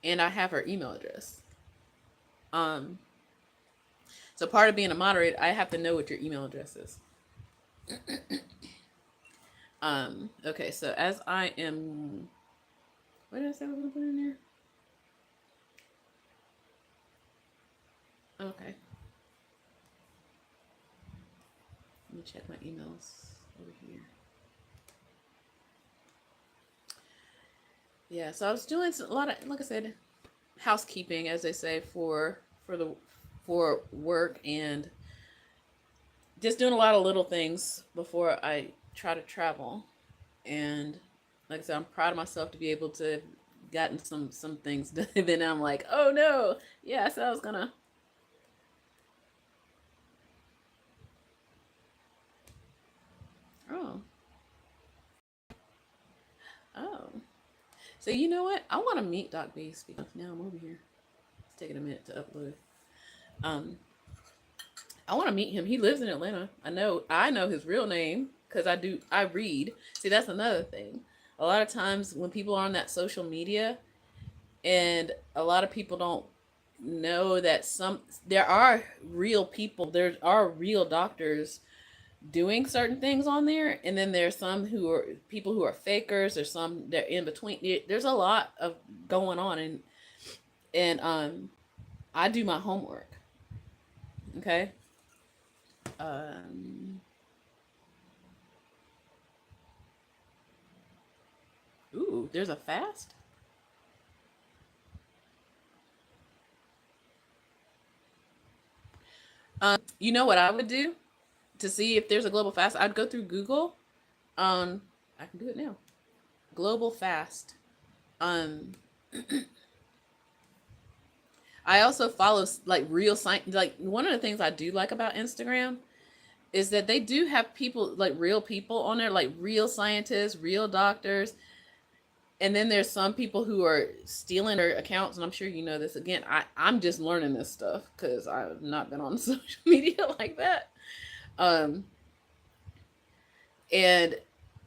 And I have her email address. Um, so part of being a moderator, I have to know what your email address is. Okay, so as I am, what did I say I was gonna put in there? Okay, let me check my emails over here. Yeah, so I was doing a lot of, like I said, housekeeping, as they say, for work and just doing a lot of little things before I try to travel. And like I said, I'm proud of myself to be able to have gotten some things done. Then I'm like, oh no, yeah, I said I was gonna. Oh, oh. So you know what? I want to meet Doc B. Speaking of, now I'm over here. It's taking a minute to upload. Um, I want to meet him. He lives in Atlanta. I know his real name because I read. See, that's another thing. A lot of times when people are on that social media and a lot of people don't know that there are real people, there are real doctors doing certain things on there, and then there's some who are people who are fakers. There's some they're in between. There's a lot of going on, and I do my homework. Okay. Um, ooh, there's a fast. You know what I would do to see if there's a global fast? I'd go through Google. Um, I can do it now. Global fast. Um, I also follow like real science. Like one of the things I do like about Instagram is that they do have people like real people on there, like real scientists, real doctors, and then there's some people who are stealing their accounts, and I'm sure you know this. Again, I'm just learning this stuff because I've not been on social media like that. Um, and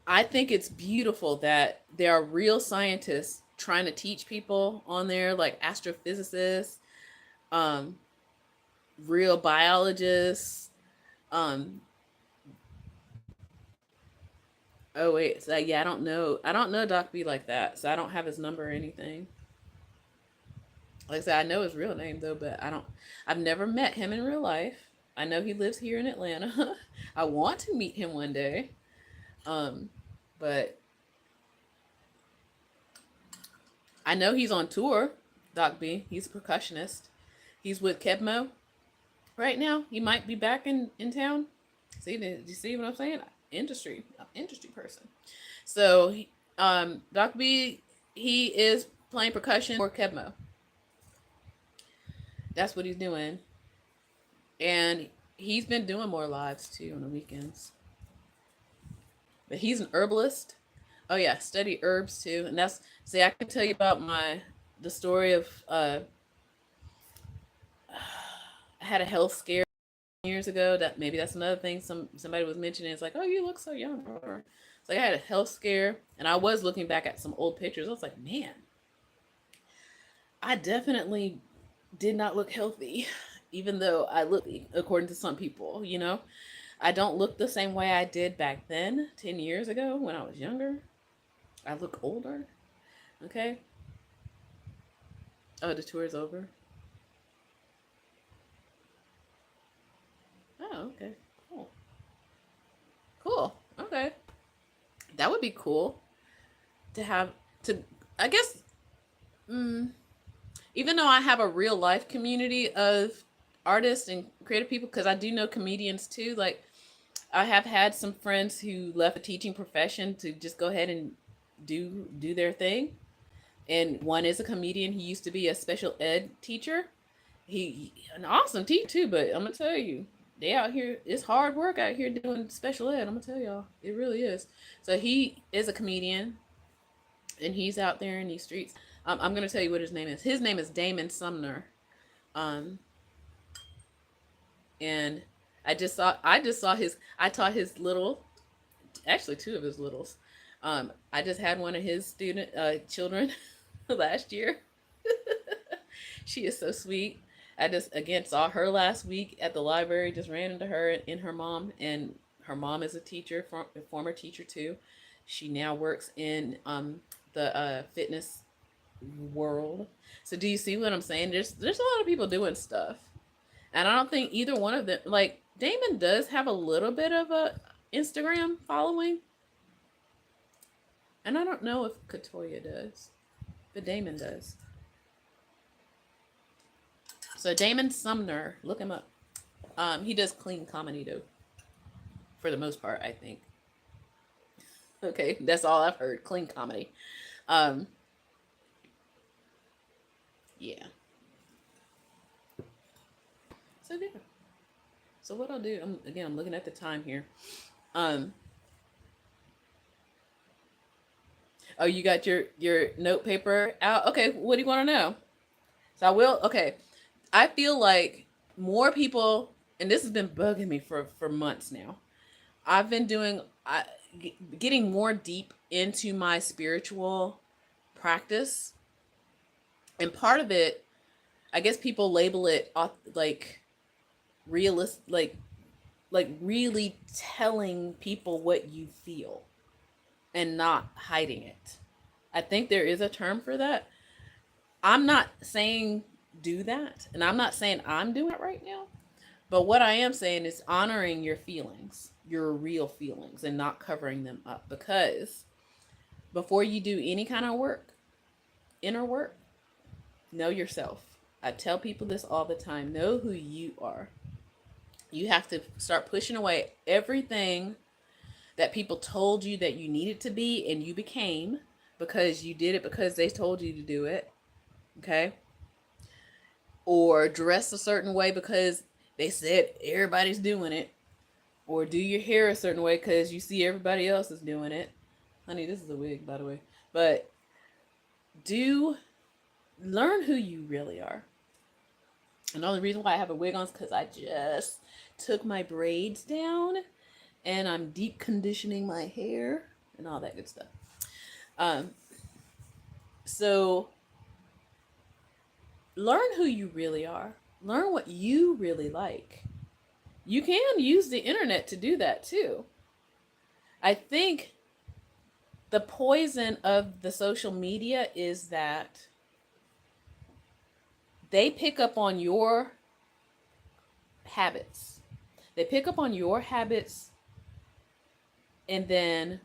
I think it's beautiful that there are real scientists trying to teach people on there, like astrophysicists, um, real biologists. Um, oh wait, so yeah, I don't know Doc B like that, so I don't have his number or anything. Like I said, I know his real name though, but I don't. I've never met him in real life. I know he lives here in Atlanta. I want to meet him one day. Um, but I know he's on tour. Doc B. He's a percussionist. He's with Kebmo right now. He might be back in town. See, do you see what I'm saying? Industry person. So, Doc B. He is playing percussion for Kebmo. That's what he's doing, and he's been doing more lives too on the weekends. But he's an herbalist. Oh yeah, study herbs too, and that's see I can tell you about my the story of had a health scare years ago. That maybe that's another thing somebody was mentioning. It's like, oh, you look so young. It's like I had a health scare, and I was looking back at some old pictures. I was like, man, I definitely did not look healthy, even though I look, according to some people, I don't look the same way I did back then, 10 years ago when I was younger. I look older. Okay. Oh, the tour is over. Oh, okay. Cool. Cool. Okay. That would be cool to have to, I guess, mm, even though I have a real life community of artists and creative people, because I do know comedians too. Like, I have had some friends who left the teaching profession to just go ahead and do their thing. And one is a comedian. He used to be a special ed teacher. He an awesome teacher too, but I'm gonna tell you, they out here, it's hard work out here doing special ed. I'm gonna tell y'all, it really is. So he is a comedian, and he's out there in these streets. I'm gonna tell you what his name is. His name is Damon Sumner. Um, and I just saw his I taught his little, actually two of his littles. I just had one of his student children last year. She is so sweet. I just again saw her last week at the library. Just ran into her and her mom, and her mom is a teacher, a former teacher too. She now works in the fitness world. So do you see what I'm saying? There's a lot of people doing stuff, and I don't think either one of them, like Damon does have a little bit of a Instagram following, and I don't know if Katoya does, but Damon does. So Damon Sumner, look him up. He does clean comedy though, for the most part, I think. Okay, that's all I've heard. Clean comedy. Um, yeah. So yeah. So what I'll do, I'm looking at the time here. Um, oh, you got your note paper out. Okay, what do you want to know? So I will. Okay, I feel like more people, and this has been bugging me for months now. I've been getting more deep into my spiritual practice, and part of it, I guess people label it like realist, like really telling people what you feel and not hiding it. I think there is a term for that. I'm not saying do that, and I'm not saying I'm doing it right now. But what I am saying is honoring your feelings, your real feelings, and not covering them up. Because before you do any kind of work, inner work, know yourself. I tell people this all the time. Know who you are. You have to start pushing away everything that people told you that you needed to be and you became, because you did it because they told you to do it. Okay? Or dress a certain way because they said everybody's doing it. Or do your hair a certain way because you see everybody else is doing it. Honey, this is a wig, by the way. But do learn who you really are. And the only reason why I have a wig on is because I just took my braids down and I'm deep conditioning my hair and all that good stuff. Um, so learn who you really are. Learn what you really like. You can use the internet to do that too. I think the poison of the social media is that they pick up on your habits. They pick up on your habits, and then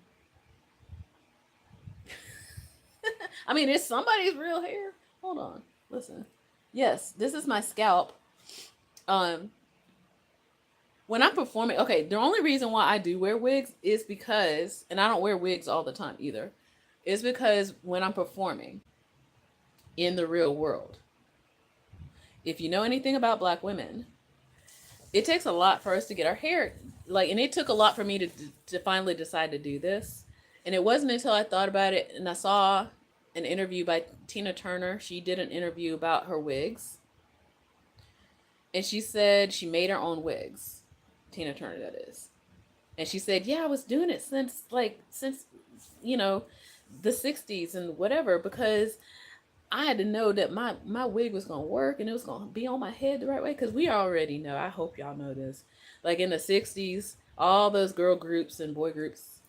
I mean, it's somebody's real hair. Hold on. Listen. Yes, this is my scalp. Um when I'm performing, okay, the only reason why I do wear wigs is because, and I don't wear wigs all the time either, is because when I'm performing in the real world, if you know anything about Black women, it takes a lot for us to get our hair, like, and it took a lot for me to finally decide to do this. And it wasn't until I thought about it and I saw an interview by Tina Turner. She did an interview about her wigs. And she said she made her own wigs. Tina Turner, that is. And she said, yeah, I was doing it since you know, the 60s and whatever, because I had to know that my wig was gonna work and it was gonna be on my head the right way. Because we already know. I hope y'all know this. Like in the 60s, all those girl groups and boy groups,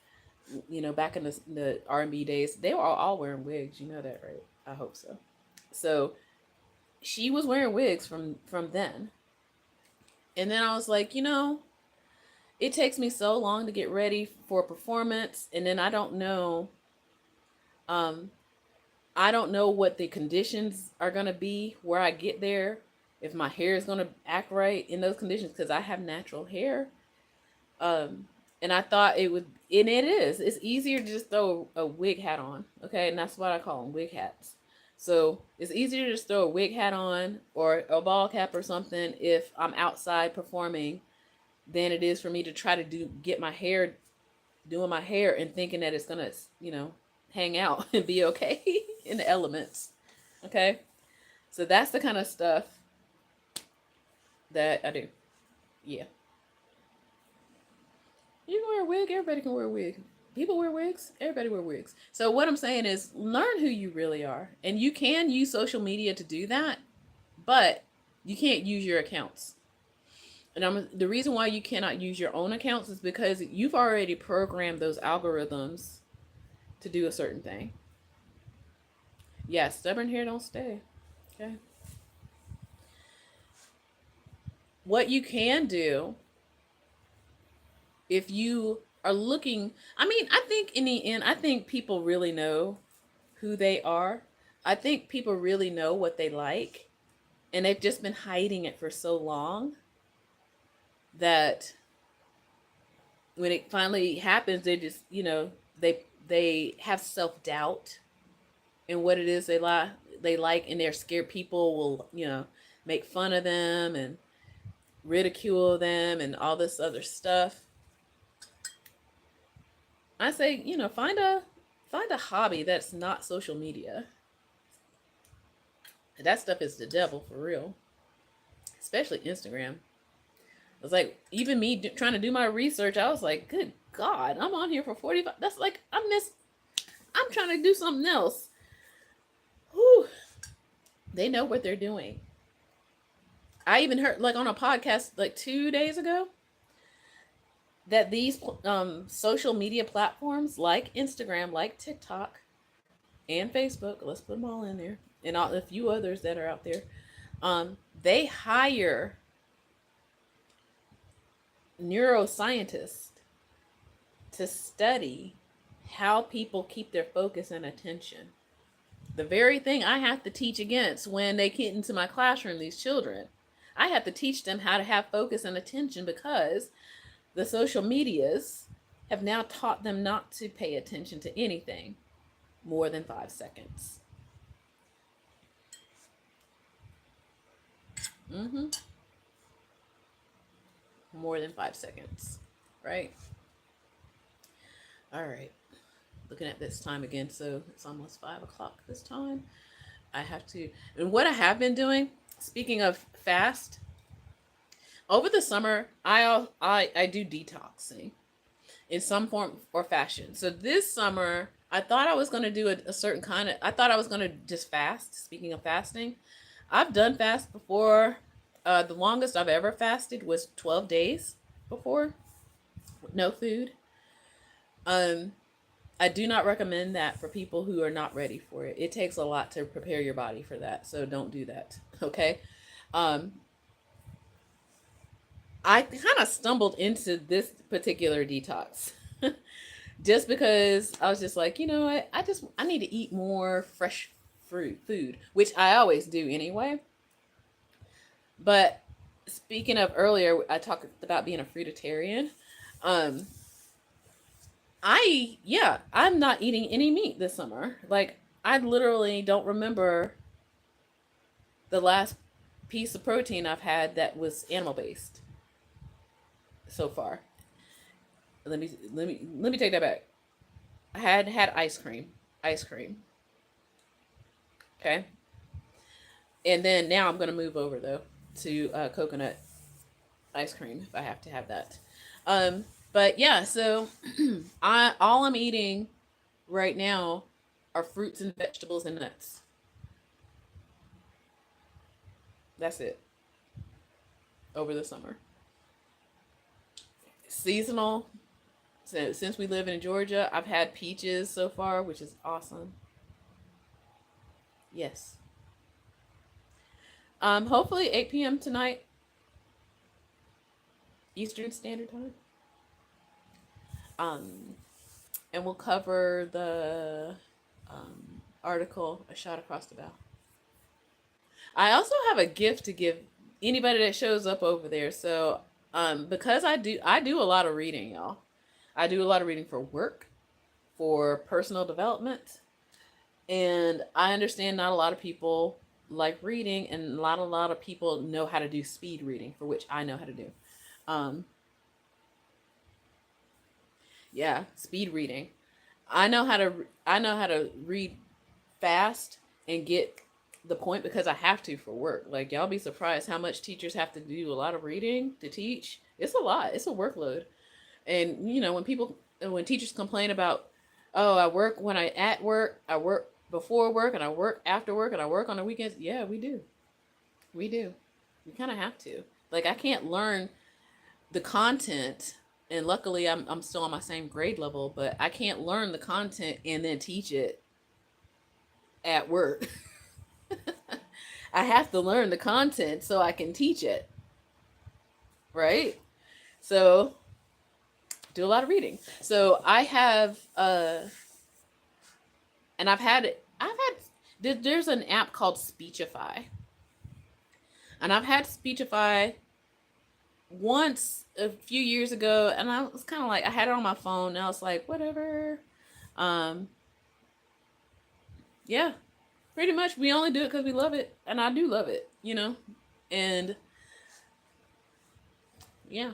back in the R&B days, they were all wearing wigs. You know that, right? I hope so. So she was wearing wigs from then. And then I was like, it takes me so long to get ready for a performance, and then um I don't know what the conditions are going to be where I get there, if my hair is going to act right in those conditions, because I have natural hair. Um, and I thought it would, and it is. It's easier to just throw a wig hat on, okay? And that's what I call them, wig hats. So it's easier to just throw a wig hat on or a ball cap or something if I'm outside performing than it is for me to try to doing my hair and thinking that it's gonna, hang out and be okay in the elements. Okay, so that's the kind of stuff that I do. Yeah, you can wear a wig. Everybody can wear a wig. People wear wigs. Everybody wear wigs. So what I'm saying is, learn who you really are, and you can use social media to do that, but you can't use your accounts. And the reason why you cannot use your own accounts is because you've already programmed those algorithms to do a certain thing. Yeah, stubborn hair don't stay. Okay. What you can do if you are looking, I mean, I think in the end, I think people really know who they are. I think people really know what they like, and they've just been hiding it for so long that when it finally happens, they just, they have self-doubt in what it is they like, and they're scared people will, make fun of them and ridicule them and all this other stuff. I say, find a hobby that's not social media. That stuff is the devil for real, especially Instagram. It's like even me trying to do my research. I was like, good God, I'm on here for 45. That's like I'm trying to do something else. Whew. They know what they're doing. I even heard like on a podcast like 2 days ago that these social media platforms like Instagram, like TikTok, and Facebook, let's put them all in there, and a few others that are out there, they hire neuroscientists to study how people keep their focus and attention. The very thing I have to teach against when they get into my classroom, these children. I have to teach them how to have focus and attention because the social medias have now taught them not to pay attention to anything more than 5 seconds. Mm-hmm. More than 5 seconds, right? All right. Looking at this time again, so it's almost 5 o'clock this time. I have to, and what I have been doing, speaking of fast, over the summer, I do detoxing in some form or fashion. So this summer, I thought I was going to do a certain kind of, I thought I was going to just fast. Speaking of fasting, I've done fast before. The longest I've ever fasted was 12 days before, no food. Um, I do not recommend that for people who are not ready for it. It takes a lot to prepare your body for that, so don't do that. Okay. Um, I kind of stumbled into this particular detox just because I was just like, I need to eat more fresh food, which I always do anyway. But speaking of earlier, I talked about being a fruitarian. Um, I'm not eating any meat this summer. Like I literally don't remember the last piece of protein I've had that was animal based so far. Let me take that back. I had ice cream. Ice cream. Okay. And then now I'm gonna move over though. to coconut ice cream if I have to have that. But yeah, so I'm eating right now are fruits and vegetables and nuts. That's it over the summer. Seasonal. So since we live in Georgia, I've had peaches so far, which is awesome. Yes. Hopefully 8 p.m. tonight, Eastern Standard Time. Um, and we'll cover the article "A Shot Across the Bow." I also have a gift to give anybody that shows up over there. So, because I do a lot of reading, y'all. I do a lot of reading for work, for personal development, and I understand not a lot of people like reading, and a lot of people know how to do speed reading, for which I know how to do. Um, yeah, speed reading. I know how to read fast and get the point because I have to for work. Like y'all be surprised how much teachers have to do a lot of reading to teach. It's a lot. It's a workload. And when teachers complain about, oh, I work when I at work, I work before work, and I work after work, and I work on the weekends. Yeah, we do. We do. We kind of have to. Like I can't learn the content, and luckily I'm still on my same grade level, but I can't learn the content and then teach it at work. I have to learn the content so I can teach it, right? So do a lot of reading. So I have and there's an app called Speechify. And I've had Speechify once a few years ago, and I was kind of like, I had it on my phone and I was like, whatever. Um yeah, pretty much we only do it because we love it, and I do love it. And yeah,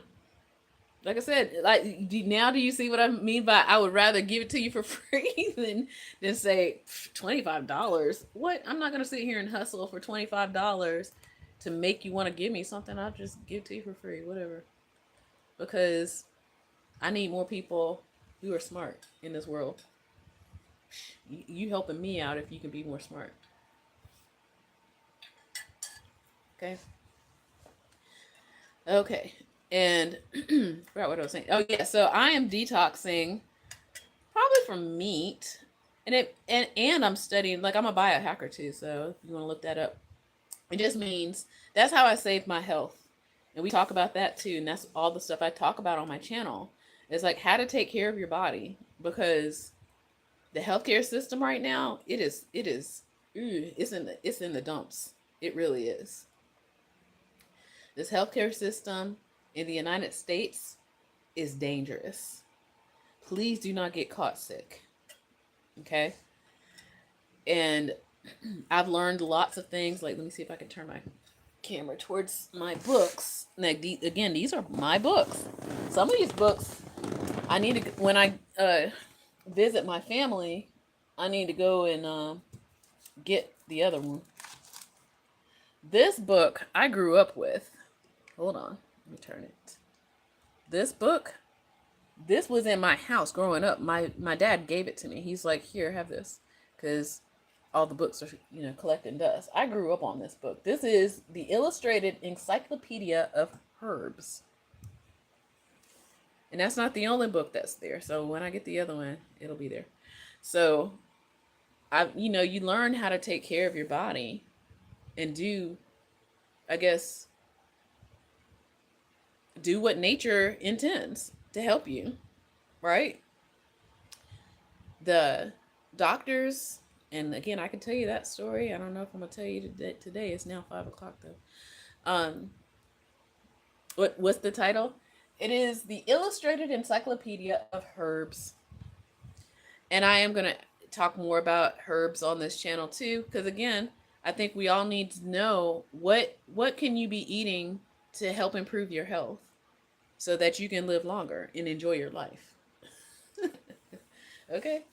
like I said, like now do you see what I mean by I would rather give it to you for free than say $25? What? I'm not gonna sit here and hustle for $25 to make you want to give me something. I'll just give it to you for free, whatever. Because I need more people who are smart in this world. You helping me out if you can be more smart. Okay. Okay. And forgot what I was saying. Oh yeah, so I am detoxing probably from meat. And I'm studying, like I'm a biohacker too, so if you want to look that up. It just means that's how I save my health. And we talk about that too, and that's all the stuff I talk about on my channel. It's like how to take care of your body, because the healthcare system right now, it's in the dumps. It really is. This healthcare system in the United States is dangerous. Please do not get caught sick. Okay? And I've learned lots of things. Like, let me see if I can turn my camera towards my books. Like, again, these are my books. Some of these books, I need to, when I visit my family, I need to go and get the other one. This book I grew up with. Hold on. Let me turn it. This book, this was in my house growing up. My dad gave it to me. He's like, here, have this. Because all the books are, collecting dust. I grew up on this book. This is the Illustrated Encyclopedia of Herbs. And that's not the only book that's there. So when I get the other one, it'll be there. So you learn how to take care of your body and I guess, do what nature intends to help you, right? The doctors, and again, I can tell you that story. I don't know if I'm gonna tell you today. It's now 5 o'clock though. What's the title? It is the Illustrated Encyclopedia of Herbs, and I am gonna talk more about herbs on this channel too, because again, I think we all need to know what can you be eating to help improve your health so that you can live longer and enjoy your life. Okay?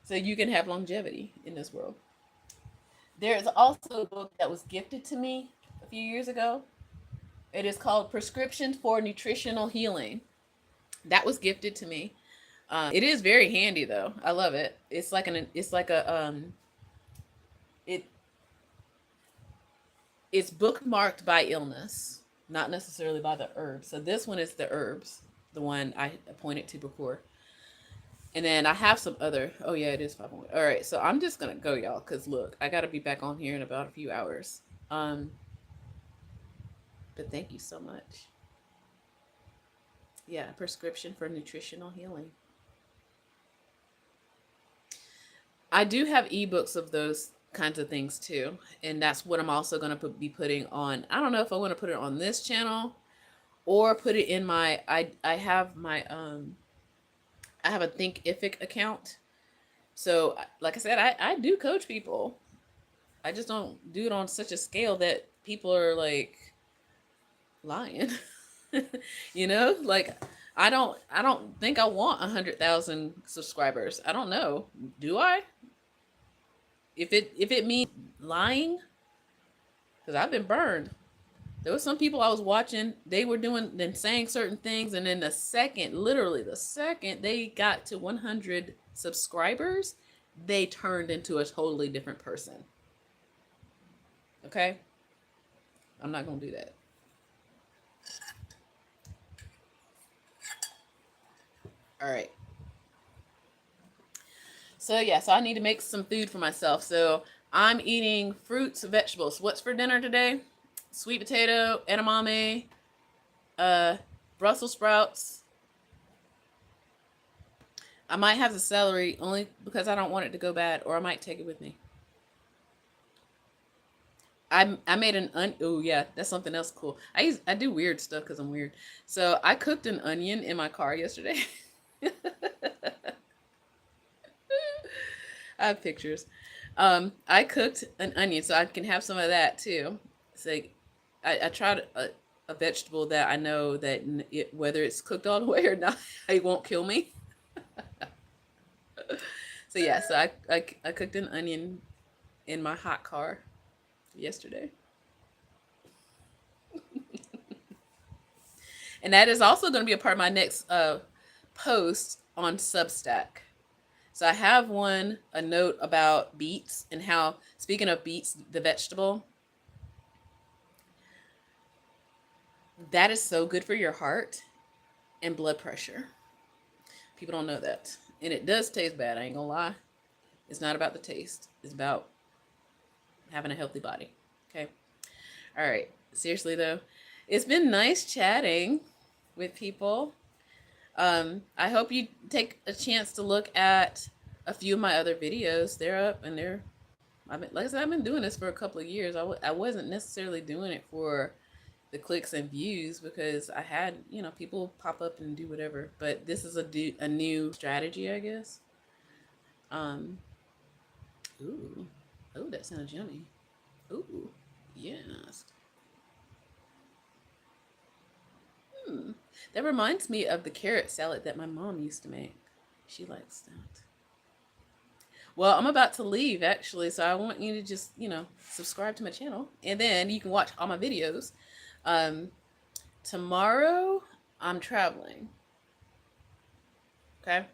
So you can have longevity in this world. There's also a book that was gifted to me a few years ago. It is called Prescription for Nutritional Healing. That was gifted to me. It is very handy though. I love it. It it's bookmarked by illness, not necessarily by the herbs. So this one is the herbs, the one I pointed to before. And then I have some other. Oh yeah, it is 501. All right, so I'm just gonna go, y'all, because look, I gotta be back on here in about a few hours. But thank you so much. Yeah, prescription for nutritional healing. I do have ebooks of those kinds of things too, and that's what I'm also gonna be putting on. I don't know if I want to put it on this channel or put it in my. I have my I have a Thinkific account. So, like I said, I do coach people. I just don't do it on such a scale that people are like lying. You know, like I don't think I want 100,000 subscribers. I don't know. Do I? If it means lying, because I've been burned. There was some people I was watching, they were doing and saying certain things, and then the second, literally the second they got to 100 subscribers, they turned into a totally different person. Okay? I'm not going to do that. All right. So, yeah, so I need to make some food for myself. So, I'm eating fruits, vegetables. What's for dinner today? Sweet potato, edamame, uh, Brussels sprouts. I might have the celery only because I don't want it to go bad, or I might take it with me. I made oh yeah, that's something else cool. I do weird stuff because I'm weird. So I cooked an onion in my car yesterday. I have pictures. I cooked an onion, so I can have some of that too. So I tried a vegetable that I know that whether it's cooked all the way or not, it won't kill me. So yeah, so I cooked an onion in my hot car yesterday. And that is also going to be a part of my next post on Substack. So I have a note about beets and how, speaking of beets, the vegetable, that is so good for your heart and blood pressure. People don't know that. And it does taste bad, I ain't gonna lie. It's not about the taste. It's about having a healthy body. Okay. All right. Seriously though, it's been nice chatting with people. I hope you take a chance to look at a few of my other videos. They're up and like I said, I've been doing this for a couple of years. I wasn't necessarily doing it for the clicks and views because I had, people pop up and do whatever. But this is a new strategy, I guess. Ooh. Oh, that sounds yummy. Ooh. Yes. That reminds me of the carrot salad that my mom used to make. She likes that. Well, I'm about to leave actually, so I want you to just, subscribe to my channel and then you can watch all my videos. Tomorrow I'm traveling. Okay?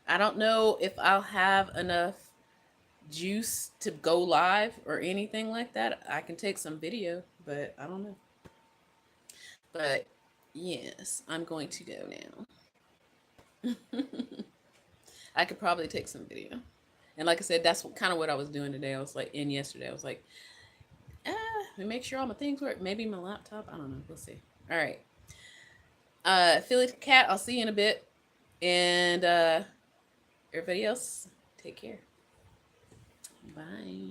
I don't know if I'll have enough juice to go live or anything like that. I can take some video, but I don't know. But yes, I'm going to go now. I could probably take some video. And like I said, that's kind of what I was doing today. I was like, yesterday, I was like, make sure all my things work. Maybe my laptop. I don't know. We'll see. All right. Philly Cat, I'll see you in a bit. And everybody else, take care. Bye.